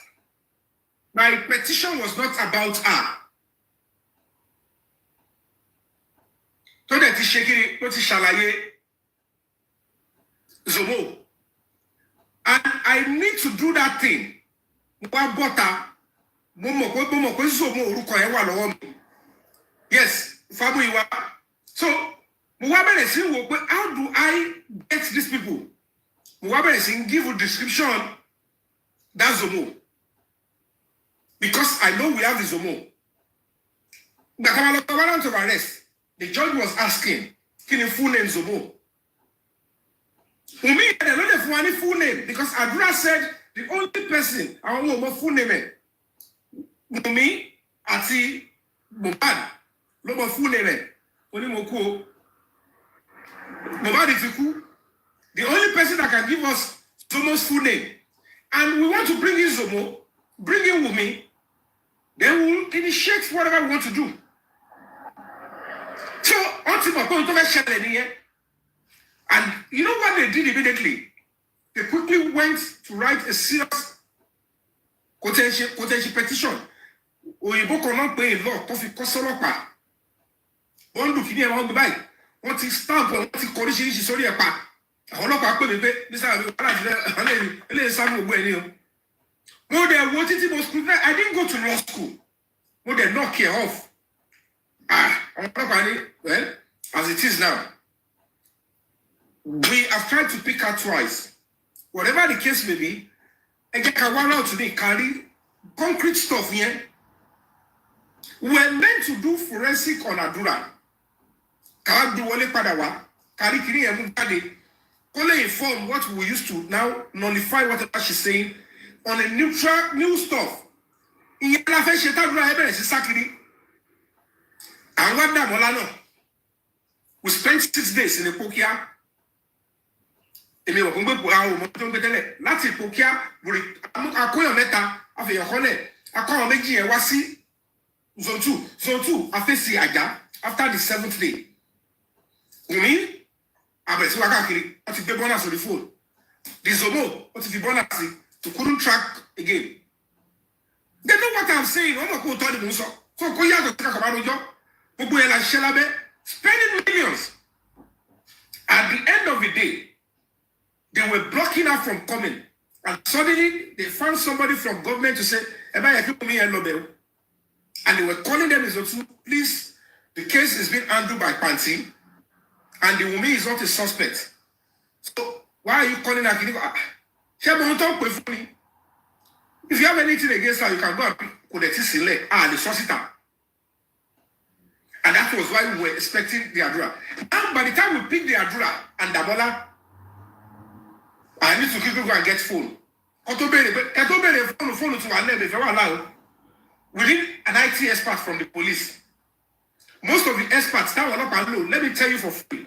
S2: my petition was not about her. So that is shaking what is shalaye Zomo. And I need to do that thing. Yes, Fabiyi. So, how do I get these people? Give a description. That's Zomo. Because I know we have the Zomo. The warrant of arrest. The judge was asking, can you full name Zomo? Wummi, I don't know any full name because Adura said the only person I want more full name. Wummi, Ati, Mohbad, no more full name. Only Moko. Mohbad is the only person that can give us Zomo's full name. And we want to bring in Zomo, bring in Wummi, then we'll initiate whatever we want to do. So, ultimately, and you know what they did immediately? They quickly went to write a serious quotation petition. Oyibo cannot pay a law, Kofi Kosolopa. One look here, one goodbye. What is stamp, what is correction, is sorry a pa. Holopa put it, this is Samuel Bueno. More than what it was, I didn't go to law school. More than knock here off. Well, as it is now, we have tried to pick her twice. Whatever the case may be, I get a one out today, carry concrete stuff here. We're meant to do forensic on Adura. Can't do only Padawa, carry Kiri and Mukade. Only inform what we used to now nullify whatever she's saying on a neutral new stuff. In Yala Fashion Tabra, it's Sakiri. And what that Molano? We spent 6 days in the Pokia. Láti Pokia, Akoyo Meta, Afe Yokole, Akoyo Meji and Wasi, Zone 2, Afesi Aja, after the 7th day. Wummi, Abesi Wakakiri, what if the bonus on the phone? The Zomo, what if the bonus to couldn't track again? They know what I'm saying. I'm not going to tell them so. So, Koya go talk about job. Spending millions. At the end of the day, they were blocking her from coming. And suddenly, they found somebody from government to say, and they were calling them as well, please, the case is being handled by Panti, and the Wummi is not a suspect. So, why are you calling her? If you have anything against her, you can go and collect it. The solicitor. And that was why we were expecting the Adura. And by the time we picked the Adura and Damola, I need to quickly go and get phone. Phone to our name if you allow. We need an IT expert from the police. most of the experts that were not alone, let me tell you for free,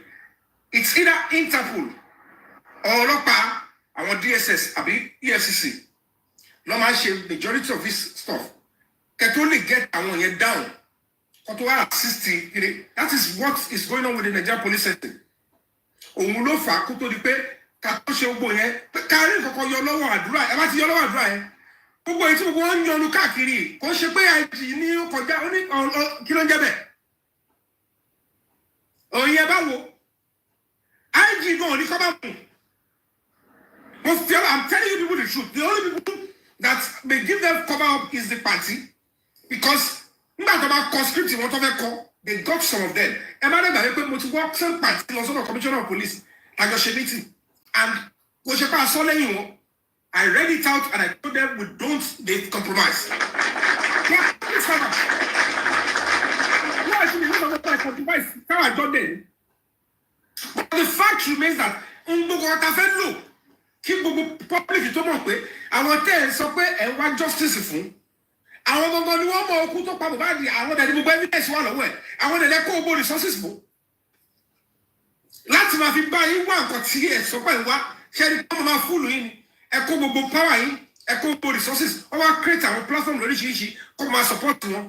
S2: it's either Interpol or Lopa, our DSS, abi EFCC. No man, majority of this stuff can only get our head down. That is what is going on with the Nigerian police system. Omulofa kuto di pe kakose ogbo yen kare koko yo lowo adura e ba ti yo lowo adura yen gbogbo iti gbogbo won yonu káàkiri ko se pe IG ni o koja oni kí ló ń jẹ́ bẹ́ẹ̀ oye báwo IG go ni ko ba mu I'm telling you people the truth. The only people that may give them cover up is the party, because about conscripting what they got some of them. Some party also the commissioner of police negotiating, and I read it out and I told them they compromise. Yeah, it's but the fact remains that keep public to pé àwọn tẹ́ sọ pé ẹ wá justice fún àwọn gbogbo ni wọ́n mọ okú tó pa Mohbad àwọn dẹ̀ ní gbogbo evidence wà lọ́wọ́ ẹ̀ àwọn dẹ̀ kó gbogbo resources fún láti máa fi bá yín wá nǹkan tí ẹ sọ pé ẹ wá ṣe ni kọ́ máa fúlù yín ni ẹ kó gbogbo power yín ẹ kó gbogbo resources wọ́n wá create àwọn platform lóríṣiríṣi kó máa support wọn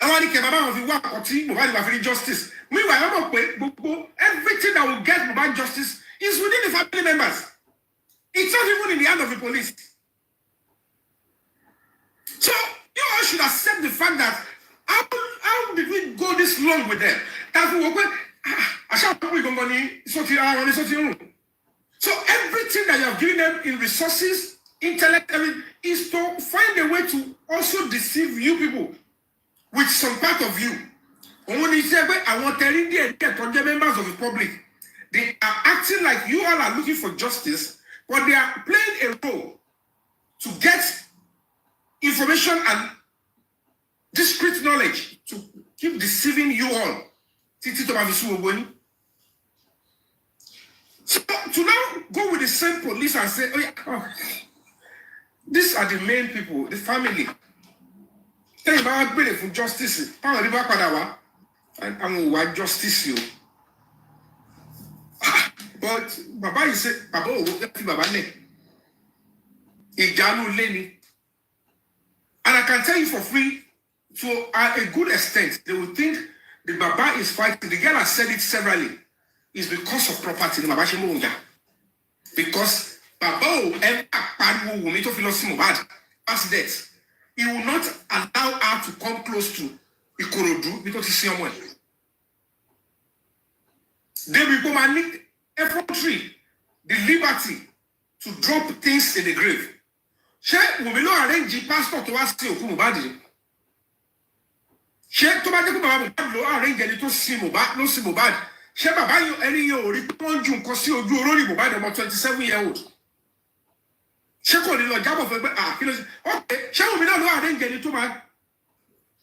S2: ẹ wá ní kẹ́ bàbá wọn fi wá nǹkan tí Mohbad wà fi ní justice meanwhile wọ́n mọ̀ pé gbogbo everything that will get Mohbad justice is within the family members. It's not even in the hand of the police. So you all should accept the fact that how did we go this long with them? That we were so everything that you have given them in resources, intellect, is to find a way to also deceive you people with some part of you. I want to tell members of the public. They are acting like you all are looking for justice. But they are playing a role to get information and discrete knowledge to keep deceiving you all. So to now go with the same police and say, these are the main people, the family. Tell you about for justice. And I'm going justice you. But Baba, you say, Baba, Baba, and I can tell you for free, to a good extent, they will think the Baba is fighting. The girl has said it severally. It's because of property. Because Baba will need to feel bad past death. He will not allow her to come close to Ikorodu because he's somewhere. They will go and need effrontery, the liberty to drop things in the grave. She will be not arrange pastor to ask you who Mohbad. She to make Mohbad lo arrange any to see Mohbad, no see Mohbad. She baba you any you report you cause you do already Mohbad about 27-year-old. She called the Lord job of okay. She will be not arrange any to man.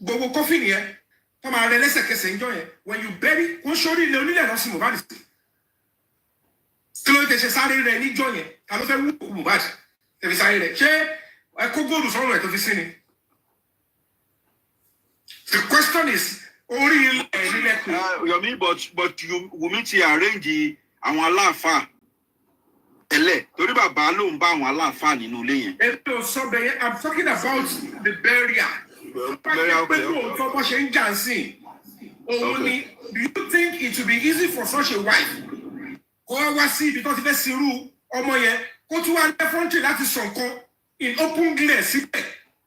S2: Go coffin here. Come on, let's enjoy. When you bury, who show you the only not see Mohbad. The question is
S5: Yomi, but you Wummi ti arrange àwọn aláàfáà tẹ́lẹ̀ torí bàbá ló ń bá àwọn aláàfáà nínú ilé yẹn.
S2: I'm talking about the burial. Okay. Do you think it would be easy for such a wife? Because if it's Siru or Moye, go to one effrontery that is sonko in open glass.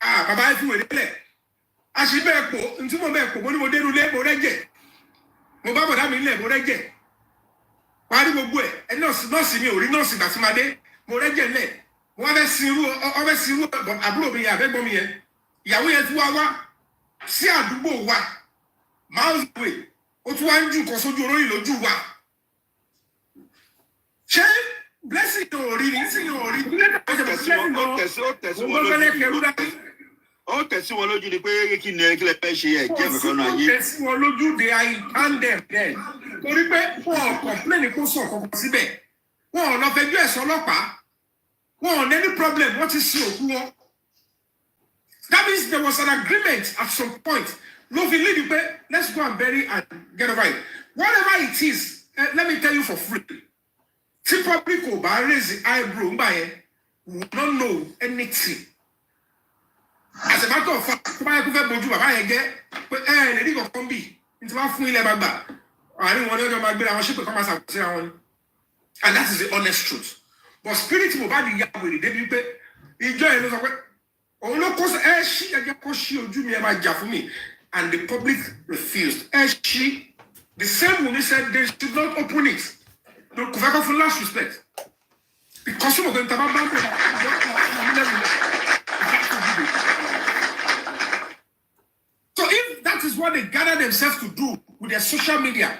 S2: Baba, if you were there, I should be into my back. When you do labor, Mobile, I mean, labor, why do you go? And not see me or not see that's my day. Moreje, one of Siru or Siru, but I blew me a beg me. Yahweh as Wawa, see a dubo wa, miles away. What one you cause you really do what? Blessing or reading,
S5: ó tẹ̀sí wọn lójú ni pé kí ni ẹgbẹ́ fẹ́ ṣe ẹ̀jẹ̀ nìkan náà yé.
S2: Tẹ̀sí wọn lójú they are in tandem there. Torí pé wọn complain kó sọ kankan síbẹ̀. Wọn ò lọ fẹjọ́ ẹ̀sọ́ ọlọ́pàá. Wọn ò ní any problem wọ́n ti sin òkú wọn. That means there was an agreement at some point Loving lady, let's go and bury and get over it. Whatever it is, let me tell you for free. See, public will raise the eyebrow by will not know anything. As a matter of fact, I could have I get, but lady go come be into my full level. I didn't want to my bed. I want to come as a and that is the honest truth. But spirit will buy the yard with it. They enjoy it. Oh, no, because she, I get she or do me about for me. And the public refused. She, the same woman said they should not open it. Don't cover for last respect. Because some of them so if that is what they gather themselves to do with their social media,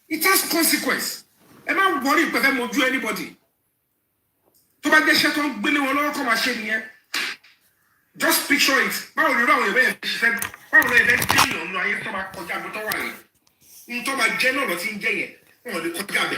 S2: it has consequence. Am I worried if I won't do anybody? To buy the shit on Billy will come and shame here. Just picture it. How would you know where she said, how would they tell you? No, I talk about Kojabu. In talk about general, what's in Jay. Oh, the Kojabe.